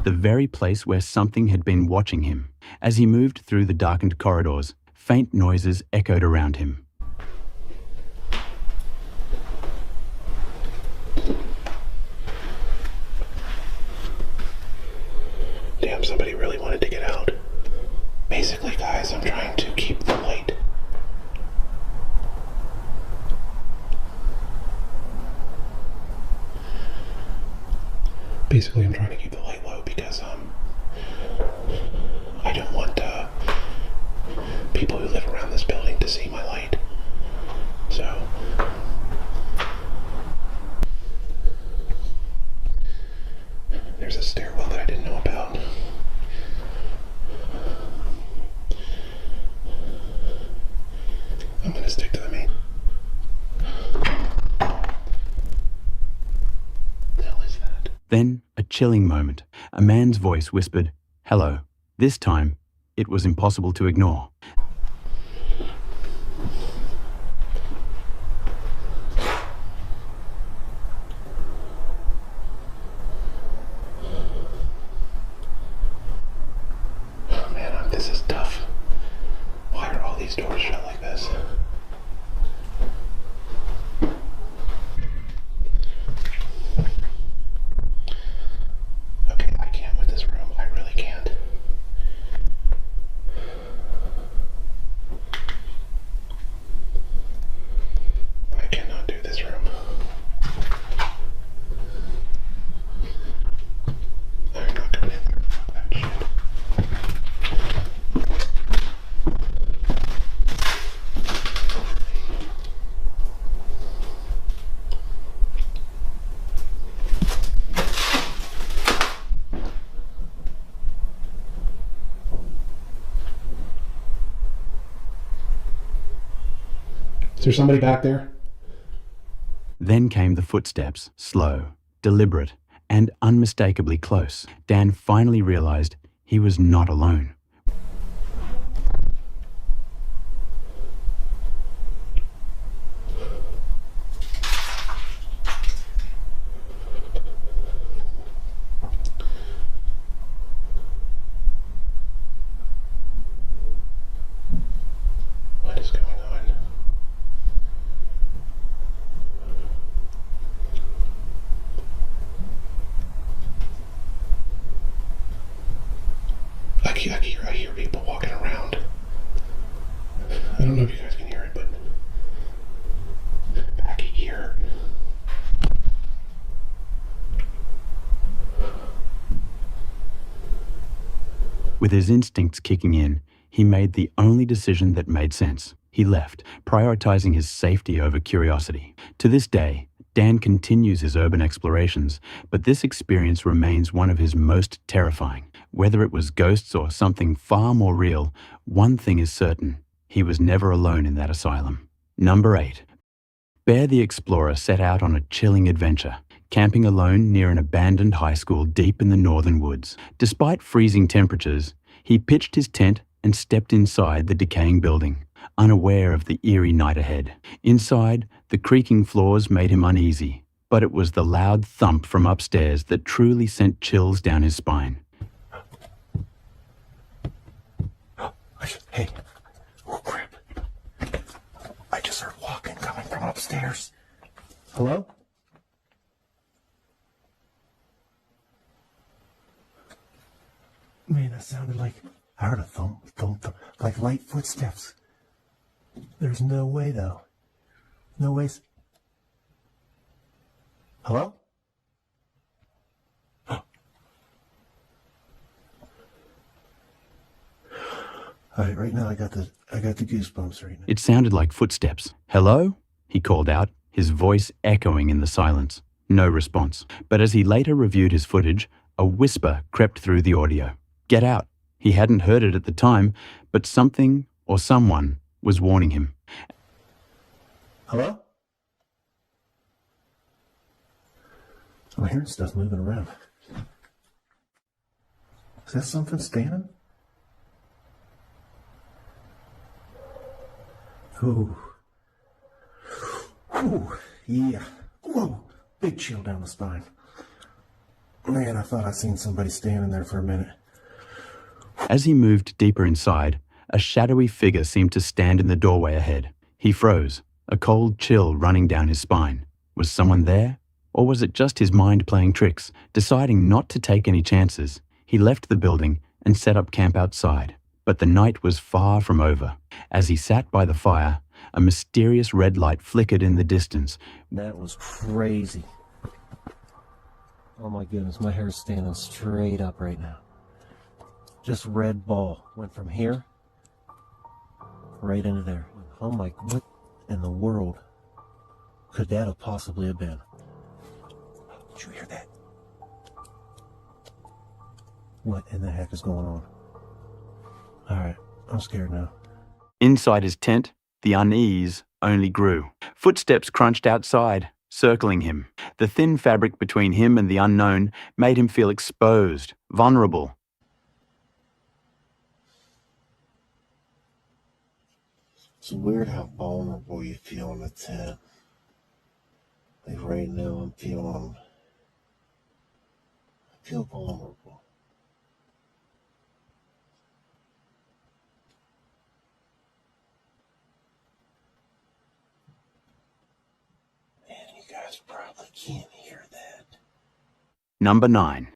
Speaker 1: The very place where something had been watching him. As he moved through the darkened corridors, faint noises echoed around him.
Speaker 19: Damn, somebody really wanted to get out. Basically, guys, I'm trying to keep the light. Basically, I'm trying to keep the light low because, I don't want, people who live around this building to see my light. So, there's a stairwell that I didn't know about. I'm gonna stick to the main. The hell is that?
Speaker 1: Then, a chilling moment. A man's voice whispered, "Hello." This time, it was impossible to ignore.
Speaker 19: Oh man, this is tough. Why are all these doors shut like this? Okay, I can't with this room. I really can't. I cannot do this room. I'm not going in there. Fuck that shit. Is there somebody back there?
Speaker 1: Then came the footsteps, slow, deliberate, and unmistakably close. Dan finally realized he was not alone.
Speaker 19: What is going on? I hear people walking around. I don't know if you guys can
Speaker 1: With his instincts kicking in, he made the only decision that made sense. He left, prioritizing his safety over curiosity. To this day, Dan continues his urban explorations, but this experience remains one of his most terrifying. Whether it was ghosts or something far more real, one thing is certain: he was never alone in that asylum. Number 8. Bear the Explorer set out on a chilling adventure, camping alone near an abandoned high school deep in the northern woods. Despite freezing temperatures, he pitched his tent and stepped inside the decaying building, unaware of the eerie night ahead. Inside, the creaking floors made him uneasy, but it was the loud thump from upstairs that truly sent chills down his spine.
Speaker 19: Hey. Oh, crap. I just heard walking coming from upstairs. Hello? Man, that sounded like... I heard a thump, like light footsteps. There's no way, though. No ways. Hello? All right, right now I got the goosebumps right now.
Speaker 1: It sounded like footsteps. "Hello?" he called out, his voice echoing in the silence. No response. But as he later reviewed his footage, a whisper crept through the audio. "Get out." He hadn't heard it at the time, but something or someone was warning him.
Speaker 19: Hello? I'm hearing stuff moving around. Is that something standing? Ooh. Ooh, yeah. Whoa, big chill down the spine. Man, I thought I seen somebody standing there for a minute.
Speaker 1: As he moved deeper inside, a shadowy figure seemed to stand in the doorway ahead. He froze, a cold chill running down his spine. Was someone there? Or was it just his mind playing tricks? Deciding not to take any chances, he left the building and set up camp outside. But the night was far from over. As he sat by the fire, a mysterious red light flickered in the distance.
Speaker 19: That was crazy. Oh my goodness, my hair's standing straight up right now. Just red ball. Went from here right into there. Oh my, what in the world could that have possibly have been? Did you hear that? What in the heck is going on? Alright, I'm scared now.
Speaker 1: Inside his tent, the unease only grew. Footsteps crunched outside, circling him. The thin fabric between him and the unknown made him feel exposed, vulnerable.
Speaker 19: It's weird how vulnerable you feel in a tent. Like right now I feel vulnerable. Man, you guys probably can't hear that.
Speaker 1: Number 9.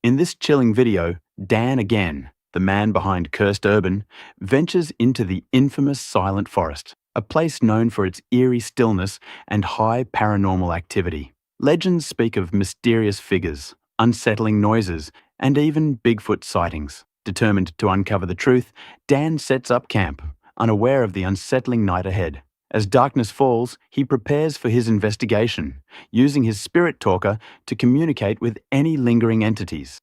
Speaker 1: In this chilling video, Dan again, the man behind Cursed Urban, ventures into the infamous Silent Forest, a place known for its eerie stillness and high paranormal activity. Legends speak of mysterious figures, unsettling noises, and even Bigfoot sightings. Determined to uncover the truth, Dan sets up camp, unaware of the unsettling night ahead. As darkness falls, he prepares for his investigation, using his spirit talker to communicate with any lingering entities.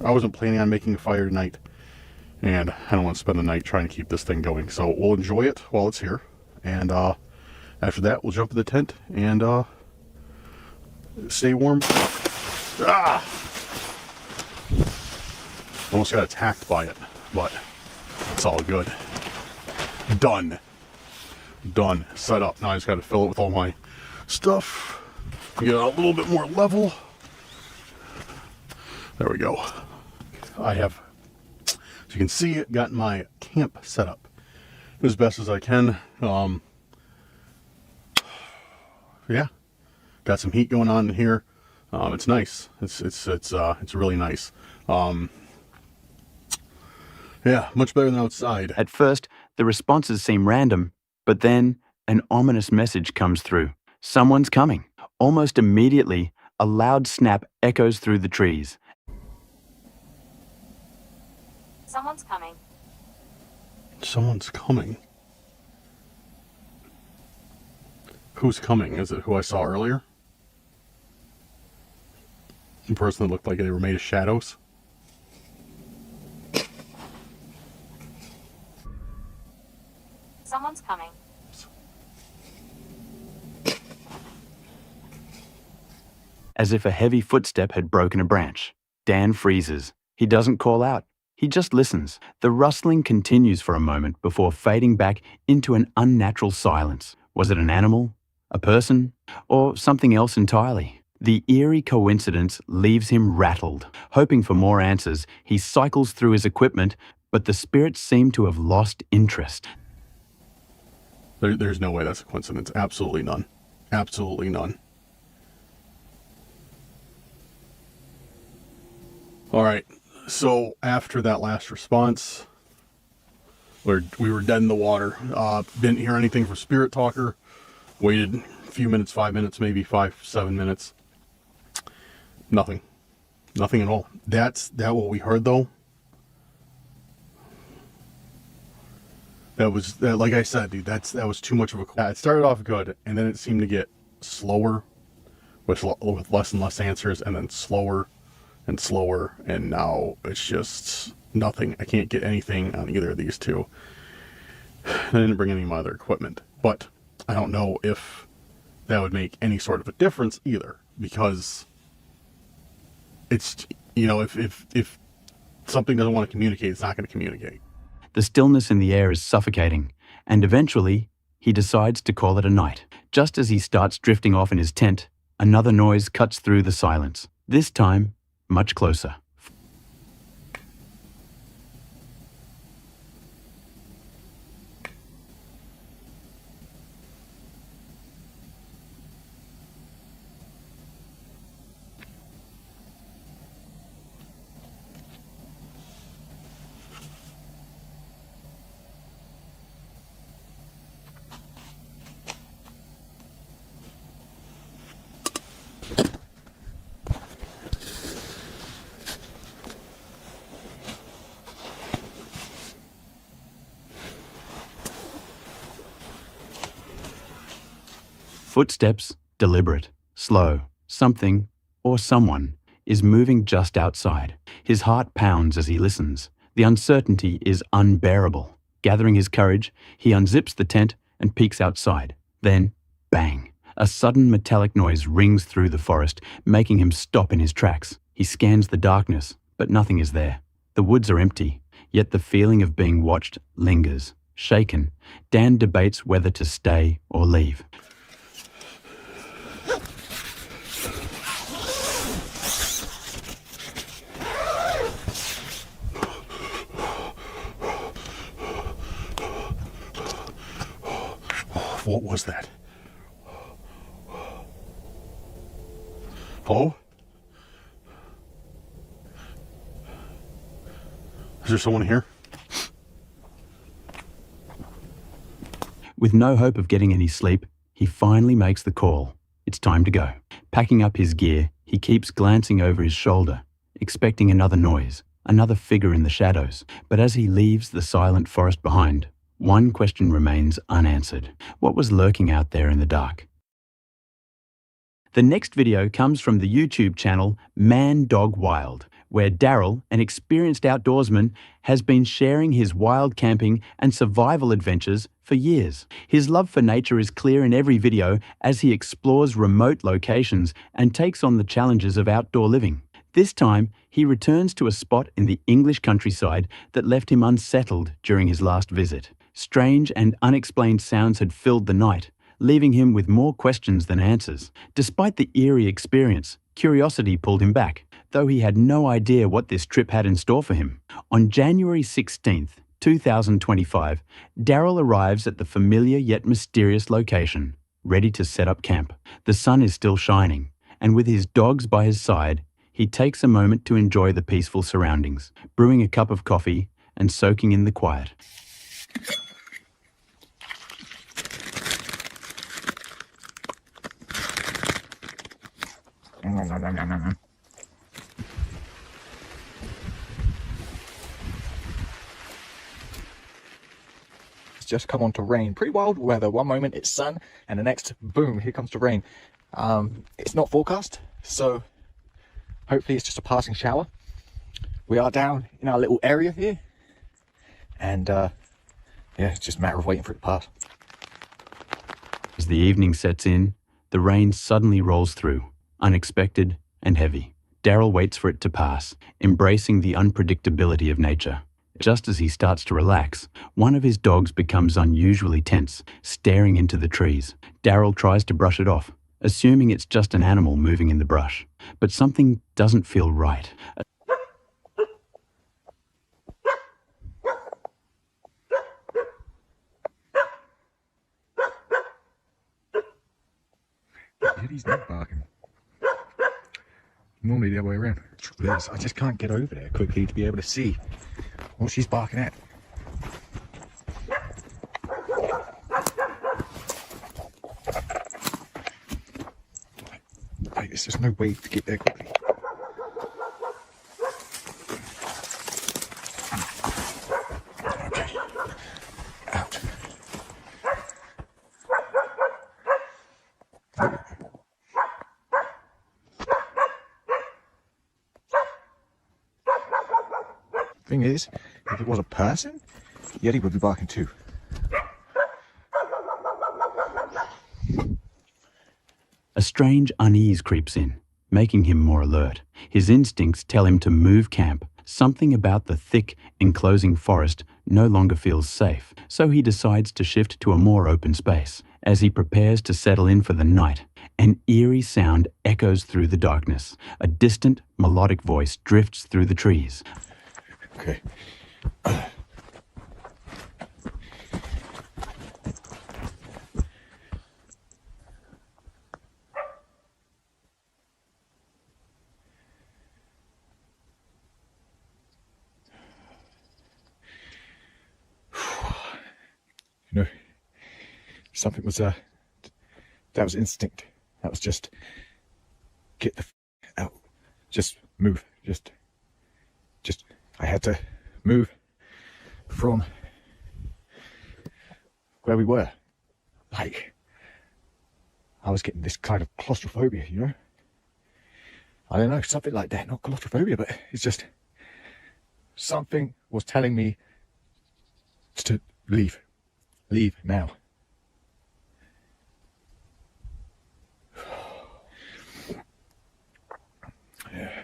Speaker 23: I wasn't planning on making a fire tonight, and I don't want to spend the night trying to keep this thing going, so we'll enjoy it while it's here, and after that we'll jump in the tent and stay warm. Almost got attacked by it, but it's all good. Done. Set up. Now I just got to fill it with all my stuff, get it a little bit more level. There we go. I have, as you can see, got my camp set up as best as I can. Yeah, got some heat going on in here. It's nice. It's really nice. Yeah, much better than outside.
Speaker 1: At first, The responses seem random, but then an ominous message comes through. Someone's coming. Almost immediately, a loud snap echoes through the trees.
Speaker 4: Someone's coming.
Speaker 5: Someone's coming. Who's coming? Is it who I saw earlier? The person that looked like they were made of shadows?
Speaker 4: Someone's coming.
Speaker 1: As if a heavy footstep had broken a branch, Dan freezes. He doesn't call out. He just listens. The rustling continues for a moment before fading back into an unnatural silence. Was it an animal, a person, or something else entirely? The eerie coincidence leaves him rattled. Hoping for more answers, he cycles through his equipment, but the spirits seem to have lost interest.
Speaker 5: There's no way that's a coincidence. Absolutely none. Absolutely none. All right. So after that last response, we were dead in the water. Didn't hear anything from Spirit Talker. Waited a few minutes, 5 minutes, maybe 7 minutes. Nothing. Nothing at all. That what we heard though. That was, like I said, dude, that was too much of a... It started off good, and then it seemed to get slower with less and less answers, and then slower and slower, and now it's just nothing. I can't get anything on either of these two. I didn't bring any of my other equipment, but I don't know if that would make any sort of a difference either, because it's, you know, if something doesn't want to communicate, it's not going to communicate.
Speaker 1: The stillness in the air is suffocating, and eventually, he decides to call it a night. Just as he starts drifting off in his tent, another noise cuts through the silence. This time, much closer. Footsteps, deliberate, slow. Something, or someone, is moving just outside. His heart pounds as he listens. The uncertainty is unbearable. Gathering his courage, he unzips the tent and peeks outside. Then, bang! A sudden metallic noise rings through the forest, making him stop in his tracks. He scans the darkness, but nothing is there. The woods are empty, yet the feeling of being watched lingers. Shaken, Dan debates whether to stay or leave.
Speaker 5: What was that? Hello? Is there someone here?
Speaker 1: With no hope of getting any sleep, he finally makes the call. It's time to go. Packing up his gear, he keeps glancing over his shoulder, expecting another noise, another figure in the shadows. But as he leaves the silent forest behind, one question remains unanswered. What was lurking out there in the dark? The next video comes from the YouTube channel Man Dog Wild, where Daryl, an experienced outdoorsman, has been sharing his wild camping and survival adventures for years. His love for nature is clear in every video as he explores remote locations and takes on the challenges of outdoor living. This time, he returns to a spot in the English countryside that left him unsettled during his last visit. Strange and unexplained sounds had filled the night, leaving him with more questions than answers. Despite the eerie experience, curiosity pulled him back, though he had no idea what this trip had in store for him. On January 16th, 2025, Daryl arrives at the familiar yet mysterious location, ready to set up camp. The sun is still shining, and with his dogs by his side, he takes a moment to enjoy the peaceful surroundings, brewing a cup of coffee and soaking in the quiet.
Speaker 7: It's just come on to rain. Pretty wild weather. One moment it's sun, and the next, boom, here comes the rain. It's not forecast, so hopefully it's just a passing shower. We are down in our little area here, and yeah, it's just a matter of waiting for it to pass.
Speaker 1: As the evening sets in, the rain suddenly rolls through, unexpected and heavy. Daryl waits for it to pass, embracing the unpredictability of nature. Just as he starts to relax, one of his dogs becomes unusually tense, staring into the trees. Daryl tries to brush it off, assuming it's just an animal moving in the brush. But something doesn't feel right.
Speaker 7: He's not barking. Normally the other way around. Trouble is, I just can't get over there quickly to be able to see what she's barking at. Like, there's just no way to get there quickly. Okay. Out. Thing is, if it was a person, Yeti would be barking too.
Speaker 1: A strange unease creeps in, making him more alert. His instincts tell him to move camp. Something about the thick, enclosing forest no longer feels safe, so he decides to shift to a more open space. As he prepares to settle in for the night, an eerie sound echoes through the darkness. A distant, melodic voice drifts through the trees.
Speaker 7: Okay. You know, something was that was instinct. That was just get the out. Just move. Just I had to move from where we were. Like, I was getting this kind of claustrophobia, you know? I don't know, something like that. Not claustrophobia, but it's just something was telling me to leave. Leave now. Yeah.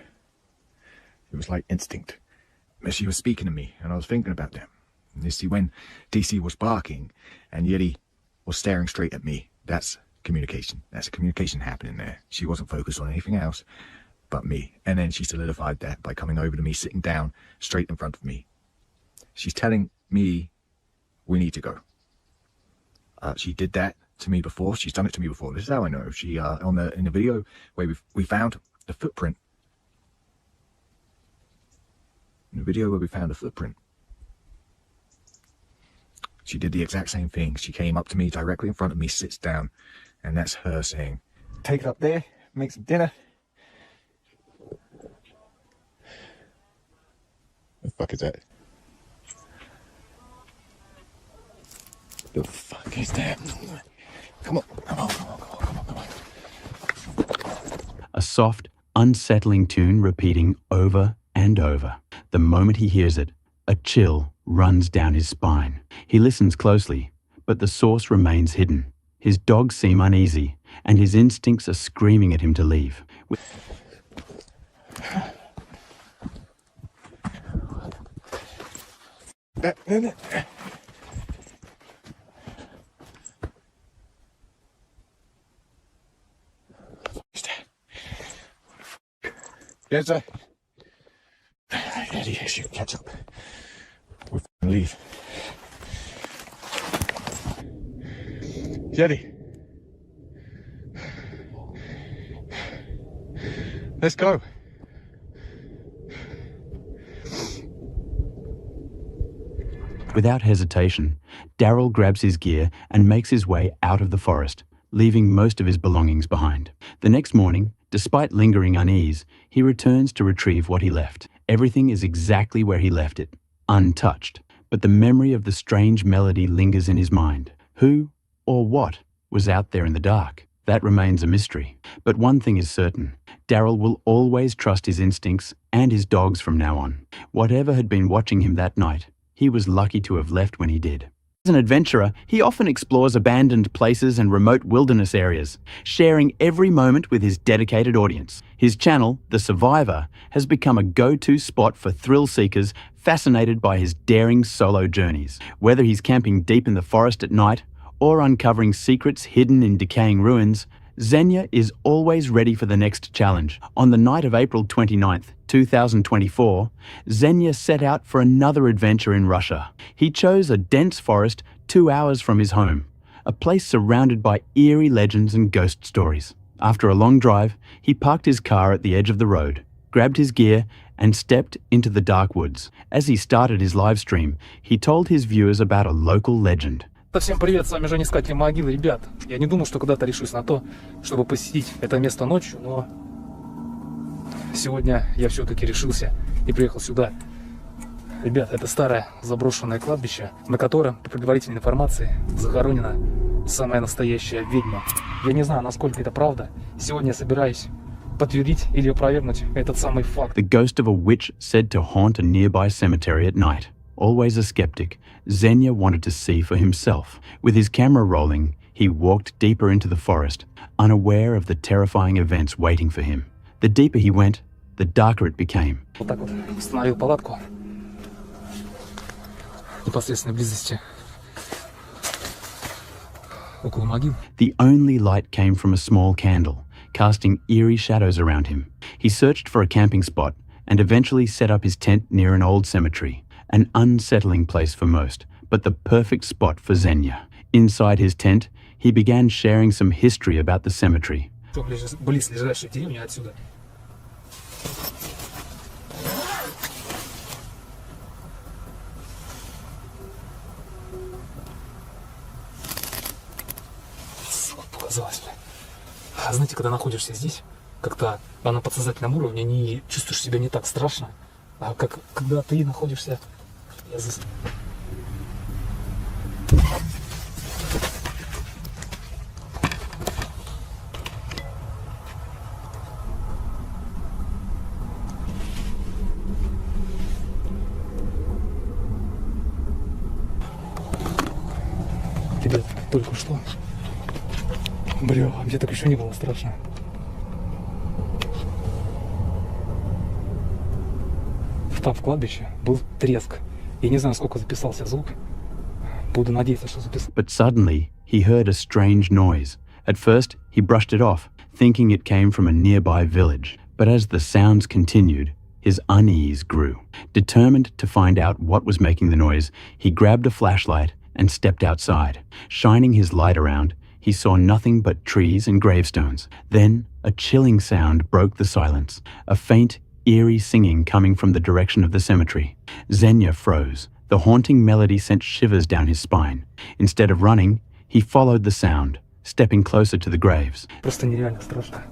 Speaker 7: It was like instinct. She was speaking to me, and I was thinking about them. And you see, when DC was barking and Yeti was staring straight at me, that's communication. That's a communication happening there. She wasn't focused on anything else but me. And then she solidified that by coming over to me, sitting down straight in front of me. She's telling me we need to go. She did that to me before. She's done it to me before. This is how I know. She in the video where we found the footprint. In the video where we found the footprint, she did the exact same thing. She came up to me directly in front of me, sits down, and that's her saying, take it up there, make some dinner. The fuck is that? The fuck is that? Come on, come on, come on, come on, come on, come on.
Speaker 1: A soft, unsettling tune repeating over and over. The moment he hears it, a chill runs down his spine. He listens closely, but the source remains hidden. His dogs seem uneasy, and his instincts are screaming at him to leave.
Speaker 7: There's a... Eddie, you catch up. We'll leave. Jetty. Let's go.
Speaker 1: Without hesitation, Daryl grabs his gear and makes his way out of the forest, leaving most of his belongings behind. The next morning, Despite lingering unease, he returns to retrieve what he left. Everything is exactly where he left it, untouched. But the memory of the strange melody lingers in his mind. Who or what was out there in the dark? That remains a mystery. But one thing is certain. Daryl will always trust his instincts and his dogs from now on. Whatever had been watching him that night, he was lucky to have left when he did. As an adventurer, he often explores abandoned places and remote wilderness areas, sharing every moment with his dedicated audience. His channel, The Survivor, has become a go-to spot for thrill seekers fascinated by his daring solo journeys. Whether he's camping deep in the forest at night or uncovering secrets hidden in decaying ruins, Xenia is always ready for the next challenge. On the night of April 29th, 2024, Xenia set out for another adventure in Russia. He chose a dense forest 2 hours from his home, a place surrounded by eerie legends and ghost stories. After a long drive, he parked his car at the edge of the road, grabbed his gear, and stepped into the dark woods. As he started his live stream, he told his viewers about a local legend.
Speaker 6: Всем привет, с вами Женя Искатель могил. Ребят, я не думал, что когда-то решусь на то, чтобы посетить это место ночью, но сегодня я все-таки решился и приехал сюда. Ребят, это старое заброшенное кладбище, на котором, по предварительной информации, захоронена самая настоящая ведьма. Я не знаю, насколько это правда. Сегодня я собираюсь подтвердить или опровергнуть этот самый факт.
Speaker 1: The ghost of a witch said to haunt a nearby cemetery at night. Always a skeptic, Xenia wanted to see for himself. With his camera rolling, he walked deeper into the forest, unaware of the terrifying events waiting for him. The deeper he went, the darker it became.
Speaker 6: Вот так вот установил палатку в непосредственной близости около могил.
Speaker 1: The only light came from a small candle, casting eerie shadows around him. He searched for a camping spot and eventually set up his tent near an old cemetery. An unsettling place for most, but the perfect spot for Xenia. Inside his tent, he began sharing some history about the cemetery.
Speaker 6: Близлежащая деревня отсюда. Показалось, бля. А знаете, когда находишься здесь, как-то на подсознательном уровне не чувствуешь себя не так страшно, а как когда ты находишься. Ребят, только что. Бля, мне так еще не было страшно. Там в кладбище был треск. Я не знаю, сколько записался звук. Буду надеяться, что записал.
Speaker 1: But suddenly, he heard a strange noise. At first, he brushed it off, thinking it came from a nearby village. But as the sounds continued, his unease grew. Determined to find out what was making the noise, he grabbed a flashlight and stepped outside. Shining his light around, he saw nothing but trees and gravestones. Then, a chilling sound broke the silence. A faint, eerie singing coming from the direction of the cemetery. Xenia froze. The haunting melody sent shivers down his spine. Instead of running, he followed the sound, stepping closer to the graves.
Speaker 6: Просто нереально страшно.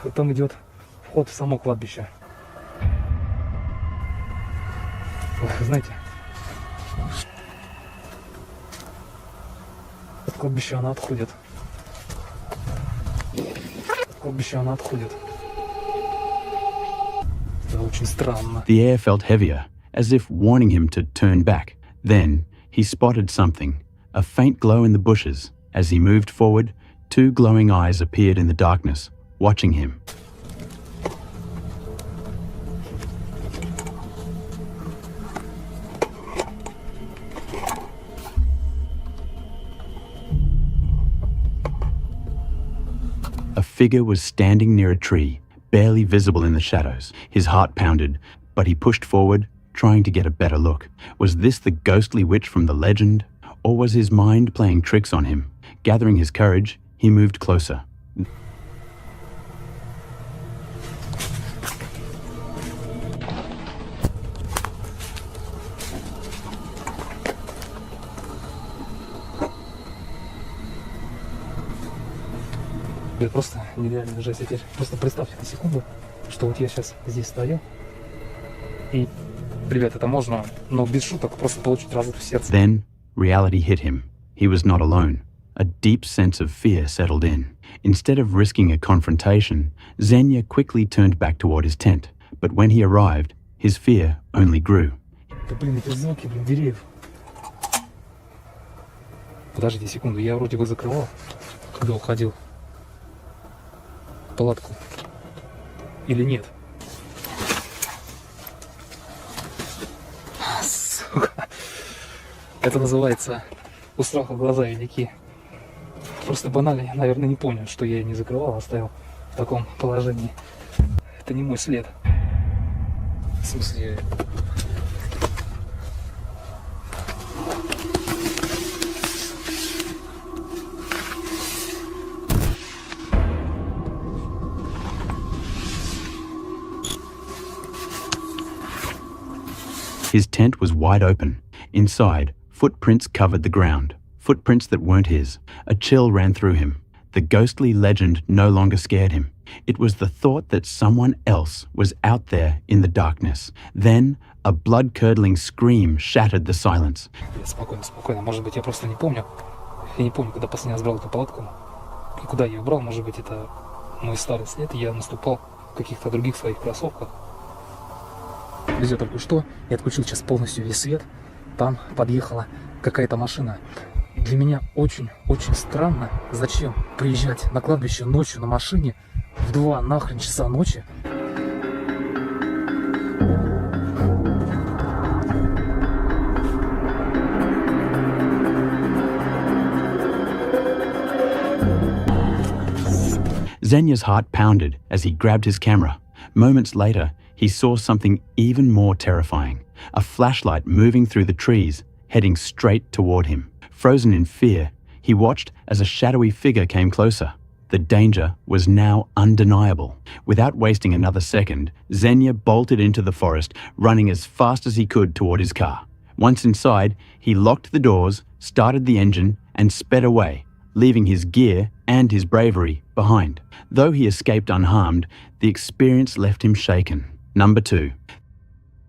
Speaker 6: Вот там идет вход в само кладбище. Знаете, от кладбища она отходит. От кладбища она отходит.
Speaker 1: The air felt heavier, as if warning him to turn back. Then, he spotted something, a faint glow in the bushes. As he moved forward, two glowing eyes appeared in the darkness, watching him. A figure was standing near a tree, barely visible in the shadows. His heart pounded, but he pushed forward, trying to get a better look. Was this the ghostly witch from the legend, or was his mind playing tricks on him? Gathering his courage, he moved closer.
Speaker 6: Блин, просто нереально жесть. Теперь просто представьте на секунду, что вот я сейчас здесь стою. И, ребят, это можно, но без шуток, просто получить разрыв в сердце.
Speaker 1: Then reality hit him. He was not alone. A deep sense of fear settled in. Instead of risking a confrontation, Xenia quickly turned back toward his tent. But when he arrived, his fear only grew.
Speaker 6: Да блин, эти звуки, блин, деревьев. Подождите секунду, я вроде бы закрывал, когда уходил в палатку. Или нет? Сука. Это называется у страха глаза велики. Просто банально, наверное, не понял, что я не закрывал, оставил в таком положении. Это не мой след. В смысле...
Speaker 1: His tent was wide open. Inside, footprints covered the ground. Footprints that weren't his. A chill ran through him. The ghostly legend no longer scared him. It was the thought that someone else was out there in the darkness. Then, a blood-curdling scream shattered the silence.
Speaker 6: Спокойно, спокойно. Может быть, я просто не помню. Я не помню, когда последний раз брал эту палатку. И куда я ее брал. Может быть, это мой старый след, и я наступал в каких-то других своих кроссовках. Друзья, только что я отключил сейчас полностью весь свет. Там подъехала какая-то машина. Для меня очень странно, зачем приезжать на кладбище ночью на машине в 2 нахрен часа ночи.
Speaker 1: Xenia's heart pounded as he grabbed his camera. Moments later, he saw something even more terrifying. A flashlight moving through the trees, heading straight toward him. Frozen in fear, he watched as a shadowy figure came closer. The danger was now undeniable. Without wasting another second, Xenia bolted into the forest, running as fast as he could toward his car. Once inside, he locked the doors, started the engine, and sped away, leaving his gear and his bravery behind. Though he escaped unharmed, the experience left him shaken. Number 2.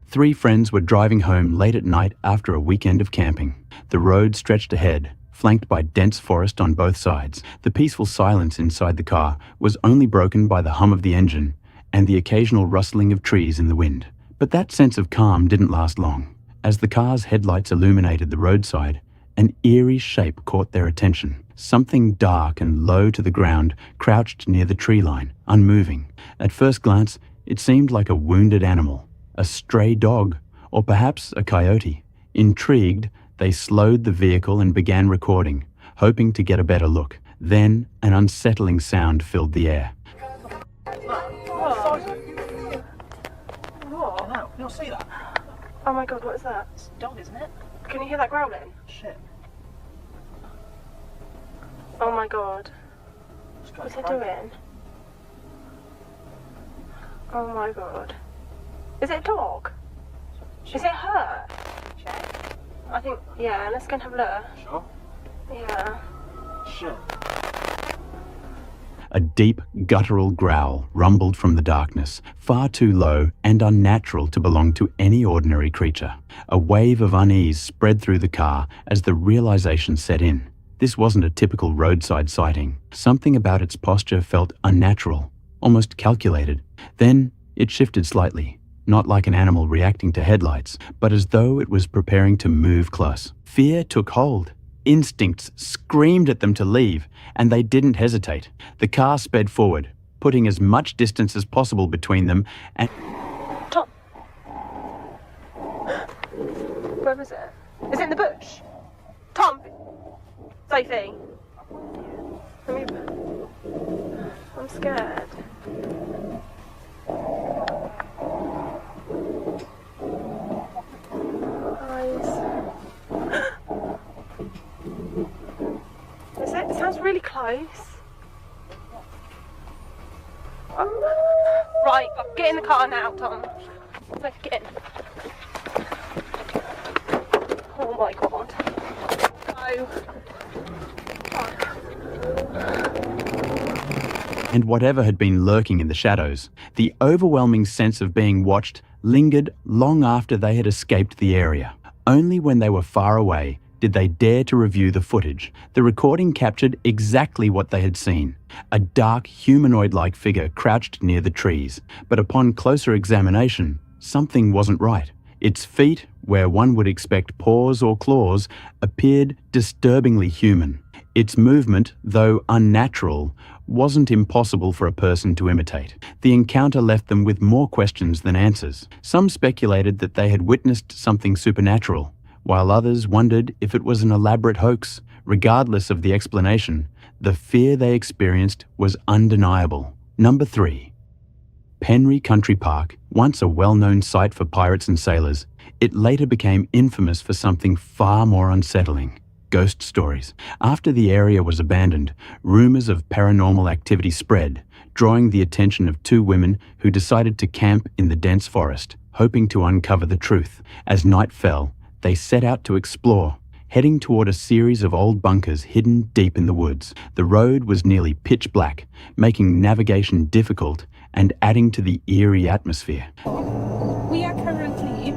Speaker 1: 3 friends were driving home late at night after a weekend of camping. The road stretched ahead, flanked by dense forest on both sides. The peaceful silence inside the car was only broken by the hum of the engine and the occasional rustling of trees in the wind. But that sense of calm didn't last long. As the car's headlights illuminated the roadside, an eerie shape caught their attention. Something dark and low to the ground crouched near the tree line, unmoving. At first glance, it seemed like a wounded animal, a stray dog, or perhaps a coyote. Intrigued, they slowed the vehicle and began recording, hoping to get a better look. Then, an unsettling sound filled the air.
Speaker 11: You'll see that. Oh my god, what is that? It's a dog, isn't it? Can you hear that growling? Shit. Oh my god. What's it doing? Oh my god. Is it a dog? Is it hurt? Check. I think, yeah, let's go and have a look. Sure? Yeah. Shit.
Speaker 1: A deep, guttural growl rumbled from the darkness, far too low and unnatural to belong to any ordinary creature. A wave of unease spread through the car as the realization set in. This wasn't a typical roadside sighting. Something about its posture felt unnatural, almost calculated. Then it shifted slightly, not like an animal reacting to headlights, but as though it was preparing to move close. Fear took hold. Instincts screamed at them to leave, and they didn't hesitate. The car sped forward, putting as much distance as possible between them and...
Speaker 11: Tom! Where is it? Is it in the bush? Tom! Sophie! I'm scared. It sounds really close. Right, get in the car now, Tom. Let's get in. Oh my god. Go.
Speaker 1: And whatever had been lurking in the shadows, the overwhelming sense of being watched lingered long after they had escaped the area. Only when they were far away did they dare to review the footage. The recording captured exactly what they had seen: a dark, humanoid-like figure crouched near the trees. But upon closer examination, something wasn't right. Its feet, where one would expect paws or claws, appeared disturbingly human. Its movement, though unnatural, wasn't impossible for a person to imitate. The encounter left them with more questions than answers. Some speculated that they had witnessed something supernatural, while others wondered if it was an elaborate hoax. Regardless of the explanation, the fear they experienced was undeniable. Number 3. Penry Country Park, once a well-known site for pirates and sailors, it later became infamous for something far more unsettling: ghost stories. After the area was abandoned, rumors of paranormal activity spread, drawing the attention of 2 women who decided to camp in the dense forest, hoping to uncover the truth. As night fell, they set out to explore, heading toward a series of old bunkers hidden deep in the woods. The road was nearly pitch black, making navigation difficult and adding to the eerie atmosphere.
Speaker 8: We are currently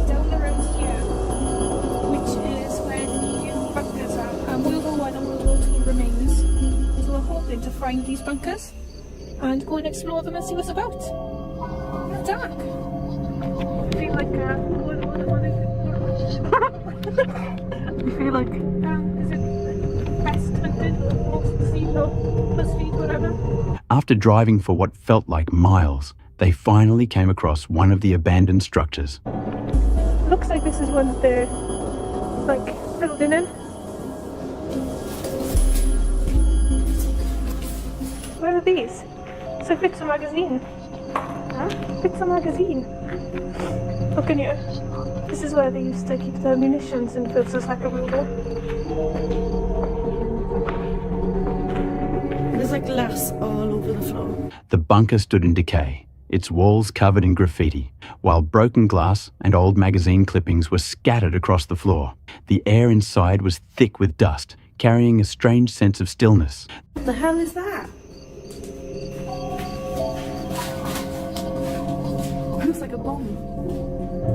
Speaker 8: down the road here, which is where the bunkers are, and World War I and World War II remains. So we're hoping to find these bunkers and go and explore them and see what's about. It's dark. I feel like you feel like is it best hunted, most seen, or BuzzFeed, whatever?
Speaker 1: After driving for what felt like miles, they finally came across one of the abandoned structures.
Speaker 8: Looks like this is one that they're like building in. Where are these? It's like Pizza Magazine. Huh? Pizza Magazine. Look in here. This is where they used to keep their munitions and feels just like a window. There's like glass all over the floor.
Speaker 1: The bunker stood in decay, its walls covered in graffiti, while broken glass and old magazine clippings were scattered across the floor. The air inside was thick with dust, carrying a strange sense of stillness.
Speaker 8: What the hell is that? It looks like a bomb.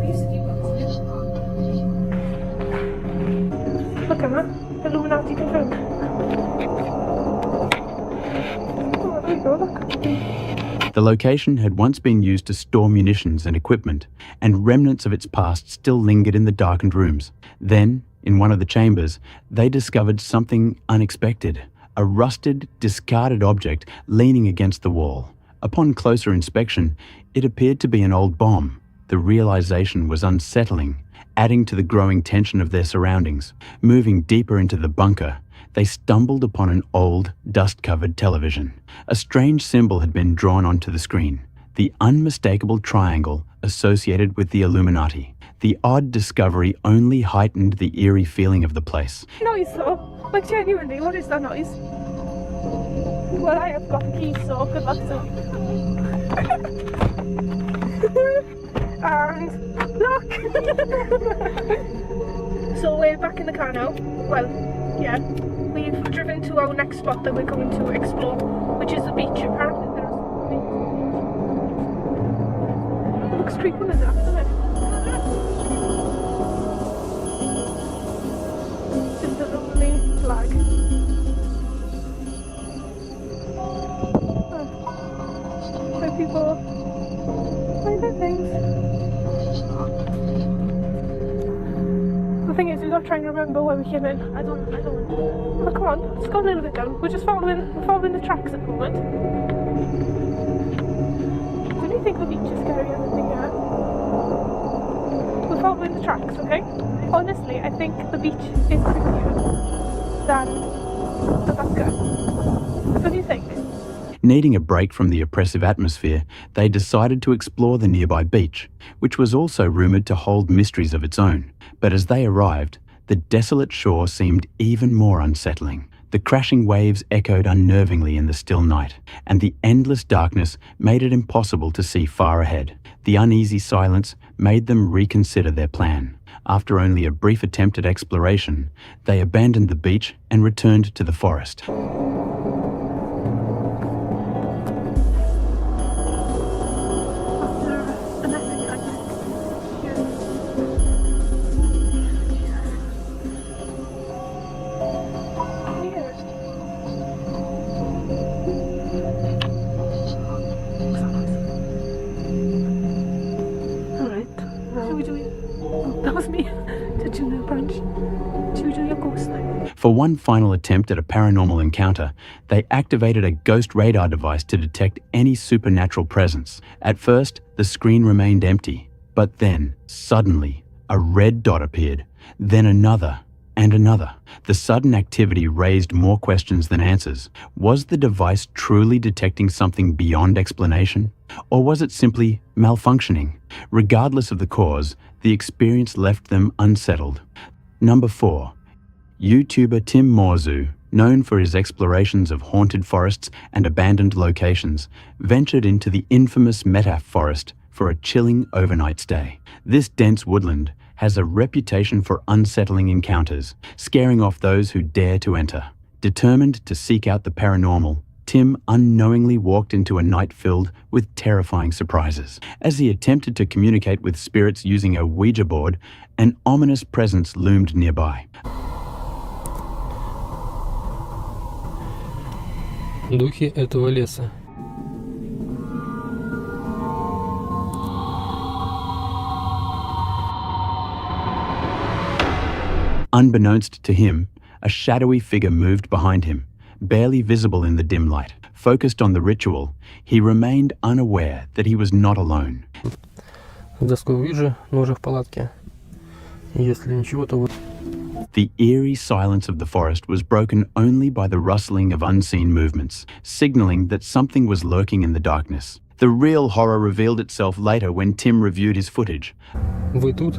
Speaker 8: We used to keep bombs. Look at that. Illuminati confirmed. Oh, there you go, look.
Speaker 1: The location had once been used to store munitions and equipment, and remnants of its past still lingered in the darkened rooms. Then, in one of the chambers, they discovered something unexpected: a rusted, discarded object leaning against the wall. Upon closer inspection, it appeared to be an old bomb. The realization was unsettling, adding to the growing tension of their surroundings. Moving deeper into the bunker, they stumbled upon an old, dust-covered television. A strange symbol had been drawn onto the screen: the unmistakable triangle associated with the Illuminati. The odd discovery only heightened the eerie feeling of the place.
Speaker 8: Noise though, like genuinely, what is that noise? Well, I have got the keys, so good luck to and look! So we're back in the car now. Well, yeah. We've driven to our next spot that we're going to explore, which is the beach. Apparently there's a beach. It looks creepy as that, doesn't it? This is a lovely flag. Where people find their things. The thing is, we're not trying to remember where we came in. I don't. Oh, come on, let's go a little bit down. We're just following the tracks at the moment. Don't you think the beach is scary or anything yet? We're following the tracks, okay? Honestly, I think the beach is creepier than the bunker. What do you think?
Speaker 1: Needing a break from the oppressive atmosphere, they decided to explore the nearby beach, which was also rumoured to hold mysteries of its own. But as they arrived, the desolate shore seemed even more unsettling. The crashing waves echoed unnervingly in the still night, and the endless darkness made it impossible to see far ahead. The uneasy silence made them reconsider their plan. After only a brief attempt at exploration, they abandoned the beach and returned to the forest. For one final attempt at a paranormal encounter, they activated a ghost radar device to detect any supernatural presence. At first, the screen remained empty, but then, suddenly, a red dot appeared, then another, and another. The sudden activity raised more questions than answers. Was the device truly detecting something beyond explanation? Or was it simply malfunctioning? Regardless of the cause, the experience left them unsettled. Number 4. YouTuber Tim Morzu, known for his explorations of haunted forests and abandoned locations, ventured into the infamous Metaf Forest for a chilling overnight stay. This dense woodland has a reputation for unsettling encounters, scaring off those who dare to enter. Determined to seek out the paranormal, Tim unknowingly walked into a night filled with terrifying surprises. As he attempted to communicate with spirits using a Ouija board, an ominous presence loomed nearby.
Speaker 9: Духи этого леса.
Speaker 1: Unbeknownst to him, a shadowy figure moved behind him, barely visible in the dim light. Focused on the ritual, he remained unaware that he was not alone.
Speaker 9: Доску Ouija, ножи в палатке. Если ничего, то вот.
Speaker 1: The eerie silence of the forest was broken only by the rustling of unseen movements, signaling that something was lurking in the darkness. The real horror revealed itself later when Tim reviewed his footage.
Speaker 9: Вы тут?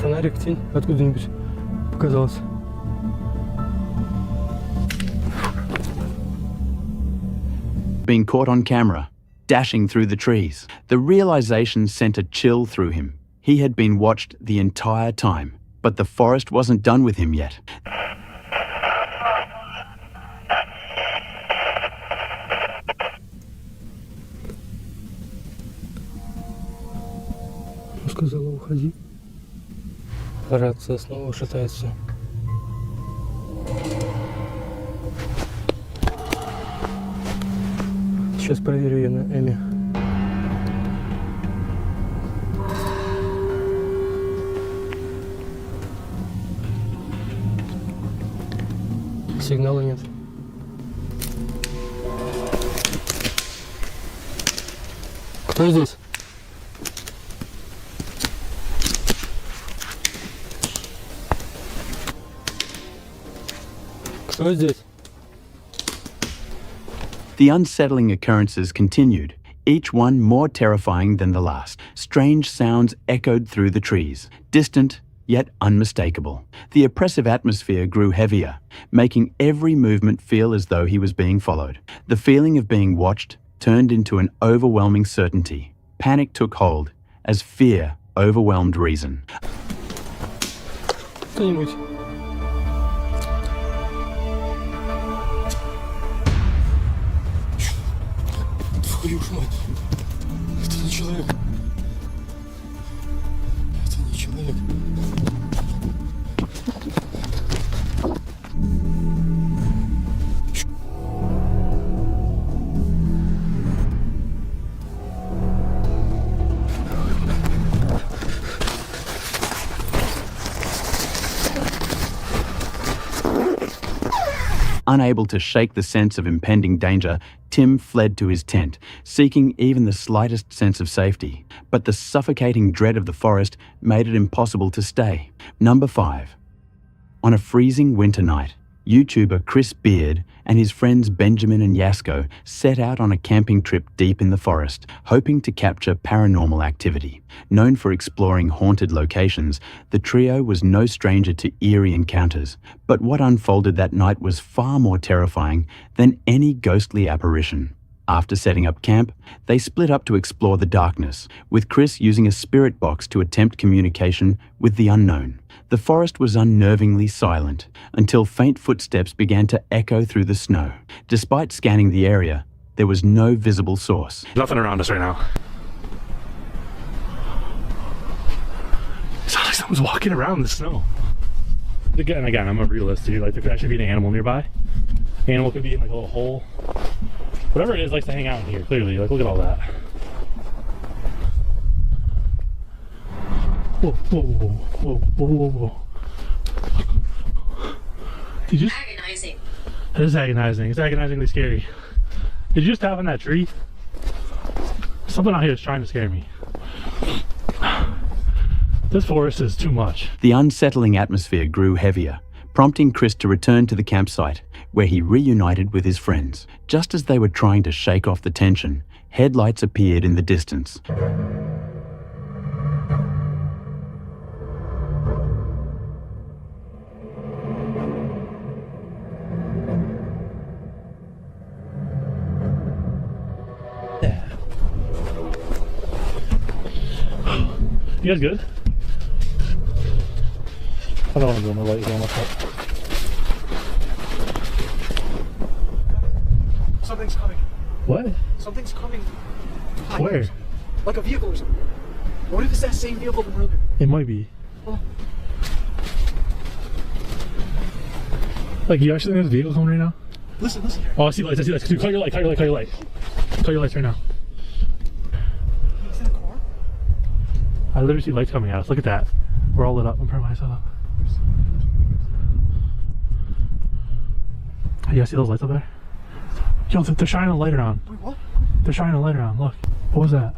Speaker 9: Фонарик, тень, откуда-нибудь показалось.
Speaker 1: Being caught on camera, dashing through the trees. The realization sent a chill through him. He had been watched the entire time, but the forest wasn't done with him yet.
Speaker 9: Сказала, уходи. Рация снова шатается. Сейчас проверю ее на Эми. Сигнала нет. Кто здесь? Кто здесь?
Speaker 1: The unsettling occurrences continued, each one more terrifying than the last. Strange sounds echoed through the trees, distant yet unmistakable. The oppressive atmosphere grew heavier, making every movement feel as though he was being followed. The feeling of being watched turned into an overwhelming certainty. Panic took hold as fear overwhelmed reason.
Speaker 9: Кто-нибудь? Твою ж мать! Это не человек! Это не человек!
Speaker 1: Unable to shake the sense of impending danger, Tim fled to his tent, seeking even the slightest sense of safety. But the suffocating dread of the forest made it impossible to stay. Number 5. On a freezing winter night, YouTuber Chris Beard and his friends Benjamin and Yasko set out on a camping trip deep in the forest, hoping to capture paranormal activity. Known for exploring haunted locations, the trio was no stranger to eerie encounters, but what unfolded that night was far more terrifying than any ghostly apparition. After setting up camp, they split up to explore the darkness, with Chris using a spirit box to attempt communication with the unknown. The forest was unnervingly silent until faint footsteps began to echo through the snow. Despite scanning the area, there was no visible source.
Speaker 3: Nothing around us right now. It sounds like someone's walking around in the snow. Again, I'm a realist too. Like, there could actually be an animal nearby. Animal could be in like a little hole. Whatever it is likes to hang out in here, clearly. Like, look at all that. Whoa, whoa, whoa, whoa, whoa, whoa, whoa. Did you just...
Speaker 11: Agonizing.
Speaker 3: That is agonizing. It's agonizingly scary. Did you just tap on that tree? Something out here is trying to scare me. This forest is too much.
Speaker 1: The unsettling atmosphere grew heavier, prompting Chris to return to the campsite, where he reunited with his friends. Just as they were trying to shake off the tension, headlights appeared in the distance.
Speaker 3: You guys good? I don't want to go on the light going up.
Speaker 23: Something's coming.
Speaker 3: What?
Speaker 23: Something's coming.
Speaker 3: Where?
Speaker 23: Like a vehicle or something. What if it's that same vehicle from earlier?
Speaker 3: It might be.
Speaker 23: Oh.
Speaker 3: Like, you actually think there's a vehicle coming right now?
Speaker 23: Listen.
Speaker 3: Oh, I see lights, Dude, cut your light. Cut your lights right now.
Speaker 23: Is that a car?
Speaker 3: I literally see lights coming at us. Look at that. We're all lit up. I'm turning myself up. You guys see those lights up there? Yo, they're shining a light around.
Speaker 23: Wait, what?
Speaker 3: They're shining a light around. Look. What was that?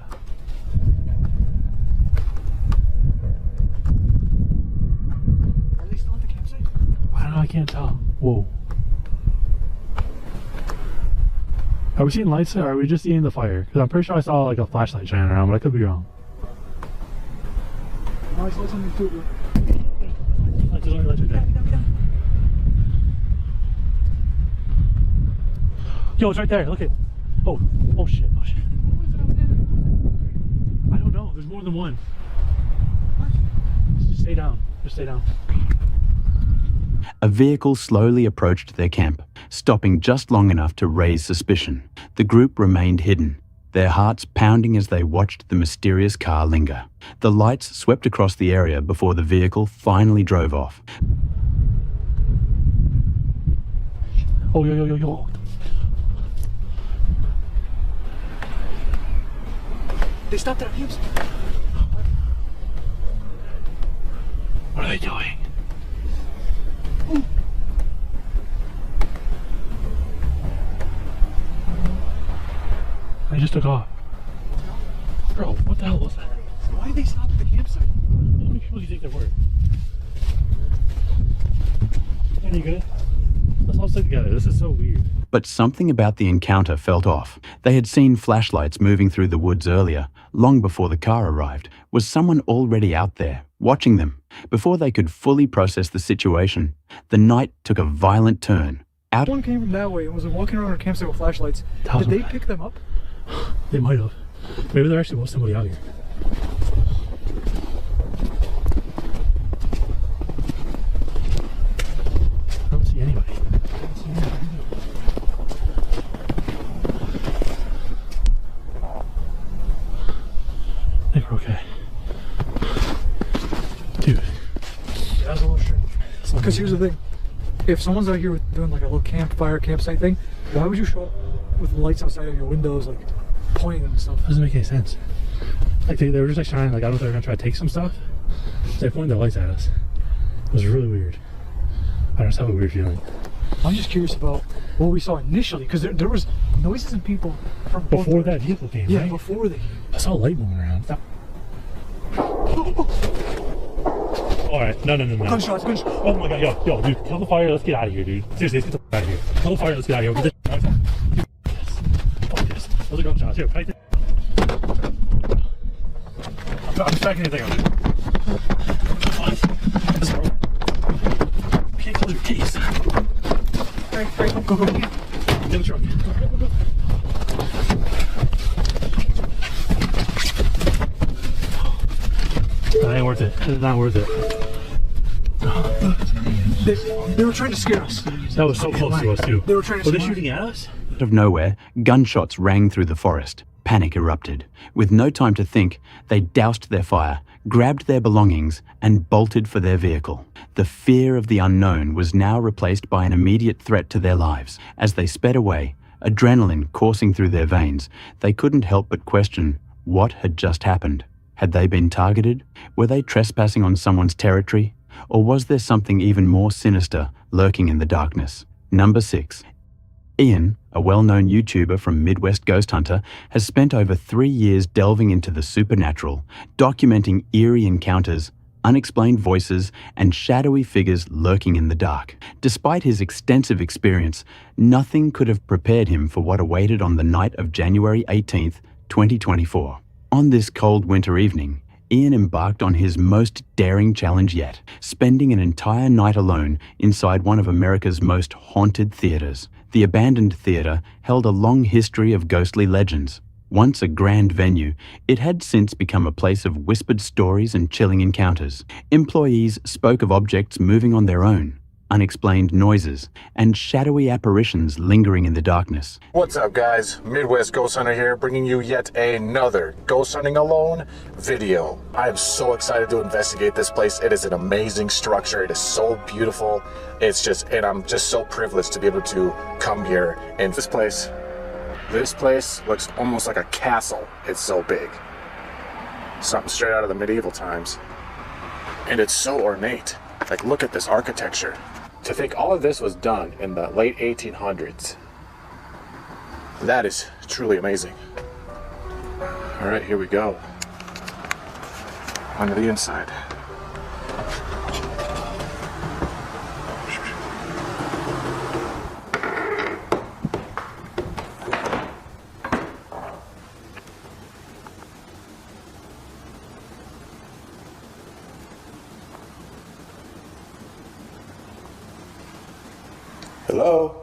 Speaker 23: Are they still at the campsite?
Speaker 3: I don't know. I can't tell. Whoa. Are we seeing lights or are we just seeing the fire? Because I'm pretty sure I saw like a flashlight shining around, but I could be wrong.
Speaker 23: Oh, I saw something too.
Speaker 3: There's only lights right there. Yo, it's right there. Look at. Oh shit. I don't know. There's more than one. Just stay down.
Speaker 1: A vehicle slowly approached their camp, stopping just long enough to raise suspicion. The group remained hidden, their hearts pounding as they watched the mysterious car linger. The lights swept across the area before the vehicle finally drove off.
Speaker 3: Oh, yo.
Speaker 23: They stopped at our campsite.
Speaker 3: What are they doing?
Speaker 23: Ooh.
Speaker 3: They just took off. Bro, what the hell was that?
Speaker 23: Why did they stop at the campsite?
Speaker 3: How many people do you think there were? Any good? Let's all stick together. This is so weird.
Speaker 1: But something about the encounter felt off. They had seen flashlights moving through the woods earlier, long before the car arrived. Was someone already out there, watching them? Before they could fully process the situation, the night took a violent turn.
Speaker 23: One came from that way and was walking around our campsite with flashlights. Did they pick them up?
Speaker 3: They might have. Maybe there actually was somebody out here. I don't see anybody. I think we're okay. Dude.
Speaker 23: That's a little strange. Because here's the thing. If someone's out here doing like a little campsite thing, why would you show up with lights outside of your windows, like pointing and stuff?
Speaker 3: Doesn't make any sense. Like they were just like shining, like I don't know if they were gonna try to take some stuff. So they pointed their lights at us. It was really weird. I just have a weird feeling.
Speaker 23: I'm just curious about what we saw initially, because there was noises and people from
Speaker 3: before that vehicle came,
Speaker 23: yeah,
Speaker 3: right?
Speaker 23: before they came.
Speaker 3: I saw a light moving around. Alright, no.
Speaker 23: Gunshots.
Speaker 3: Oh my god, yo, dude, kill the fire, let's get out of here, dude. Seriously, let's get the out of here. Kill the fire, let's get out of here. Get this. Those are gunshots. Here, fight this. I'm stacking anything on it. This bro. Can't kill your case.
Speaker 23: Alright, go.
Speaker 3: Get in the truck. that ain't worth it. It's not worth it.
Speaker 23: They were trying to scare us.
Speaker 3: That was so close to us, too.
Speaker 23: They were trying to
Speaker 3: Were they
Speaker 23: scare
Speaker 3: shooting at us?
Speaker 1: Out of nowhere, gunshots rang through the forest. Panic erupted. With no time to think, they doused their fire, grabbed their belongings, and bolted for their vehicle. The fear of the unknown was now replaced by an immediate threat to their lives. As they sped away, adrenaline coursing through their veins, they couldn't help but question what had just happened. Had they been targeted? Were they trespassing on someone's territory? Or was there something even more sinister lurking in the darkness? Number 6. Ian, a well-known YouTuber from Midwest Ghost Hunter, has spent over 3 years delving into the supernatural, documenting eerie encounters, unexplained voices, and shadowy figures lurking in the dark. Despite his extensive experience, nothing could have prepared him for what awaited on the night of January 18th, 2024. On this cold winter evening, Ian embarked on his most daring challenge yet, spending an entire night alone inside one of America's most haunted theaters. The abandoned theater held a long history of ghostly legends. Once a grand venue, it had since become a place of whispered stories and chilling encounters. Employees spoke of objects moving on their own, unexplained noises, and shadowy apparitions lingering in the darkness.
Speaker 12: What's up, guys? Midwest Ghost Hunter here, bringing you yet another Ghost Hunting Alone video. I am so excited to investigate this place. It is an amazing structure. It is so beautiful. And I'm just so privileged to be able to come here. And this place looks almost like a castle. It's so big. Something straight out of the medieval times. And it's so ornate. Like, look at this architecture. To think all of this was done in the late 1800s. That is truly amazing. All right, here we go. Onto the inside. Hello?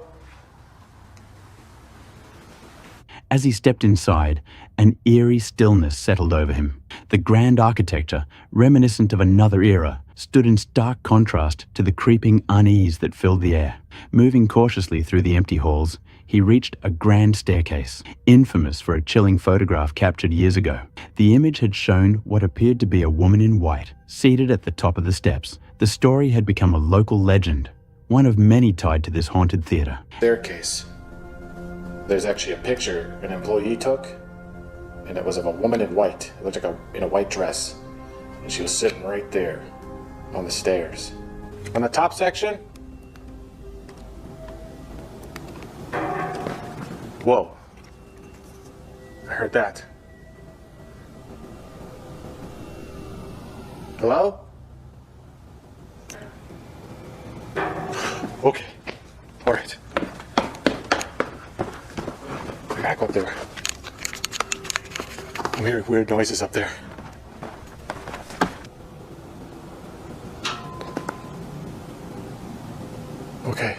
Speaker 1: As he stepped inside, an eerie stillness settled over him. The grand architecture, reminiscent of another era, stood in stark contrast to the creeping unease that filled the air. Moving cautiously through the empty halls, he reached a grand staircase, infamous for a chilling photograph captured years ago. The image had shown what appeared to be a woman in white, seated at the top of the steps. The story had become a local legend, one of many tied to this haunted theater.
Speaker 12: Staircase. There's actually a picture an employee took, and it was of a woman in white. It looked like in a white dress. And she was sitting right there on the stairs. On the top section. Whoa. I heard that. Hello? Okay. All right. I gotta go up there. I'm hearing weird noises up there. Okay.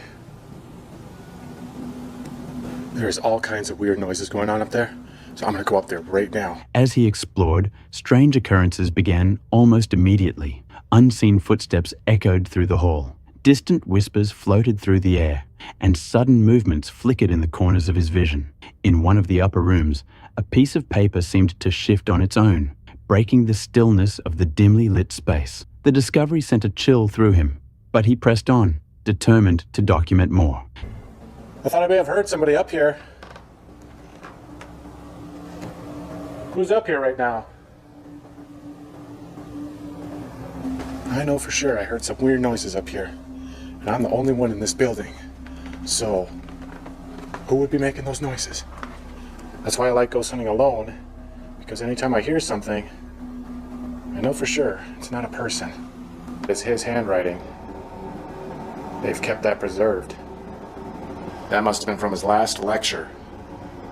Speaker 12: There's all kinds of weird noises going on up there, so I'm gonna go up there right now.
Speaker 1: As he explored, strange occurrences began almost immediately. Unseen footsteps echoed through the hall. Distant whispers floated through the air, and sudden movements flickered in the corners of his vision. In one of the upper rooms, a piece of paper seemed to shift on its own, breaking the stillness of the dimly lit space. The discovery sent a chill through him, but he pressed on, determined to document more.
Speaker 12: I thought I may have heard somebody up here. Who's up here right now? I know for sure I heard some weird noises up here, and I'm the only one in this building. So, who would be making those noises? That's why I like ghost hunting alone, because anytime I hear something, I know for sure it's not a person. It's his handwriting. They've kept that preserved. That must have been from his last lecture,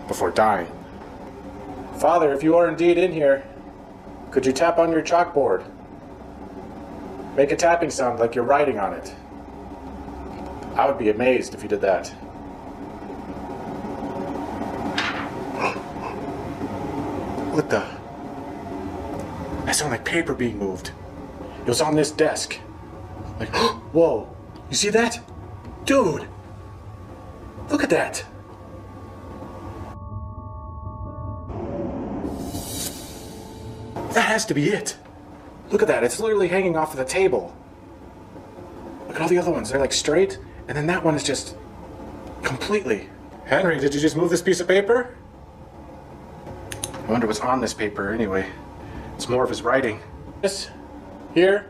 Speaker 12: before dying. Father, if you are indeed in here, could you tap on your chalkboard? Make a tapping sound like you're writing on it. I would be amazed if you did that. What the? That sounds like paper being moved. It was on this desk. Like, whoa, you see that? Dude, look at that. That has to be it. Look at that, it's literally hanging off of the table. Look at all the other ones, they're like straight, and then that one is just completely. Henry, did you just move this piece of paper? I wonder what's on this paper anyway. It's more of his writing. This, here.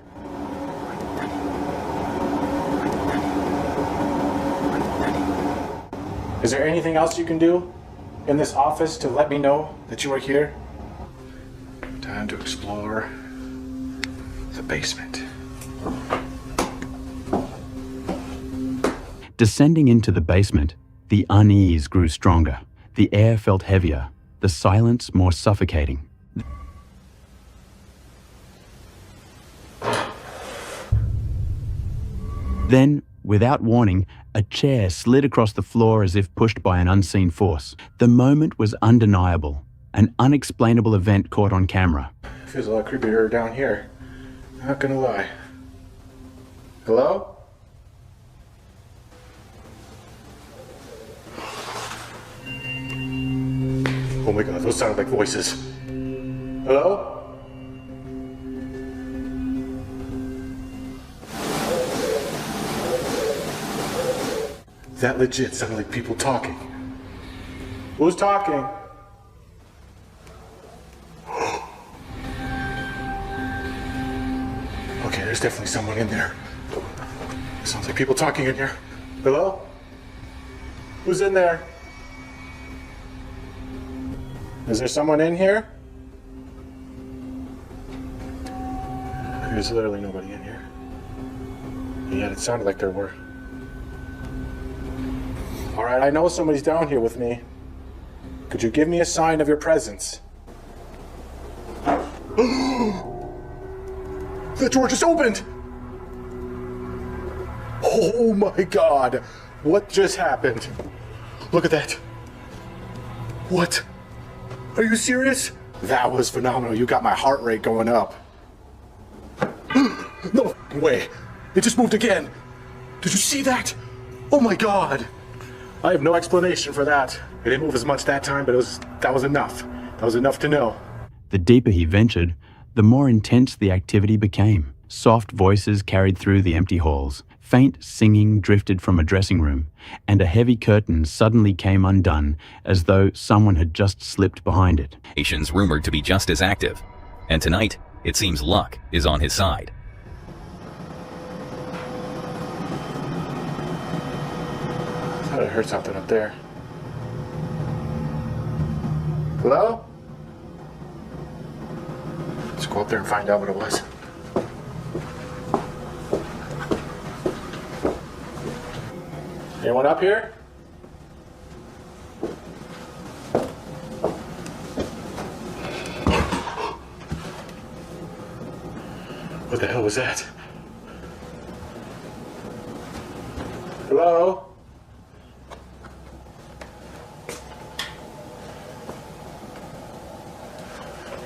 Speaker 12: Is there anything else you can do in this office to let me know that you are here? Time to explore the basement.
Speaker 1: Descending into the basement, the unease grew stronger. The air felt heavier, the silence more suffocating. Then, without warning, a chair slid across the floor as if pushed by an unseen force. The moment was undeniable. An unexplainable event caught on camera.
Speaker 12: Feels a lot creepier down here. Not gonna lie. Hello? Oh my god, those sounded like voices. Hello? That legit sounded like people talking. Who's talking? Okay, there's definitely someone in there. Sounds like people talking in here. Hello? Who's in there? Is there someone in here? There's literally nobody in here. And yet it sounded like there were. Alright, I know somebody's down here with me. Could you give me a sign of your presence? The door just opened! Oh my god! What just happened? Look at that. What? Are you serious? That was phenomenal. You got my heart rate going up. No way. It just moved again. Did you see that? Oh my god. I have no explanation for that. It didn't move as much that time, but that was enough. That was enough to know.
Speaker 1: The deeper he ventured, the more intense the activity became. Soft voices carried through the empty halls. Faint singing drifted from a dressing room, and a heavy curtain suddenly came undone as though someone had just slipped behind it.
Speaker 10: Nation's rumored to be just as active, and tonight, it seems luck is on his side.
Speaker 12: I thought I heard something up there. Hello? Let's go up there and find out what it was. Anyone up here? What the hell was that? Hello?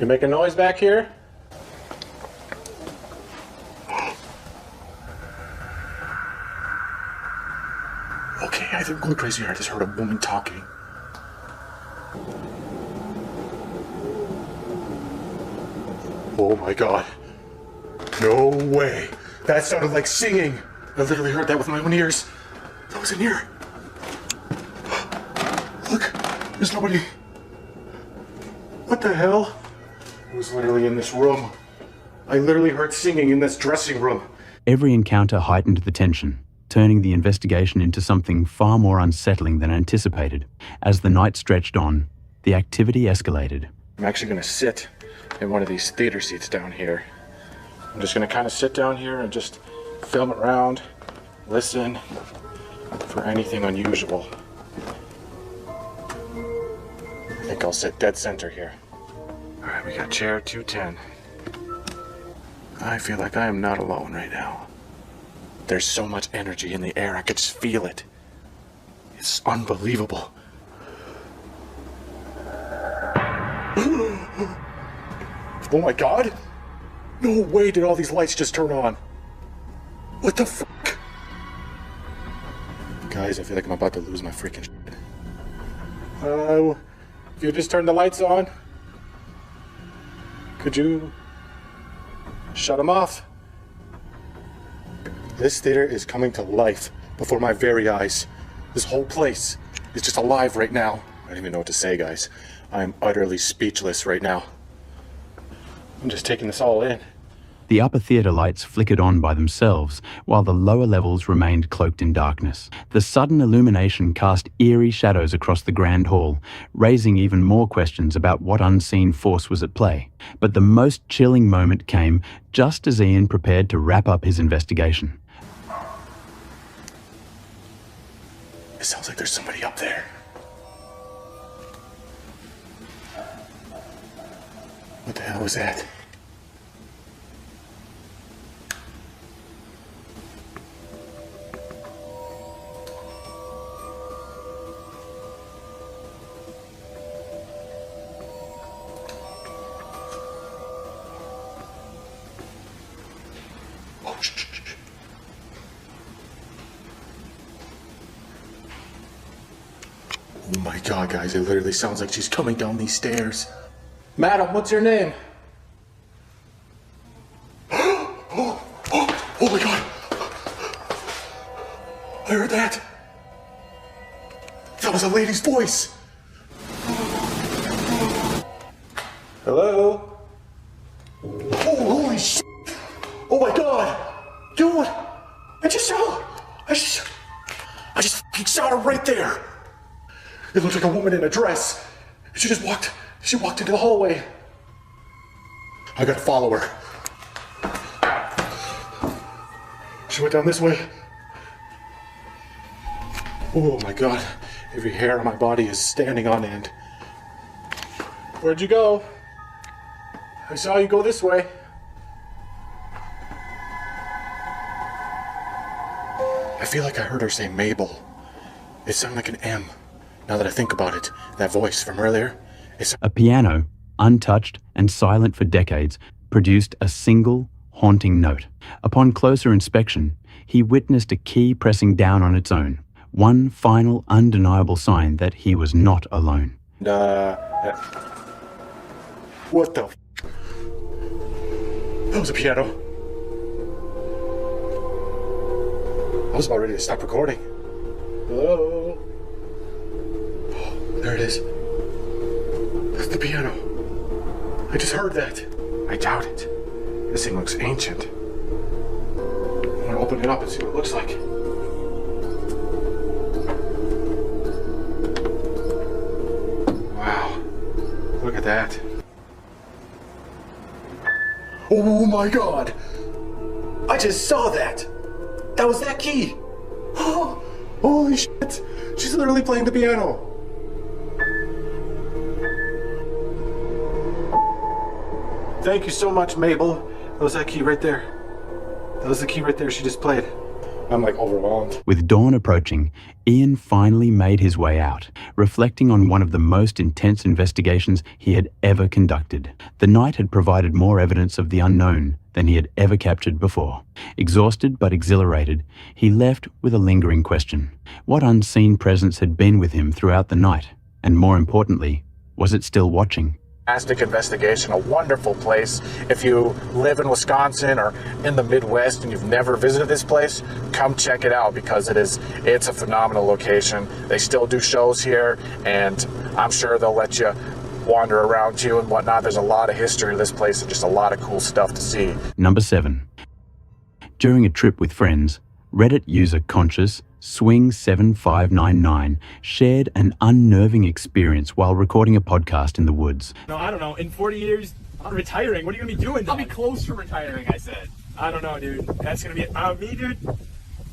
Speaker 12: You making noise back here? Okay, I think I'm going crazy here. I just heard a woman talking. Oh my god. No way. That sounded like singing. I literally heard that with my own ears. That was in here. Look, there's nobody. What the hell? I was literally in this room. I literally heard singing in this dressing room.
Speaker 1: Every encounter heightened the tension, turning the investigation into something far more unsettling than anticipated. As the night stretched on, the activity escalated.
Speaker 12: I'm actually going to sit in one of these theater seats down here. I'm just going to kind of sit down here and just film around, listen for anything unusual. I think I'll sit dead center here. Alright, we got chair 210. I feel like I am not alone right now. There's so much energy in the air, I could just feel it. It's unbelievable. Oh my god! No way did all these lights just turn on. What the fuck? Guys, I feel like I'm about to lose my freaking shit. Hello? If you just turned the lights on, could you shut them off? This theater is coming to life before my very eyes. This whole place is just alive right now. I don't even know what to say, guys. I'm utterly speechless right now. I'm just taking this all in.
Speaker 1: The upper theatre lights flickered on by themselves, while the lower levels remained cloaked in darkness. The sudden illumination cast eerie shadows across the grand hall, raising even more questions about what unseen force was at play. But the most chilling moment came just as Ian prepared to wrap up his investigation.
Speaker 12: It sounds like there's somebody up there. What the hell was that? Oh, shh. Oh my god, guys, it literally sounds like she's coming down these stairs. Madam, what's your name? Oh my god! I heard that! That was a lady's voice! Hello? Oh, holy shit! Oh my god! Dude! I just fucking saw her right there! It looked like a woman in a dress. She walked into the hallway. I gotta follow her. She went down this way. Oh my god. Every hair on my body is standing on end. Where'd you go? I saw you go this way. I feel like I heard her say Mabel. It sounded like an M. Now that I think about it, that voice from earlier,
Speaker 1: A piano, untouched and silent for decades, produced a single, haunting note. Upon closer inspection, he witnessed a key pressing down on its own, one final undeniable sign that he was not alone.
Speaker 12: What the f***? That was a piano. I was about ready to stop recording. Hello? There it is. That's the piano. I just heard that. I doubt it. This thing looks ancient. I'm gonna open it up and see what it looks like. Wow. Look at that. Oh my god! I just saw that! That was that key! Oh, holy shit! She's literally playing the piano! Thank you so much, Mabel. That was that key right there. That was the key right there she just played. I'm like overwhelmed.
Speaker 1: With dawn approaching, Ian finally made his way out, reflecting on one of the most intense investigations he had ever conducted. The night had provided more evidence of the unknown than he had ever captured before. Exhausted but exhilarated, he left with a lingering question. What unseen presence had been with him throughout the night? And more importantly, was it still watching?
Speaker 12: Fantastic investigation, a wonderful place. If you live in Wisconsin or in the Midwest and you've never visited this place, come check it out because it's a phenomenal location. They still do shows here, and I'm sure they'll let you wander around too and whatnot. There's a lot of history to this place and just a lot of cool stuff to see.
Speaker 1: Number 7. During a trip with friends, Reddit user Conscious Swing7599 shared an unnerving experience while recording a podcast in the woods.
Speaker 14: No, I don't know. In 40 years, I'm retiring. What are you going to be doing? I'll be close to retiring, I said. I don't know, dude. That's going to be me, dude.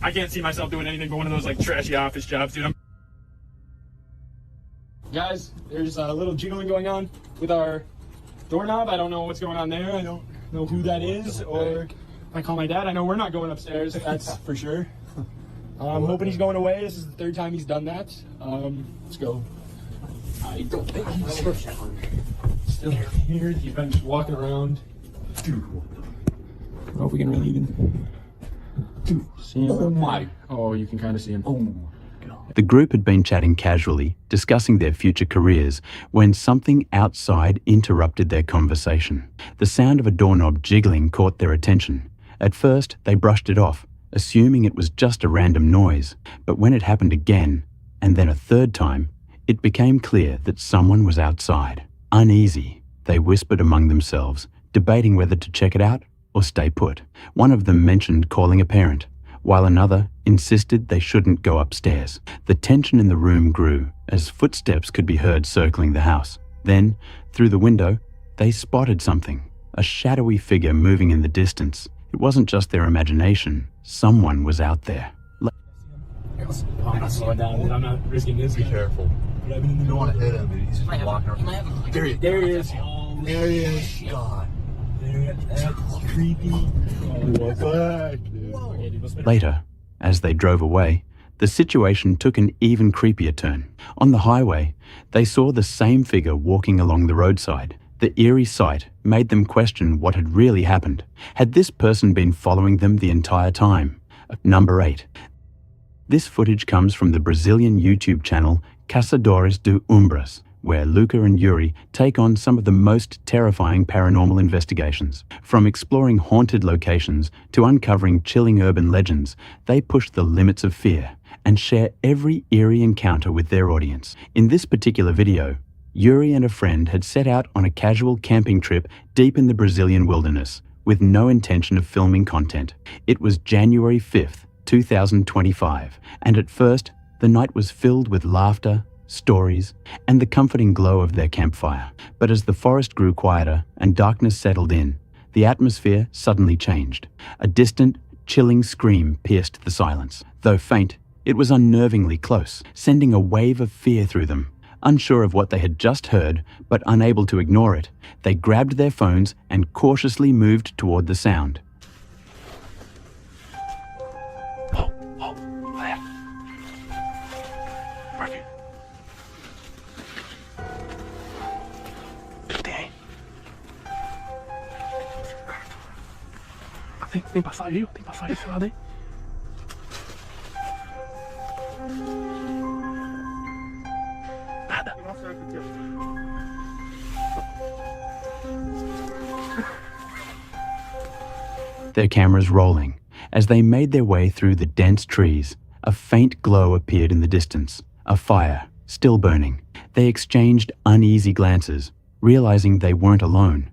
Speaker 14: I can't see myself doing anything but one of those like trashy office jobs, dude. Guys, there's a little jiggling going on with our doorknob. I don't know what's going on there. I don't know who that is, or if I call my dad, I know we're not going upstairs. That's for sure. I'm hoping he's going away. This is the 3rd time he's done that. Let's go. I don't think he's still here. He's been just walking around. Dude,
Speaker 3: know if we can really even see him.
Speaker 7: Oh my.
Speaker 3: Oh, you can kind of see him.
Speaker 7: Oh.
Speaker 1: The group had been chatting casually, discussing their future careers, when something outside interrupted their conversation. The sound of a doorknob jiggling caught their attention. At first, they brushed it off, assuming it was just a random noise. But when it happened again, and then a third time, it became clear that someone was outside. Uneasy, they whispered among themselves, debating whether to check it out or stay put. One of them mentioned calling a parent, while another insisted they shouldn't go upstairs. The tension in the room grew as footsteps could be heard circling the house. Then, through the window, they spotted something, a shadowy figure moving in the distance. It wasn't just their imagination. Someone was out there.
Speaker 14: I'm not slowing down, dude. I'm not risking this. Be careful. You don't want to hit him, dude. He's just walking around. There he is. There he is. There he is. God. That's creepy. What the heck?
Speaker 1: Later, as they drove away, the situation took an even creepier turn. On the highway, they saw the same figure walking along the roadside. The eerie sight made them question what had really happened. Had this person been following them the entire time? Number 8. This footage comes from the Brazilian YouTube channel Caçadores de Umbras, where Luca and Yuri take on some of the most terrifying paranormal investigations. From exploring haunted locations to uncovering chilling urban legends, they push the limits of fear and share every eerie encounter with their audience. In this particular video, Yuri and a friend had set out on a casual camping trip deep in the Brazilian wilderness with no intention of filming content. It was January 5th, 2025, and at first, the night was filled with laughter, stories, and the comforting glow of their campfire. But as the forest grew quieter and darkness settled in, the atmosphere suddenly changed. A distant, chilling scream pierced the silence. Though faint, it was unnervingly close, sending a wave of fear through them. Unsure of what they had just heard, but unable to ignore it, they grabbed their phones and cautiously moved toward the sound.
Speaker 3: Tem passagem aí? Tem passagem desse lado aí? Nada.
Speaker 1: Their cameras rolling. As they made their way through the dense trees, a faint glow appeared in the distance, a fire, still burning. They exchanged uneasy glances, realizing they weren't alone.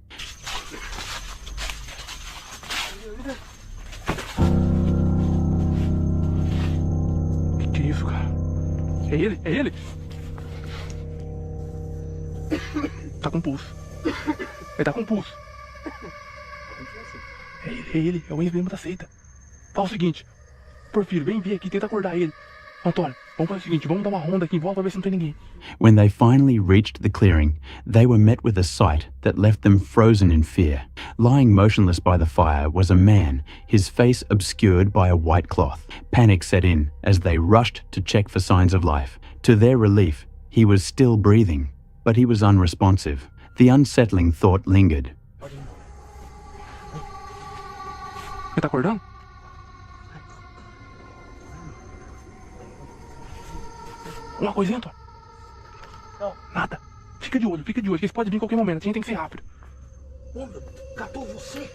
Speaker 3: Que isso, cara? É ele? É ele? Tá com pulso. Ele tá com pulso. É ele. É o ex-membro da seita. Fala o seguinte. Porfírio, vem ver aqui, tenta acordar ele. Antônio, vamos fazer o seguinte, vamos dar uma ronda aqui em volta pra ver se não tem ninguém.
Speaker 1: When they finally reached the clearing, they were met with a sight that left them frozen in fear. Lying motionless by the fire was a man, his face obscured by a white cloth. Panic set in as they rushed to check for signs of life. To their relief, he was still breathing, but he was unresponsive. The unsettling thought lingered.
Speaker 3: Ele tá acordando? Uma coisinha, Antônio? Não. Nada. Fica de olho, que eles podem vir em qualquer momento, a gente tem que ser rápido.
Speaker 21: Catou você?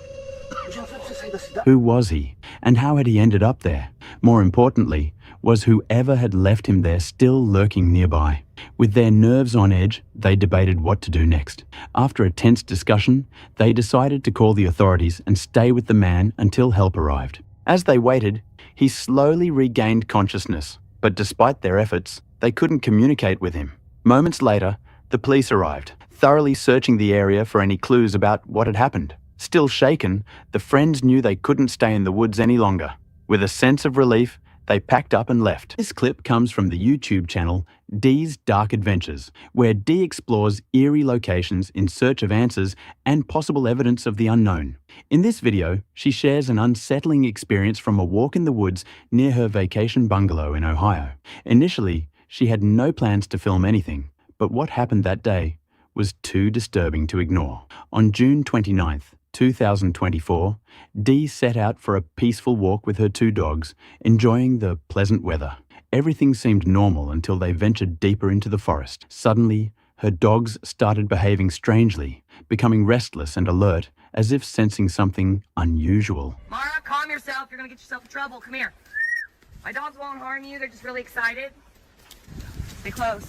Speaker 21: Já foi pra você sair da cidade?
Speaker 1: Who was he, and how had he ended up there? More importantly, was whoever had left him there still lurking nearby? With their nerves on edge, they debated what to do next. After a tense discussion, they decided to call the authorities and stay with the man until help arrived. As they waited, he slowly regained consciousness, but despite their efforts, they couldn't communicate with him. Moments later, the police arrived, thoroughly searching the area for any clues about what had happened. Still shaken, the friends knew they couldn't stay in the woods any longer. With a sense of relief, they packed up and left. This clip comes from the YouTube channel Dee's Dark Adventures, where Dee explores eerie locations in search of answers and possible evidence of the unknown. In this video, she shares an unsettling experience from a walk in the woods near her vacation bungalow in Ohio. Initially, she had no plans to film anything, but what happened that day was too disturbing to ignore. On June 29th, 2024, Dee set out for a peaceful walk with her 2 dogs, enjoying the pleasant weather. Everything seemed normal until they ventured deeper into the forest. Suddenly, her dogs started behaving strangely, becoming restless and alert, as if sensing something unusual.
Speaker 15: Mara, calm yourself. You're gonna get yourself in trouble. Come here. My dogs won't harm you. They're just really excited. Stay close.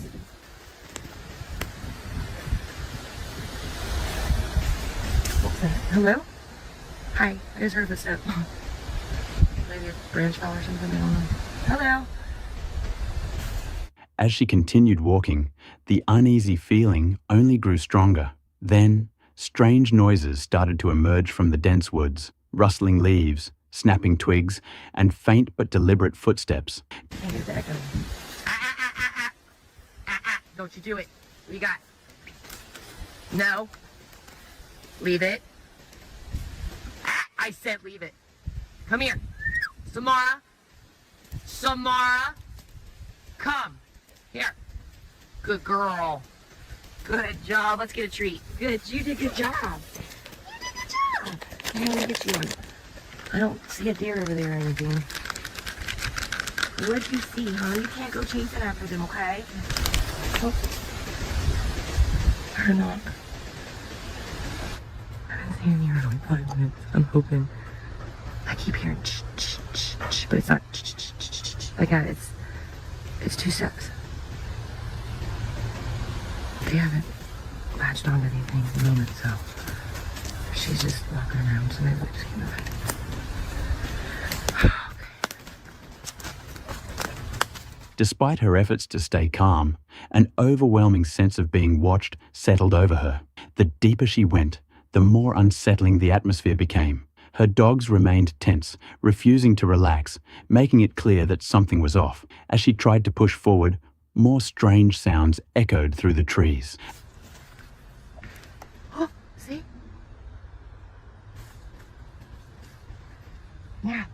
Speaker 15: What's that? Hello? Hi. I just heard a footstep. Maybe a branch fell or something. I don't know. Hello?
Speaker 1: As she continued walking, the uneasy feeling only grew stronger. Then, strange noises started to emerge from the dense woods, rustling leaves, snapping twigs, and faint but deliberate footsteps.
Speaker 15: Here's the echo. Don't you do it. What you got? No. Leave it. I said leave it. Come here. Samara. Samara. Come. Here. Good girl. Good job. Let's get a treat. Good. You did a good job. You did a good job. I'm gonna get you one. I don't see a deer over there or anything. What'd you see, huh? You can't go chasing after them, okay? Oh. Or not. I haven't seen any for like 5 minutes. I'm hoping. I keep hearing but it's not like that. It's 2 steps. They haven't latched onto anything at the moment, so she's just walking around, so maybe we just keep moving.
Speaker 1: Despite her efforts to stay calm, an overwhelming sense of being watched settled over her. The deeper she went, the more unsettling the atmosphere became. Her dogs remained tense, refusing to relax, making it clear that something was off. As she tried to push forward, more strange sounds echoed through the trees.
Speaker 15: Oh, see? Yeah.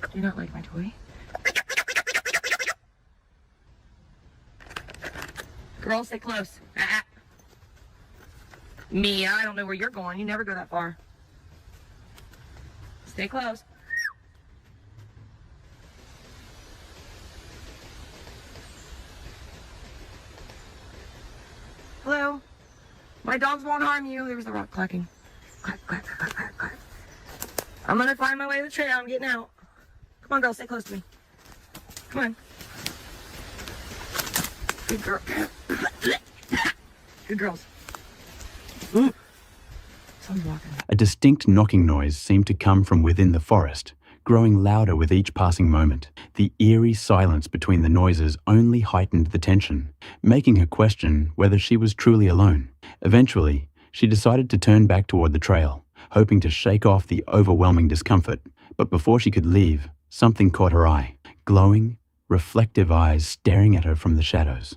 Speaker 15: Do you not like my toy? Girl, stay close. Mia, I don't know where you're going. You never go that far. Stay close. Hello? My dogs won't harm you. There was the rock clacking. Clack, clack, clack, clack, clack. I'm gonna find my way to the trail. I'm getting out. Come on, girl, stay close to me. Come on. Good girl. Good girls. Someone's walking.
Speaker 1: A distinct knocking noise seemed to come from within the forest, growing louder with each passing moment. The eerie silence between the noises only heightened the tension, making her question whether she was truly alone. Eventually, she decided to turn back toward the trail, hoping to shake off the overwhelming discomfort. But before she could leave, something caught her eye. Glowing, reflective eyes staring at her from the shadows.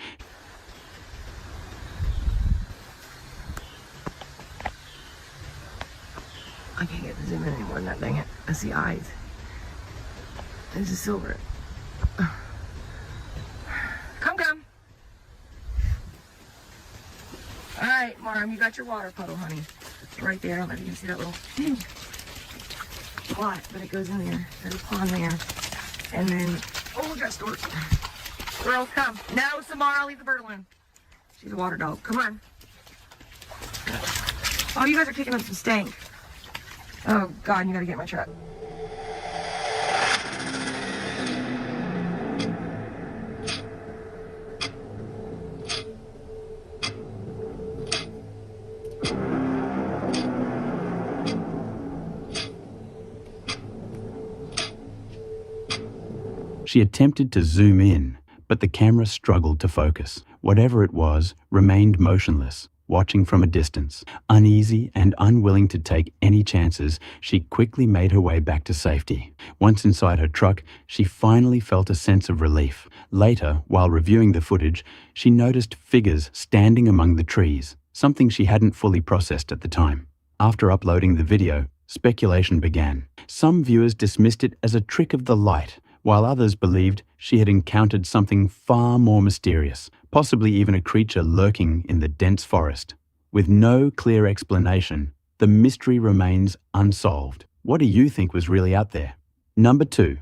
Speaker 15: I can't get the zoom in anymore than that, dang it. I see eyes. This is silver. Come. Alright, Marm, you got your water puddle, honey. Right there. I don't know if you can see that little plot, but it goes in there. There's a pond there. And then, oh, we got storage. Girls, come. No, Samara, leave the bird alone. She's a water dog. Come on. Oh, you guys are kicking up some stank. Oh, God, you gotta get in my truck.
Speaker 1: She attempted to zoom in, but the camera struggled to focus. Whatever it was remained motionless, watching from a distance. Uneasy and unwilling to take any chances, she quickly made her way back to safety. Once inside her truck, she finally felt a sense of relief. Later, while reviewing the footage, she noticed figures standing among the trees, something she hadn't fully processed at the time. After uploading the video, speculation began. Some viewers dismissed it as a trick of the light, while others believed she had encountered something far more mysterious, possibly even a creature lurking in the dense forest. With no clear explanation, the mystery remains unsolved. What do you think was really out there? Number 2.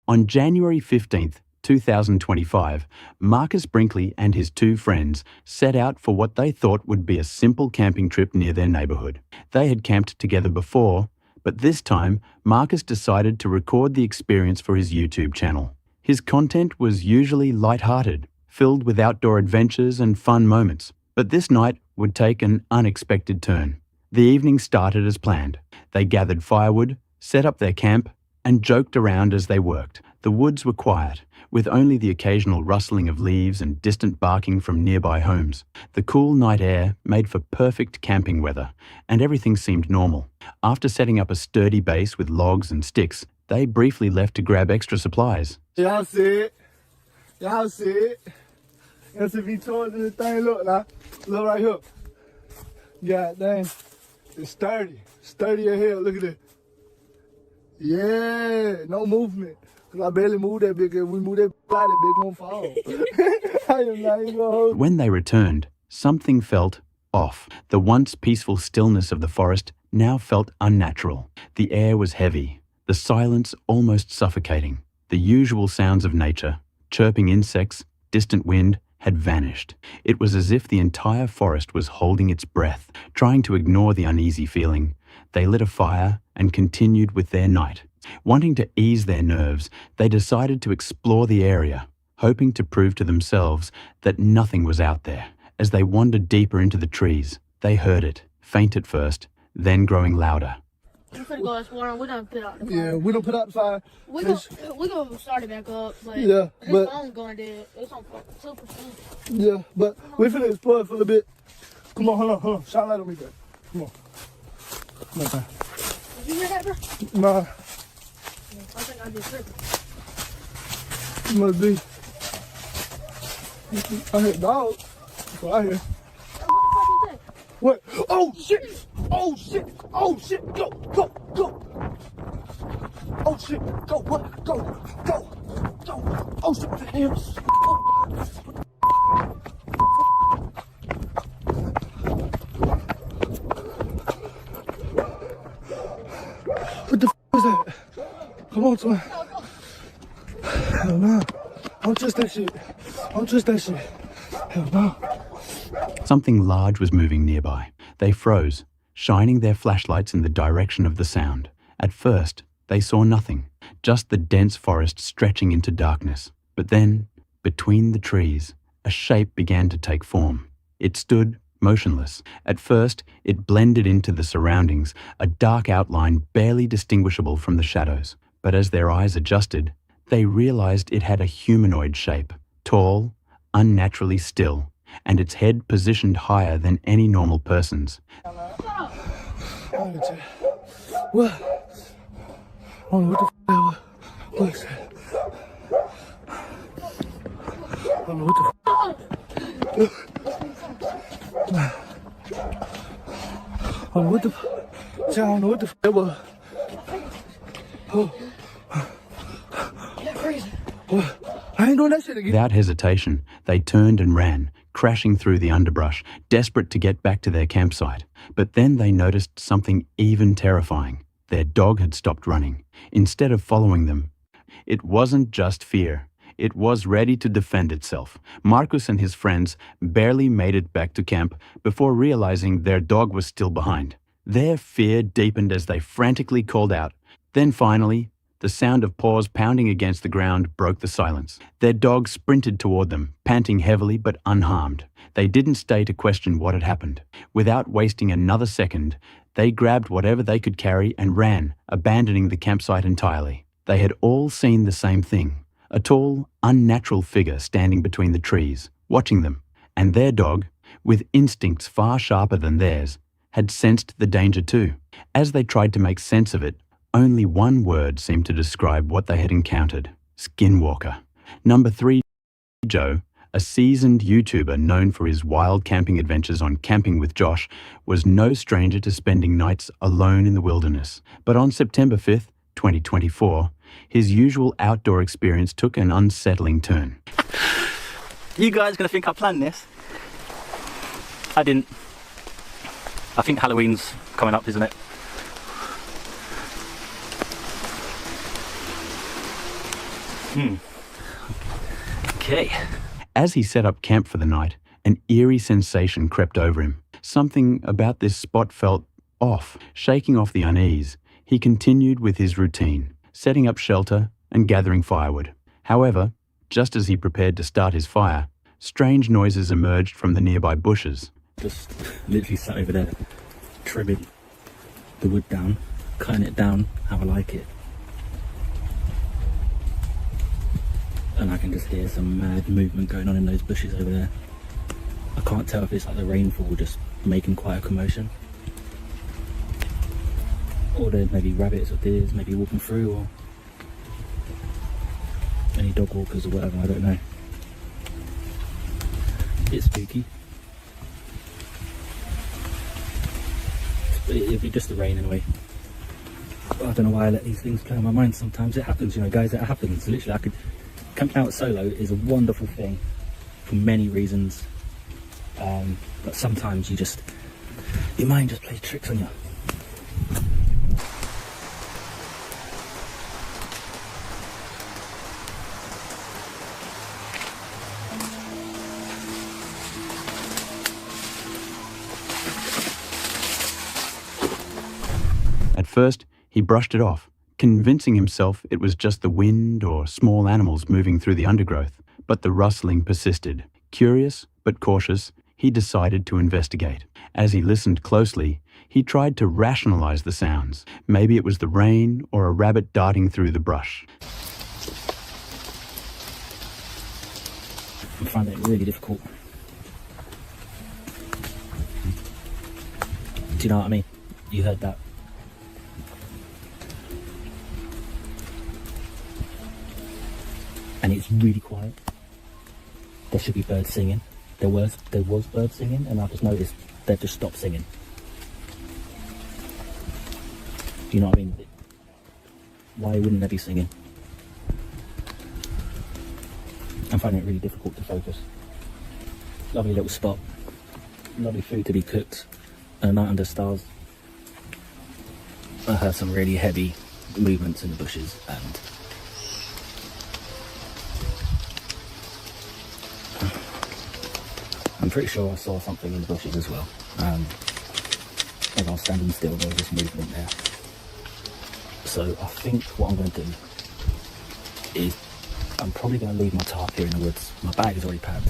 Speaker 1: On January 15th, 2025, Marcus Brinkley and his 2 friends set out for what they thought would be a simple camping trip near their neighborhood. They had camped together before, but this time, Marcus decided to record the experience for his YouTube channel. His content was usually lighthearted, filled with outdoor adventures and fun moments, but this night would take an unexpected turn. The evening started as planned. They gathered firewood, set up their camp, and joked around as they worked. The woods were quiet, with only the occasional rustling of leaves and distant barking from nearby homes. The cool night air made for perfect camping weather, and everything seemed normal. After setting up a sturdy base with logs and sticks, they briefly left to grab extra supplies.
Speaker 16: Y'all see it? Y'all see it? That's if he told you the thing. Look now. Look right here. God dang. It's sturdy. Sturdy as hell. Look at it. Yeah. No movement. Cause I barely moved that big. If we move that fly, that big won't fall. I am not even gonna hold.
Speaker 1: When they returned, something felt off. The once peaceful stillness of the forest now felt unnatural. The air was heavy, the silence almost suffocating. The usual sounds of nature, chirping insects, distant wind, had vanished. It was as if the entire forest was holding its breath, trying to ignore the uneasy feeling. They lit a fire and continued with their night. Wanting to ease their nerves, they decided to explore the area, hoping to prove to themselves that nothing was out there. As they wandered deeper into the trees, they heard it, faint at first, then growing louder.
Speaker 18: We're finna go explore. We done put out the fire.
Speaker 16: Yeah, we don't put out the fire.
Speaker 18: We gonna start it back up, but
Speaker 16: yeah,
Speaker 18: this
Speaker 16: but
Speaker 18: phone's going dead. It's on 2%.
Speaker 16: yeah, but we finna explore it for a little bit. Come on, hold on. Shine light on me, bro. Come on. Come on, man.
Speaker 18: Did you hear that, bro?
Speaker 16: Nah.
Speaker 18: I think I just heard it.
Speaker 16: Must be. I heard dogs. That's what I hear. What? Oh shit! Oh shit! Oh shit! Go! Go! Go! Oh shit! Go! What? Go! Go! Go! Oh shit! What the hell? What the f is that? Come on, son. Hell no. Don't trust that shit. Don't trust that shit. Hell no.
Speaker 1: Something large was moving nearby. They froze, shining their flashlights in the direction of the sound. At first, they saw nothing, just the dense forest stretching into darkness. But then, between the trees, a shape began to take form. It stood motionless. At first, it blended into the surroundings, a dark outline barely distinguishable from the shadows. But as their eyes adjusted, they realized it had a humanoid shape, tall, unnaturally still, and its head positioned higher than any normal person's.
Speaker 16: What? I don't know what the f that was. What's that? I don't know what the f. I don't know what the f. I don't know what the f that was. Oh. What? I ain't doing that shit again.
Speaker 1: Without hesitation, they turned and ran, crashing through the underbrush, desperate to get back to their campsite. But then they noticed something even terrifying. Their dog had stopped running. Instead of following them, it wasn't just fear. It was ready to defend itself. Marcus and his friends barely made it back to camp before realizing their dog was still behind. Their fear deepened as they frantically called out. Then finally, the sound of paws pounding against the ground broke the silence. Their dog sprinted toward them, panting heavily but unharmed. They didn't stay to question what had happened. Without wasting another second, they grabbed whatever they could carry and ran, abandoning the campsite entirely. They had all seen the same thing, a tall, unnatural figure standing between the trees, watching them, and their dog, with instincts far sharper than theirs, had sensed the danger too. As they tried to make sense of it, only one word seemed to describe what they had encountered: skinwalker. Number 3, Joe, a seasoned YouTuber known for his wild camping adventures on Camping with Josh, was no stranger to spending nights alone in the wilderness. But on September 5th, 2024, his usual outdoor experience took an unsettling turn.
Speaker 2: You guys gonna think I planned this? I didn't. I think Halloween's coming up, isn't it? Okay.
Speaker 1: As he set up camp for the night, an eerie sensation crept over him. Something about this spot felt off. Shaking off the unease, he continued with his routine, setting up shelter and gathering firewood. However, just as he prepared to start his fire, strange noises emerged from the nearby bushes.
Speaker 2: Just literally sat over there, trimming the wood down, cutting it down how I like it. And I can just hear some mad movement going on in those bushes over there. I can't tell if it's like the rainfall just making quite a commotion, or there's maybe rabbits or deers maybe walking through, or any dog walkers or whatever, I don't know. It's spooky. It'd be just the rain anyway. But I don't know why I let these things play on my mind sometimes. It happens, you know, guys, it happens. Literally, camping out solo is a wonderful thing for many reasons. But sometimes your mind just plays tricks on you.
Speaker 1: At first, he brushed it off, convincing himself it was just the wind or small animals moving through the undergrowth. But the rustling persisted. Curious but cautious, he decided to investigate. As he listened closely, he tried to rationalize the sounds. Maybe it was the rain or a rabbit darting through the brush.
Speaker 2: I find it really difficult. Do you know what I mean? You heard that. And it's really quiet. There should be birds singing. There was birds singing, and I just noticed they've just stopped singing. Do you know what I mean? Why wouldn't they be singing? I'm finding it really difficult to focus. Lovely little spot. Lovely food to be cooked. And a night under stars. I heard some really heavy movements in the bushes, and I'm pretty sure I saw something in the bushes as well. As I was standing still, there was this movement there. So I think what I'm going to do is I'm probably going to leave my tarp here in the woods. My bag is already packed.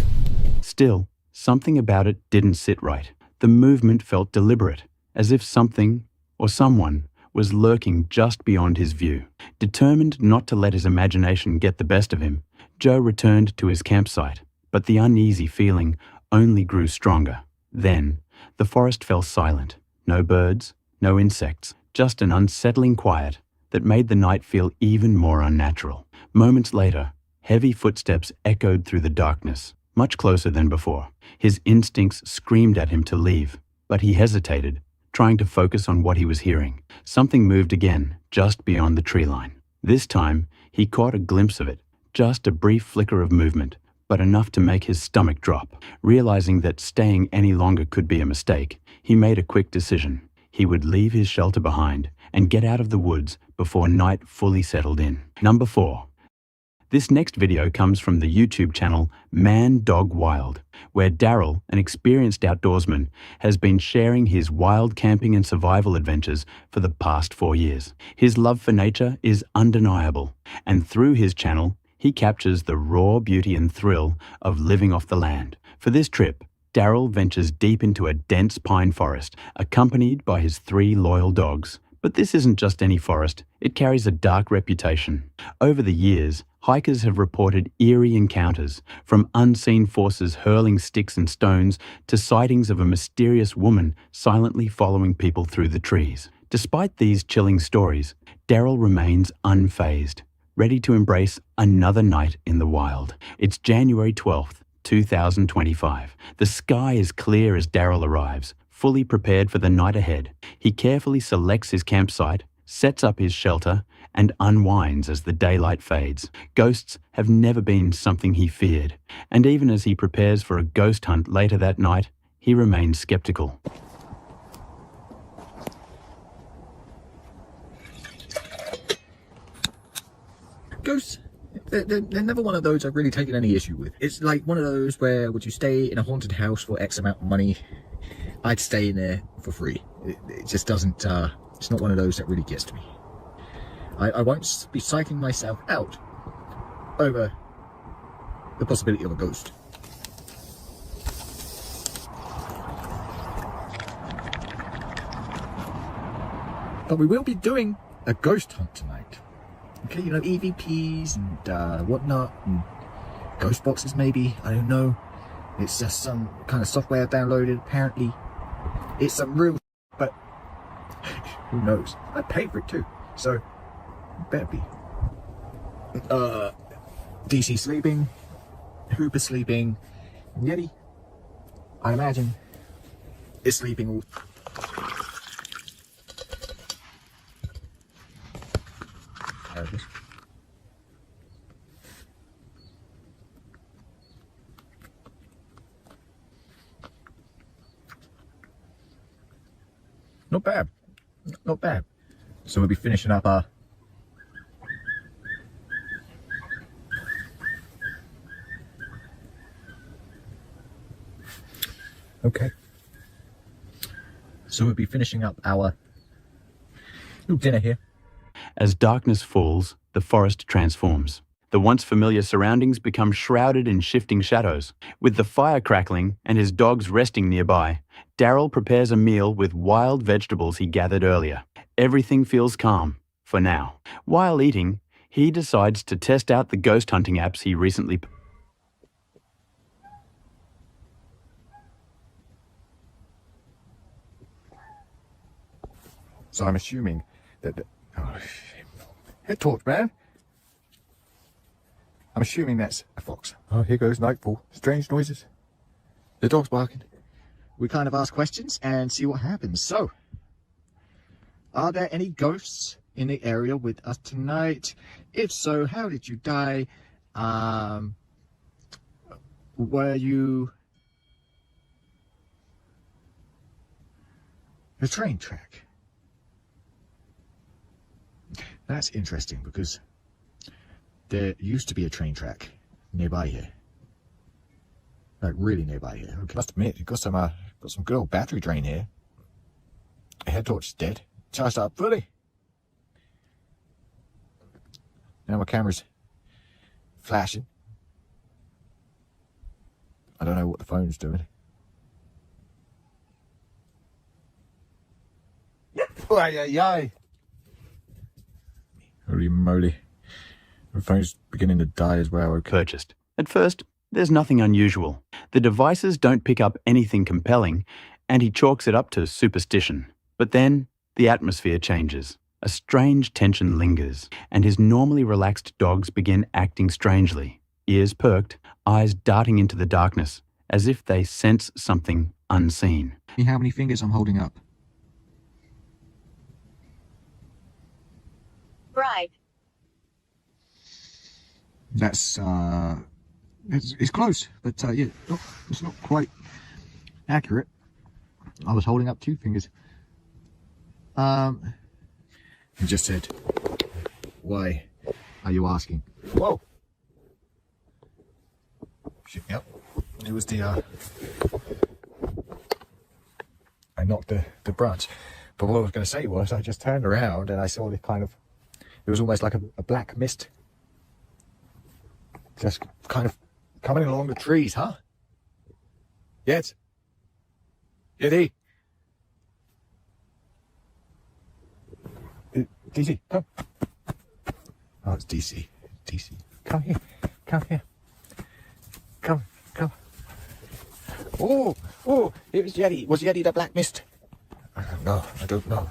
Speaker 1: Still, something about it didn't sit right. The movement felt deliberate, as if something or someone was lurking just beyond his view. Determined not to let his imagination get the best of him, Joe returned to his campsite, but the uneasy feeling only grew stronger. Then, the forest fell silent. No birds, no insects, just an unsettling quiet that made the night feel even more unnatural. Moments later, heavy footsteps echoed through the darkness, much closer than before. His instincts screamed at him to leave, but he hesitated, trying to focus on what he was hearing. Something moved again, just beyond the tree line. This time, he caught a glimpse of it, just a brief flicker of movement, but enough to make his stomach drop. Realizing that staying any longer could be a mistake, he made a quick decision. He would leave his shelter behind and get out of the woods before night fully settled in. Number 4. This next video comes from the YouTube channel Man Dog Wild, where Daryl, an experienced outdoorsman, has been sharing his wild camping and survival adventures for the past 4 years. His love for nature is undeniable, and through his channel, he captures the raw beauty and thrill of living off the land. For this trip, Daryl ventures deep into a dense pine forest, accompanied by his 3 loyal dogs. But this isn't just any forest, it carries a dark reputation. Over the years, hikers have reported eerie encounters, from unseen forces hurling sticks and stones to sightings of a mysterious woman silently following people through the trees. Despite these chilling stories, Daryl remains unfazed, ready to embrace another night in the wild. It's January 12th, 2025. The sky is clear as Daryl arrives, fully prepared for the night ahead. He carefully selects his campsite, sets up his shelter, and unwinds as the daylight fades. Ghosts have never been something he feared, and even as he prepares for a ghost hunt later that night, he remains skeptical.
Speaker 17: Ghosts, they're never one of those I've really taken any issue with. It's like one of those where, would you stay in a haunted house for X amount of money? I'd stay in there for free. It just doesn't, it's not one of those that really gets to me. I won't be psyching myself out over the possibility of a ghost. But we will be doing a ghost hunt tonight. Okay, you know, EVPs and whatnot, and ghost boxes maybe, I don't know. It's just some kind of software downloaded, apparently. It's some real, but who knows? I paid for it too, so it better be. DC sleeping, Hooper sleeping, Yeti, I imagine, is sleeping all. There it is. Not bad. Not bad. So we'll be finishing up our okay. So we'll be finishing up our little dinner here.
Speaker 1: As darkness falls, the forest transforms. The once familiar surroundings become shrouded in shifting shadows. With the fire crackling and his dogs resting nearby, Daryl prepares a meal with wild vegetables he gathered earlier. Everything feels calm, for now. While eating, he decides to test out the ghost hunting apps he recently.
Speaker 17: So I'm assuming that head torch, man. I'm assuming that's a fox. Oh, here goes nightfall. Strange noises. The dog's barking. We kind of ask questions and see what happens. So, are there any ghosts in the area with us tonight? If so, how did you die? Were you a train track? That's interesting because there used to be a train track nearby here. Like really nearby here. Okay. Must admit, you've got some good old battery drain here. The head torch is dead. Charged up fully. Now my camera's flashing. I don't know what the phone's doing. Holy moly. The phone's beginning to die as well. Okay.
Speaker 1: Purchased. At first, there's nothing unusual. The devices don't pick up anything compelling, and he chalks it up to superstition. But then, the atmosphere changes. A strange tension lingers, and his normally relaxed dogs begin acting strangely. Ears perked, eyes darting into the darkness, as if they sense something unseen.
Speaker 17: See how many fingers I'm holding up?
Speaker 4: Bribe.
Speaker 17: That's it's close, but yeah, it's not quite accurate. I was holding up 2 fingers. He just said, "Why are you asking?" Whoa! Shit me up. It was the I knocked the branch. But what I was going to say was, I just turned around and I saw this kind of. It was almost like a black mist. Just kind of coming along the trees, huh? Yes. Yeti. DC, come. Oh, it's DC. DC. Come here. Come here. Come. Come. Oh, it was Yeti. Was Yeti the black mist? I don't know.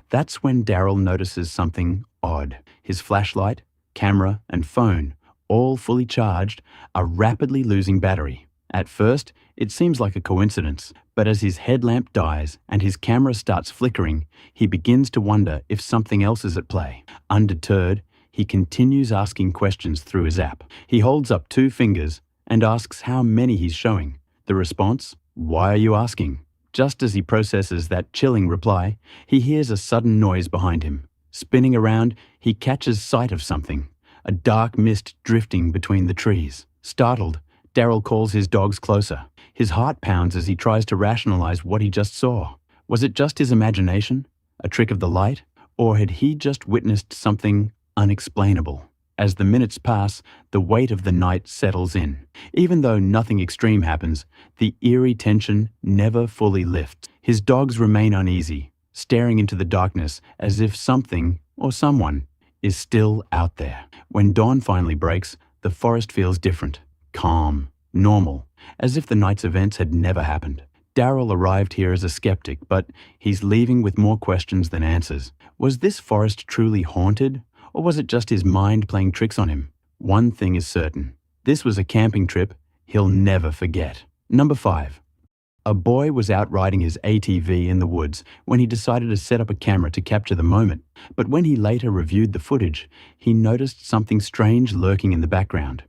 Speaker 1: That's when Daryl notices something odd. His flashlight, camera, and phone, all fully charged, are rapidly losing battery. At first, it seems like a coincidence, But as his headlamp dies and his camera starts flickering, he begins to wonder if something else is at play. Undeterred, he continues asking questions through his app. He holds up 2 fingers and asks how many he's showing. The response, "Why are you asking?" Just as he processes that chilling reply, he hears a sudden noise behind him. Spinning around, he catches sight of something, a dark mist drifting between the trees. Startled, Daryl calls his dogs closer. His heart pounds as he tries to rationalize what he just saw. Was it just his imagination, a trick of the light, or had he just witnessed something unexplainable? As the minutes pass, the weight of the night settles in. Even though nothing extreme happens, the eerie tension never fully lifts. His dogs remain uneasy, staring into the darkness as if something or someone is still out there. When dawn finally breaks, the forest feels different, calm, normal, as if the night's events had never happened. Daryl arrived here as a skeptic, but he's leaving with more questions than answers. Was this forest truly haunted? Or was it just his mind playing tricks on him? One thing is certain. This was a camping trip he'll never forget. Number 5. A boy was out riding his ATV in the woods when he decided to set up a camera to capture the moment. But when he later reviewed the footage, he noticed something strange lurking in the background.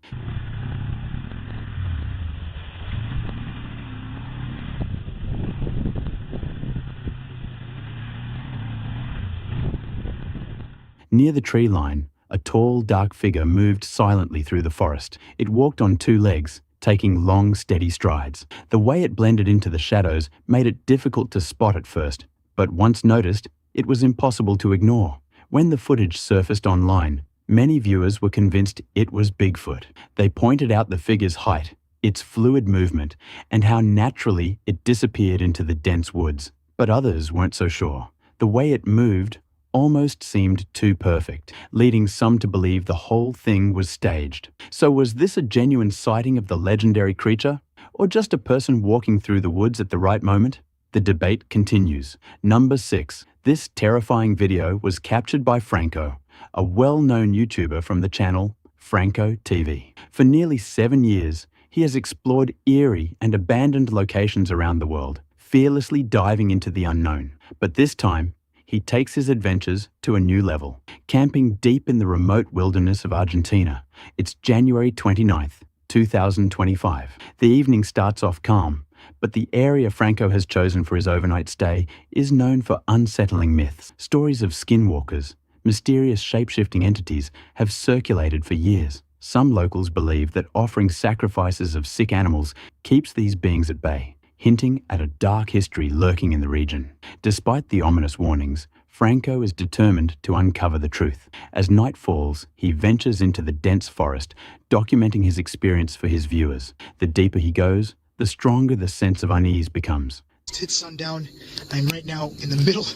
Speaker 1: Near the tree line, a tall, dark figure moved silently through the forest. It walked on 2 legs, taking long, steady strides. The way it blended into the shadows made it difficult to spot at first, but once noticed, it was impossible to ignore. When the footage surfaced online, many viewers were convinced it was Bigfoot. They pointed out the figure's height, its fluid movement, and how naturally it disappeared into the dense woods. But others weren't so sure. The way it moved almost seemed too perfect, leading some to believe the whole thing was staged. So was this a genuine sighting of the legendary creature, or just a person walking through the woods at the right moment? The debate continues. Number 6. This terrifying video was captured by Franco, a well-known YouTuber from the channel Franco TV. For nearly 7 years, he has explored eerie and abandoned locations around the world, fearlessly diving into the unknown. But this time, he takes his adventures to a new level, camping deep in the remote wilderness of Argentina. It's January 29th, 2025. The evening starts off calm, but the area Franco has chosen for his overnight stay is known for unsettling myths. Stories of skinwalkers, mysterious shape-shifting entities, have circulated for years. Some locals believe that offering sacrifices of sick animals keeps these beings at bay, hinting at a dark history lurking in the region. Despite the ominous warnings, Franco is determined to uncover the truth. As night falls, he ventures into the dense forest, documenting his experience for his viewers. The deeper he goes, the stronger the sense of unease becomes.
Speaker 23: It's sundown. I'm right now in the middle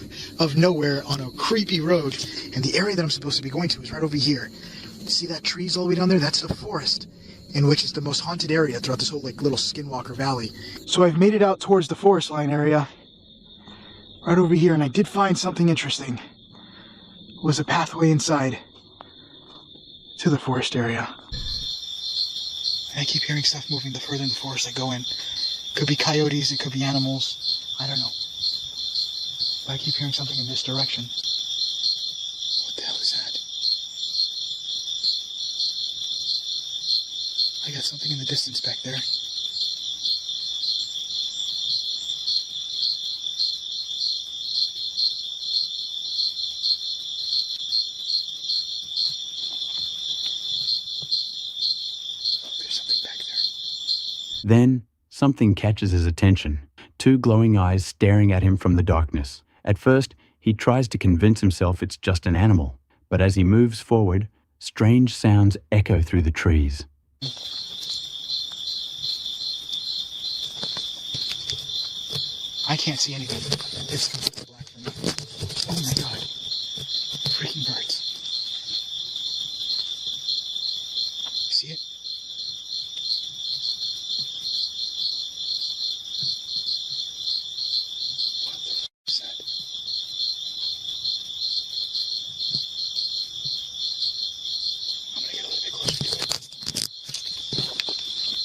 Speaker 23: of nowhere on a creepy road, and the area that I'm supposed to be going to is right over here. See that trees all the way down there? That's the forest, in which is the most haunted area throughout this whole little Skinwalker Valley. So I've made it out towards the forest line area, right over here, and I did find something interesting. It was a pathway inside to the forest area. And I keep hearing stuff moving the further in the forest I go in. Could be coyotes, it could be animals, I don't know. But I keep hearing something in this direction. What the hell is that? I got something in the distance back there. There's something back there.
Speaker 1: Then, something catches his attention. 2 glowing eyes staring at him from the darkness. At first, he tries to convince himself it's just an animal, but as he moves forward, strange sounds echo through the trees.
Speaker 23: I can't see anything. It's completely black for me. Oh my god. Freaking birds. See it? What the f is that? I'm gonna get a little bit closer to it.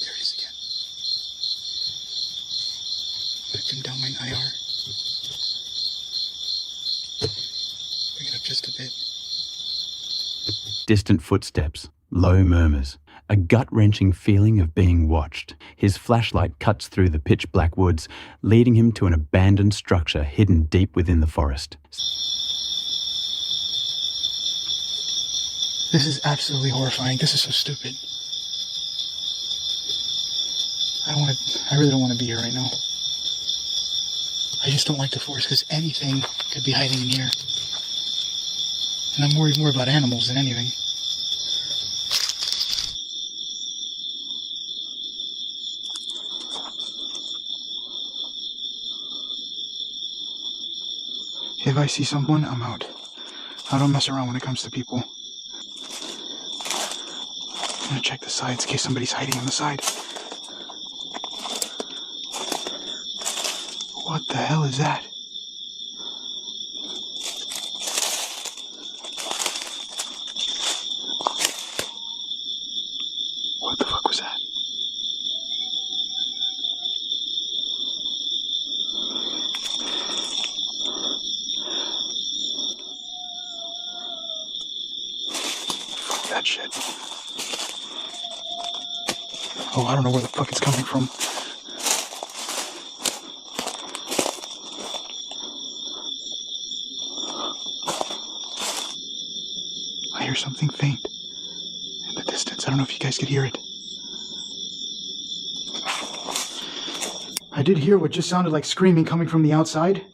Speaker 23: There it is again. Let them die.
Speaker 3: up just a bit.
Speaker 1: Distant footsteps, low murmurs, a gut-wrenching feeling of being watched. His flashlight cuts through the pitch-black woods, leading him to an abandoned structure hidden deep within the forest.
Speaker 3: This is absolutely horrifying. This is so stupid. I really don't want to be here right now. I just don't like the forest because anything could be hiding in here. And I'm worried more about animals than anything. If I see someone, I'm out. I don't mess around when it comes to people. I'm gonna check the sides in case somebody's hiding on the side. What the hell is that? What the fuck was that? Fuck that shit. Oh, I don't know where the fuck it's coming from. I hear something faint in the distance. I don't know if you guys could hear it. I did hear what just sounded like screaming coming from the outside.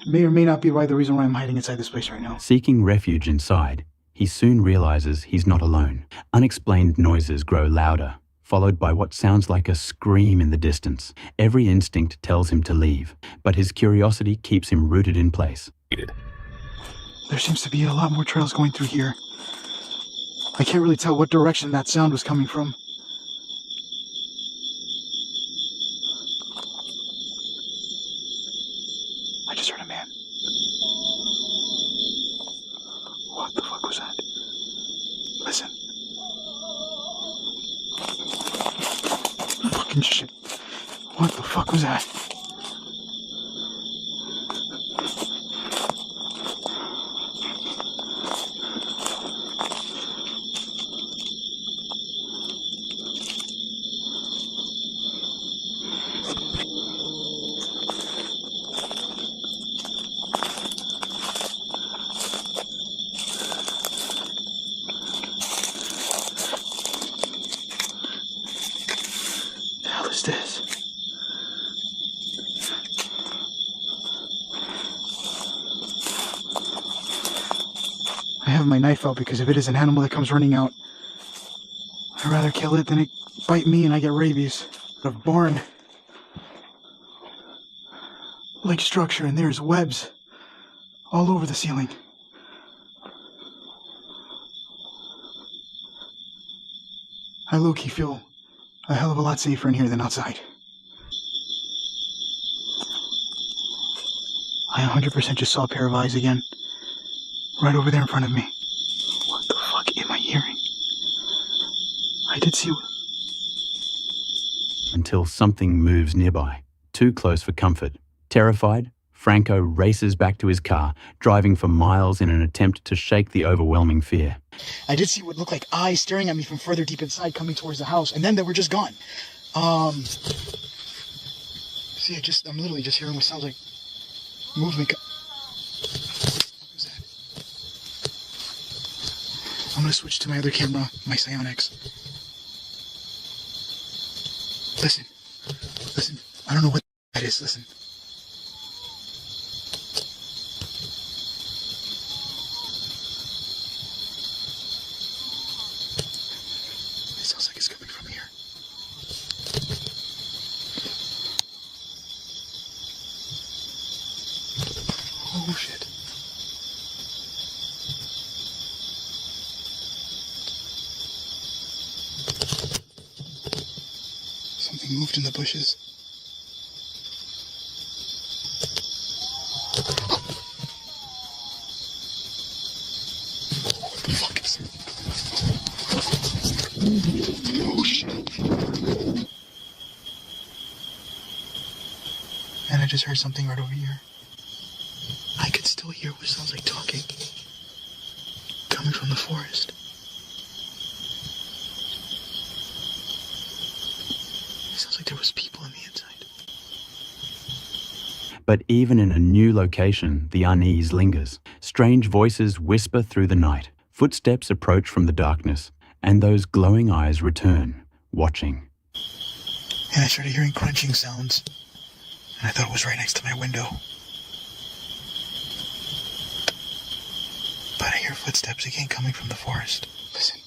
Speaker 3: It may or may not be the reason why I'm hiding inside this place right now.
Speaker 1: Seeking refuge inside, he soon realizes he's not alone. Unexplained noises grow louder, followed by what sounds like a scream in the distance. Every instinct tells him to leave, but his curiosity keeps him rooted in place.
Speaker 3: There seems to be a lot more trails going through here. I can't really tell what direction that sound was coming from. I just heard a man. What the fuck was that? Listen. Fucking shit. What the fuck was that? This? I have my knife out because if it is an animal that comes running out, I'd rather kill it than it bite me and I get rabies. A barn like structure, and there's webs all over the ceiling. I low-key feel a hell of a lot safer in here than outside. I 100% just saw a pair of eyes again. Right over there in front of me. What the fuck am I hearing? I did see...
Speaker 1: Until something moves nearby, too close for comfort. Terrified, Franco races back to his car, driving for miles in an attempt to shake the overwhelming fear.
Speaker 3: I did see what looked like eyes staring at me from further deep inside, coming towards the house, and then they were just gone. See, I'm literally just hearing what sounds like movement. What was that? I'm gonna switch to my other camera, my Psionics. Listen. I don't know what that is. Listen. It sounds like it's coming from here. Oh shit. Something moved in the bushes. What the fuck is it? Oh shit. And I just heard something right over here. I could could still hear what sounds like talking coming from the forest. It sounds like there was people on the inside.
Speaker 1: But even in a new location, the unease lingers. Strange voices whisper through the night. Footsteps approach from the darkness, and those glowing eyes return, watching.
Speaker 3: And I started hearing crunching sounds, and I thought it was right next to my window. But I hear footsteps again coming from the forest. Listen.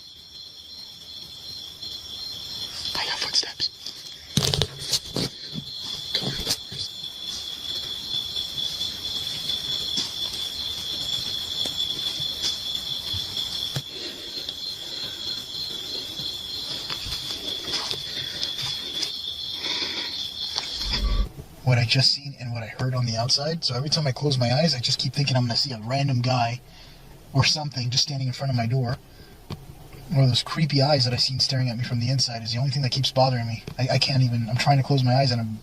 Speaker 3: I got footsteps. Coming from the forest. What I just seen and what I heard on the outside. So every time I close my eyes, I just keep thinking I'm going to see a random guy or something just standing in front of my door. One of those creepy eyes that I've seen staring at me from the inside is the only thing that keeps bothering me. I can't even, I'm trying to close my eyes and I'm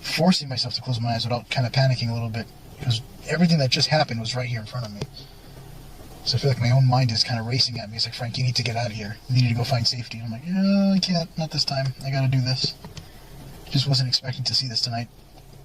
Speaker 3: forcing myself to close my eyes without kind of panicking a little bit, because everything that just happened was right here in front of me. So I feel like my own mind is kind of racing at me. It's like, Frank, you need to get out of here. You need to go find safety. I'm like, yeah, I can't, not this time. I gotta do this. Just wasn't expecting to see this tonight.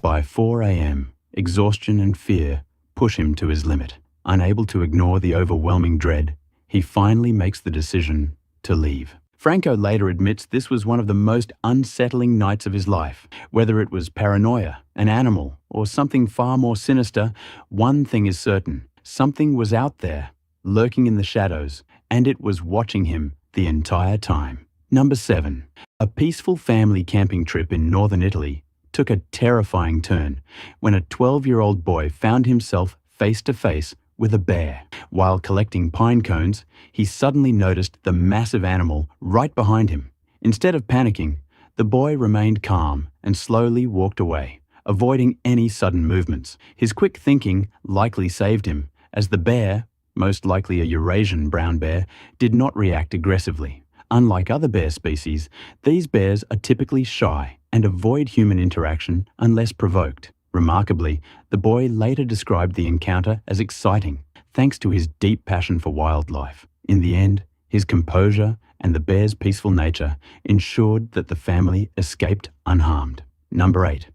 Speaker 1: By 4 a.m., exhaustion and fear push him to his limit. Unable to ignore the overwhelming dread, he finally makes the decision to leave. Franco later admits this was one of the most unsettling nights of his life. Whether it was paranoia, an animal, or something far more sinister, one thing is certain. Something was out there, lurking in the shadows, and it was watching him the entire time. Number 7. A peaceful family camping trip in northern Italy took a terrifying turn when a 12-year-old boy found himself face to face with a bear. While collecting pine cones, he suddenly noticed the massive animal right behind him. Instead of panicking, the boy remained calm and slowly walked away, avoiding any sudden movements. His quick thinking likely saved him, as the bear, most likely a Eurasian brown bear, did not react aggressively. Unlike other bear species, these bears are typically shy and avoid human interaction unless provoked. Remarkably, the boy later described the encounter as exciting, thanks to his deep passion for wildlife. In the end, his composure and the bear's peaceful nature ensured that the family escaped unharmed. Number 8.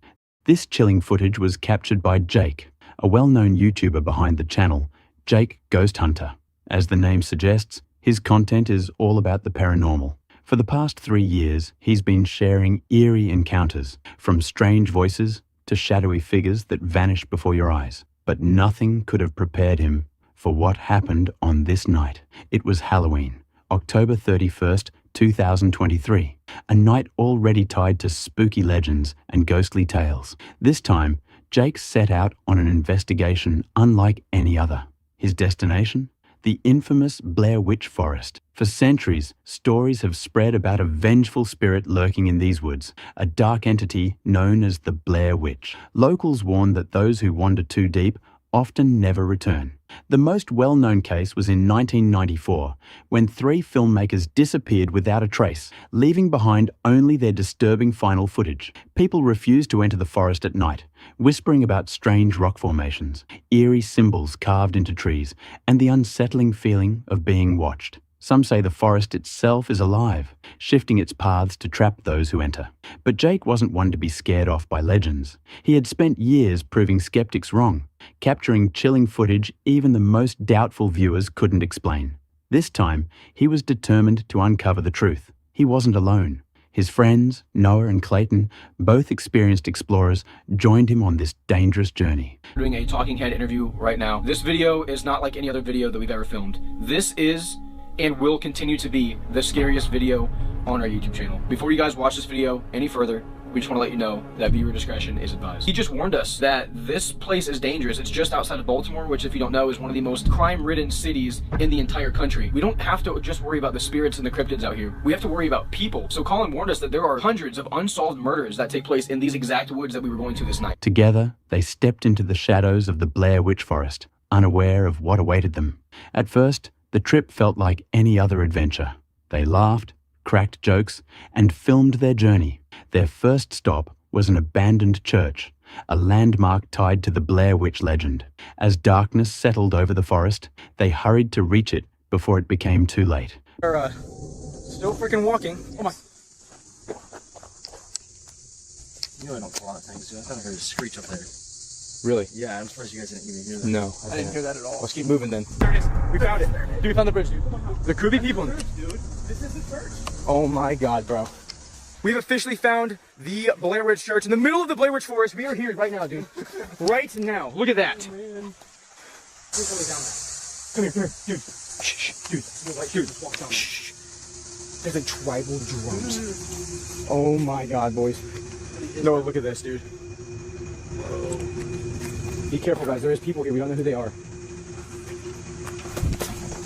Speaker 1: This chilling footage was captured by Jake, a well-known YouTuber behind the channel, Jake Ghost Hunter. As the name suggests, his content is all about the paranormal. For the past 3 years, he's been sharing eerie encounters, from strange voices to shadowy figures that vanish before your eyes. But nothing could have prepared him for what happened on this night. It was Halloween, October 31st, 2023, a night already tied to spooky legends and ghostly tales. This time, Jake set out on an investigation unlike any other. His destination? The infamous Blair Witch Forest. For centuries, stories have spread about a vengeful spirit lurking in these woods, a dark entity known as the Blair Witch. Locals warn that those who wander too deep often never return. The most well-known case was in 1994, when 3 filmmakers disappeared without a trace, leaving behind only their disturbing final footage. People refused to enter the forest at night, whispering about strange rock formations, eerie symbols carved into trees, and the unsettling feeling of being watched. Some say the forest itself is alive, shifting its paths to trap those who enter. But Jake wasn't one to be scared off by legends. He had spent years proving skeptics wrong, capturing chilling footage even the most doubtful viewers couldn't explain. This time, he was determined to uncover the truth. He wasn't alone. His friends, Noah and Clayton, both experienced explorers, joined him on this dangerous journey.
Speaker 13: We're doing a talking head interview right now. This video is not like any other video that we've ever filmed. This is and will continue to be the scariest video on our YouTube channel. Before you guys watch this video any further, we just want to let you know that viewer discretion is advised. He just warned us that this place is dangerous. It's just outside of Baltimore, which, if you don't know, is one of the most crime-ridden cities in the entire country. We don't have to just worry about the spirits and the cryptids out here. We have to worry about people. So Colin warned us that there are hundreds of unsolved murders that take place in these exact woods that we were going to this night.
Speaker 1: Together, they stepped into the shadows of the Blair Witch Forest, unaware of what awaited them. At first, the trip felt like any other adventure. They laughed, cracked jokes, and filmed their journey. Their first stop was an abandoned church, a landmark tied to the Blair Witch legend. As darkness settled over the forest, they hurried to reach it before it became too late.
Speaker 13: We're still freaking walking. Oh my.
Speaker 2: You know I don't pull out things, dude. I thought I heard a screech up there.
Speaker 13: Really?
Speaker 2: Yeah, I'm surprised you guys didn't even hear that.
Speaker 13: No.
Speaker 2: I didn't hear that at all.
Speaker 13: Let's keep moving then. There it is. We found it. Dude, we found the bridge, dude. There could be people in there.
Speaker 2: This is the church.
Speaker 13: Oh my god, bro. We've officially found the Blair Witch Church in the middle of the Blair Witch Forest. We are here right now, dude. Right now. Look at that.
Speaker 2: Oh, man.
Speaker 13: Come here, dude. Shh, dude. Shh. There's like tribal drums. Oh my god, boys. No, look at this, dude. Be careful, guys. There is people here. We don't know who they are.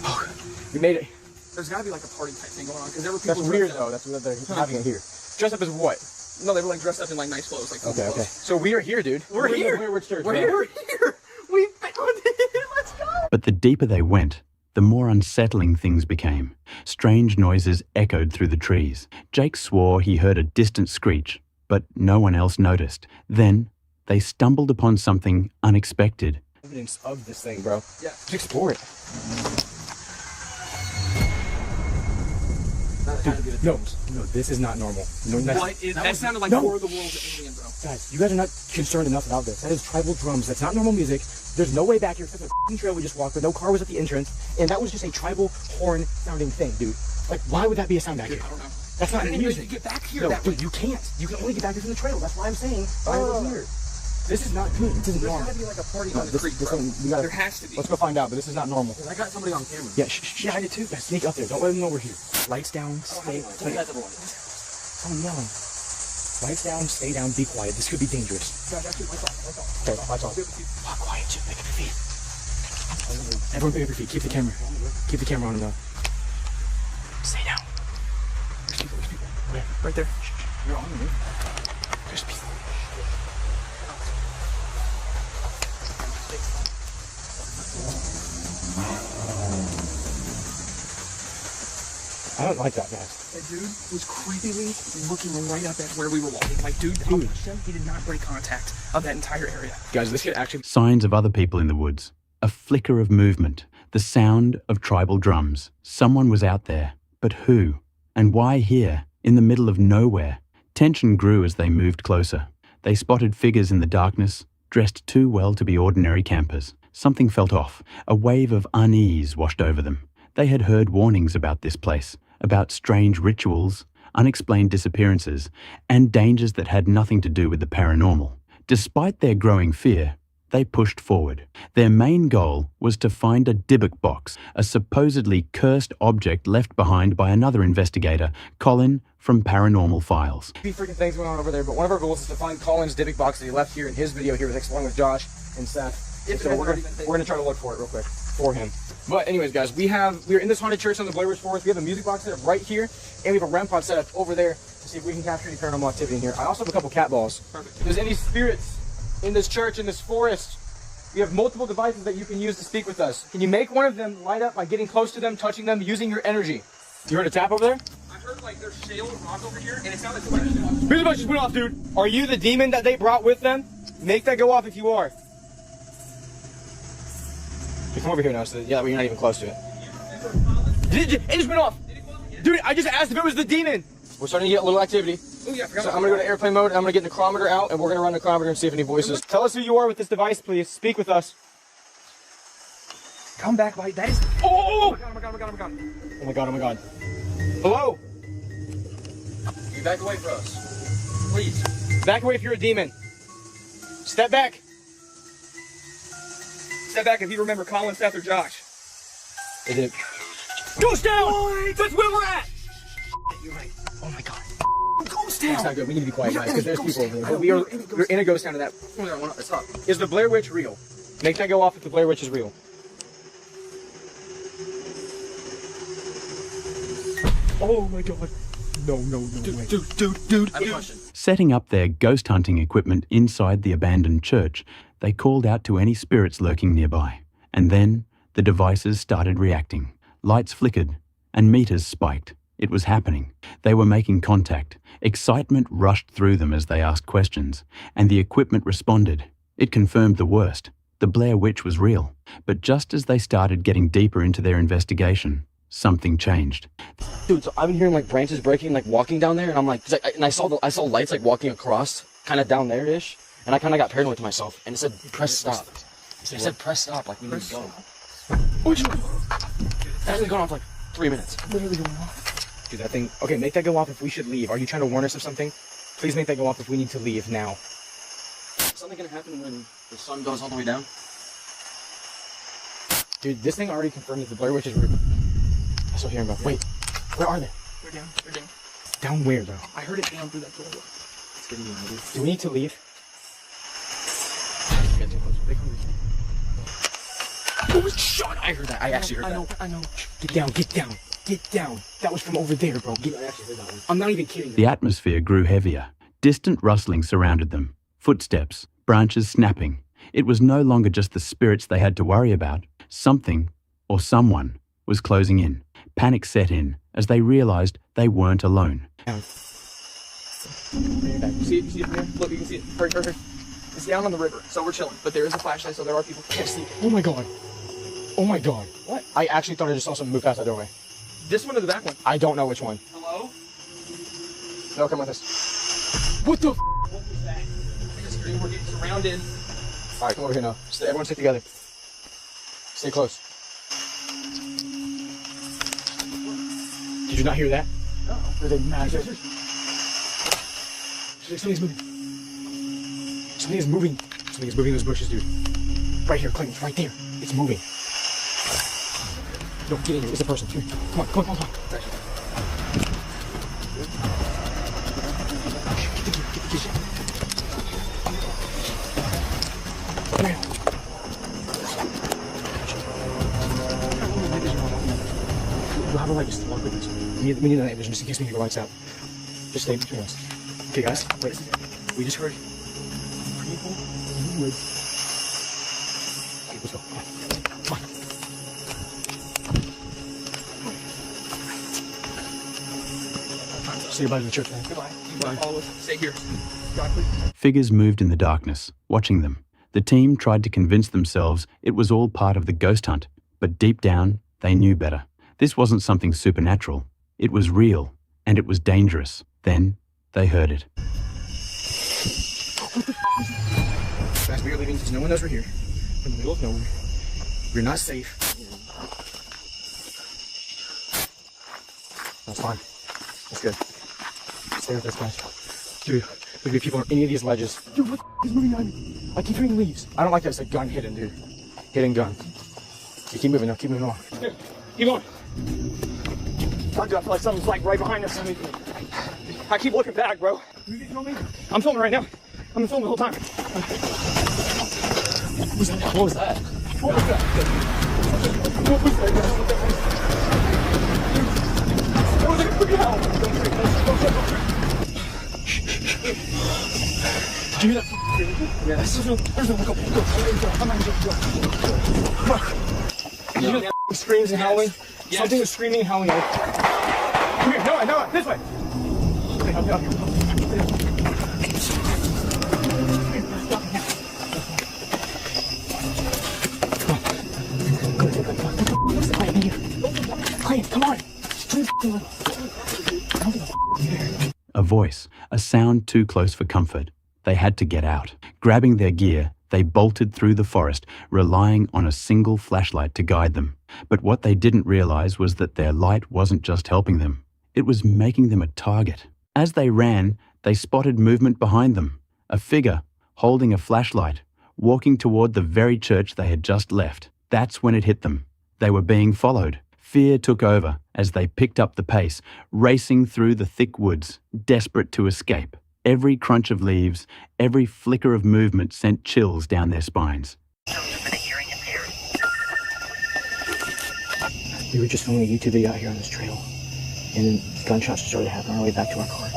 Speaker 13: Oh, we made it.
Speaker 14: There's gotta be like a party type thing going on because there were people.
Speaker 13: That's weird, though. That's what they're having it here. Dressed up as what?
Speaker 14: No, they were like dressed up in like nice clothes, like
Speaker 13: Okay.
Speaker 14: clothes.
Speaker 13: So we are here, dude.
Speaker 14: We're here.
Speaker 13: In the Blair Witch Church,
Speaker 14: We're
Speaker 13: bro.
Speaker 14: here. We found it. Let's go.
Speaker 1: But the deeper they went, the more unsettling things became. Strange noises echoed through the trees. Jake swore he heard a distant screech, but no one else noticed. Then they stumbled upon something unexpected.
Speaker 13: Evidence of this thing, bro.
Speaker 14: Yeah.
Speaker 13: Let's explore it. Dude, no, this is not normal. No,
Speaker 14: That sounded like War of the Worlds alien, bro.
Speaker 13: Guys, you guys are not concerned enough about this. That is tribal drums. That's not normal music. There's no way back here except the trail we just walked with. No car was at the entrance. And that was just a tribal horn sounding thing, dude. Like, why would that be a sound back here?
Speaker 14: I don't know.
Speaker 13: That's not
Speaker 14: I didn't even
Speaker 13: music.
Speaker 14: get back here
Speaker 13: No,
Speaker 14: that
Speaker 13: dude,
Speaker 14: way.
Speaker 13: you can't. You can only get back here from the trail. That's why I'm saying why we're here. This is not good. This isn't
Speaker 14: There's
Speaker 13: normal.
Speaker 14: gotta be like a party
Speaker 13: No,
Speaker 14: on the
Speaker 13: this,
Speaker 14: creek,
Speaker 13: this
Speaker 14: bro.
Speaker 13: one, we gotta,
Speaker 14: There has to be.
Speaker 13: Let's go find out, but this is not normal.
Speaker 14: I got somebody on camera.
Speaker 13: Yeah, yeah, I did too. Guys, sneak up there. Don't let them know we're here. Lights down, stay. Someone yelling. Lights down, stay down, be quiet. This could be dangerous.
Speaker 14: Guys, actually, lights off.
Speaker 13: Okay, lights off. Walk quiet, Chip. Pick up your feet. Everyone pick up your feet. Keep the camera. Keep the camera on though. Stay down. There's people. Where?
Speaker 14: Right there.
Speaker 13: You're on the roof. There's people. I don't like that, guys.
Speaker 14: That dude was creepily looking right up at where we were walking. Like, dude, I watched him. He did not break contact of that entire area.
Speaker 13: Guys, this could actually...
Speaker 1: Signs of other people in the woods. A flicker of movement. The sound of tribal drums. Someone was out there. But who? And why here? In the middle of nowhere. Tension grew as they moved closer. They spotted figures in the darkness, dressed too well to be ordinary campers. Something felt off. A wave of unease washed over them. They had heard warnings about this place, about strange rituals, unexplained disappearances, and dangers that had nothing to do with the paranormal. Despite their growing fear, they pushed forward. Their main goal was to find a Dybbuk box, a supposedly cursed object left behind by another investigator, Colin from Paranormal Files.
Speaker 13: Freaking things going on over there, but one of our goals is to find Colin's Dybbuk box that he left here in his video here along with Josh and Seth. So we're gonna try to look for it real quick for him. But anyways, guys, we're in this haunted church on the Blair Witch Forest. We have a music box set up right here, and we have a REM pod set up over there to see if we can capture any paranormal activity in here. I also have a couple cat balls. Perfect. If there's any spirits in this church, in this forest, we have multiple devices that you can use to speak with us. Can you make one of them light up by getting close to them, touching them, using your energy? You heard a tap over there?
Speaker 14: I heard like there's shale and rock over here, and it sounded like somebody just
Speaker 13: Music box just went off, dude. Are you the demon that they brought with them? Make that go off if you are. You come over here now, so yeah, you're not even close to it. It just went off. Dude, I just asked if it was the demon. We're starting to get a little activity.
Speaker 14: Oh yeah, I forgot.
Speaker 13: So I'm gonna go to airplane mode, and I'm gonna get the chronometer out, and we're gonna run the chronometer and see if any voices. Tell us who you are with this device, please. Speak with us.
Speaker 14: Come back, buddy. That is.
Speaker 13: Oh!
Speaker 14: Oh my god! Oh my god! Oh my god!
Speaker 13: Oh my god! Oh my god! Hello?
Speaker 14: You back away for us, please.
Speaker 13: Back away if you're a demon. Step back.
Speaker 14: Step back if you remember Colin, Seth, or Josh.
Speaker 13: Is it? Ghost down! That's where we're at! You're right. Oh my god.
Speaker 14: Ghost
Speaker 13: That's not good. We need to be quiet, guys, because there's people over there. But we're in a ghost town to that.
Speaker 14: Oh my god, it's up.
Speaker 13: Is the Blair Witch real? Make that go off if the Blair Witch is real. Oh my god. No, dude.
Speaker 14: I have a question.
Speaker 1: Setting up their ghost hunting equipment inside the abandoned church, they called out to any spirits lurking nearby. And then the devices started reacting. Lights flickered and meters spiked. It was happening. They were making contact. Excitement rushed through them as they asked questions, and the equipment responded. It confirmed the worst. The Blair Witch was real. But just as they started getting deeper into their investigation, something changed.
Speaker 2: Dude, so I've been hearing like branches breaking, like walking down there, and I'm like, and I saw lights like walking across, kind of down there-ish, and I kind of got paranoid to myself, and it said press stop. It said press stop, like we need to go. That hasn't gone off like 3 minutes. Literally going off. Dude, that thing. Okay, make that go off if we should leave. Are you trying to warn us of something? Please make that go off if we need to leave now. Is something gonna happen when the sun goes all the way down? Dude, this thing already confirmed that the Blair Witch is real. I still hear him go. Wait, where are they?
Speaker 18: We're down. We're down.
Speaker 2: Down where, bro?
Speaker 18: I heard it down through that door. It's getting me.
Speaker 2: Do we need to leave? Get too close. Oh, shut! I heard that. I actually heard that.
Speaker 18: I know.
Speaker 2: Get down. Get down. Get down. That was from over there, bro. I actually heard that one. I'm not even kidding.
Speaker 1: The atmosphere grew heavier. Distant rustling surrounded them. Footsteps, branches snapping. It was no longer just the spirits they had to worry about. Something, or someone, was closing in. Panic set in as they realized they weren't alone.
Speaker 18: See it from here? Look, you can see it. Hurry. It's down on the river, so we're chilling. But there is a flashlight, so there are people who can't see it.
Speaker 2: Oh my god. Oh my god. What? I actually thought I just saw something move past that doorway.
Speaker 18: This one or the back one?
Speaker 2: I don't know which one.
Speaker 18: Hello?
Speaker 2: No, come with us. What the f?
Speaker 18: What was that? We're getting surrounded.
Speaker 2: Alright, come over here now. Everyone stick together. Stay close. Did you not hear that?
Speaker 18: No.
Speaker 2: There's a massive... Something's moving. Something is moving. Something is moving in those bushes, dude. Right here, Clayton. Right there. It's moving. No, get in here. It's a person. Come on. Come on. Get the key. Come here. We'll have a light just to walk with us. We need a night vision just in case we need to go lights out. Just stay between us. Okay, guys, wait. We just heard people in the woods. Okay, let's go. Come on. Say goodbye to the church, man.
Speaker 18: Goodbye. All of us. Stay here. God, please.
Speaker 1: Figures moved in the darkness, watching them. The team tried to convince themselves it was all part of the ghost hunt, but deep down, they knew better. This wasn't something supernatural. It was real, and it was dangerous. Then, they heard it.
Speaker 2: Guys, we are leaving because no one knows we're here. We're in the middle of nowhere. We're not safe. That's fine. That's good. Stay with us, guys. Dude, there could be people on any of these ledges. Dude, what is moving on me? I keep hearing leaves. I don't like that. It's a gun hidden, dude. Hidden gun. You keep moving now. Keep moving on.
Speaker 18: Dude, keep going. God, dude, I feel like something's like right behind us. I keep looking back, bro. You filming? I'm filming right now. I'm filming the whole time.
Speaker 2: What was that?
Speaker 18: What was that? What was that? It was like a freaking hell. Did you hear that? Yeah. There's no go. I'm not gonna go. Come on. Did you hear that screams and howling? Yes. Something was screaming and howling. Come here. No, this way. Okay, I'll get here. Come on.
Speaker 1: A voice, a sound too close for comfort. They had to get out. Grabbing their gear, they bolted through the forest, relying on a single flashlight to guide them. But what they didn't realize was that their light wasn't just helping them. It was making them a target. As they ran, they spotted movement behind them. A figure, holding a flashlight, walking toward the very church they had just left. That's when it hit them. They were being followed. Fear took over as they picked up the pace, racing through the thick woods, desperate to escape. Every crunch of leaves, every flicker of movement sent chills down their spines.
Speaker 2: We were just filming a YouTube video out here on this trail, and then gunshots started happening on our way back to our car.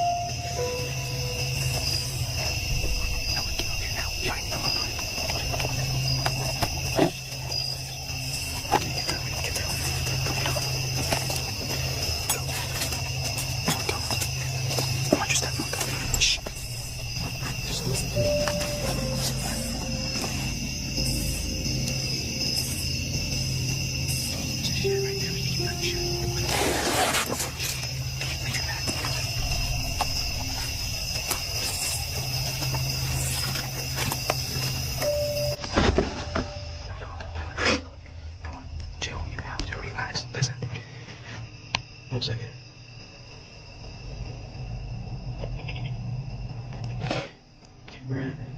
Speaker 3: breathing.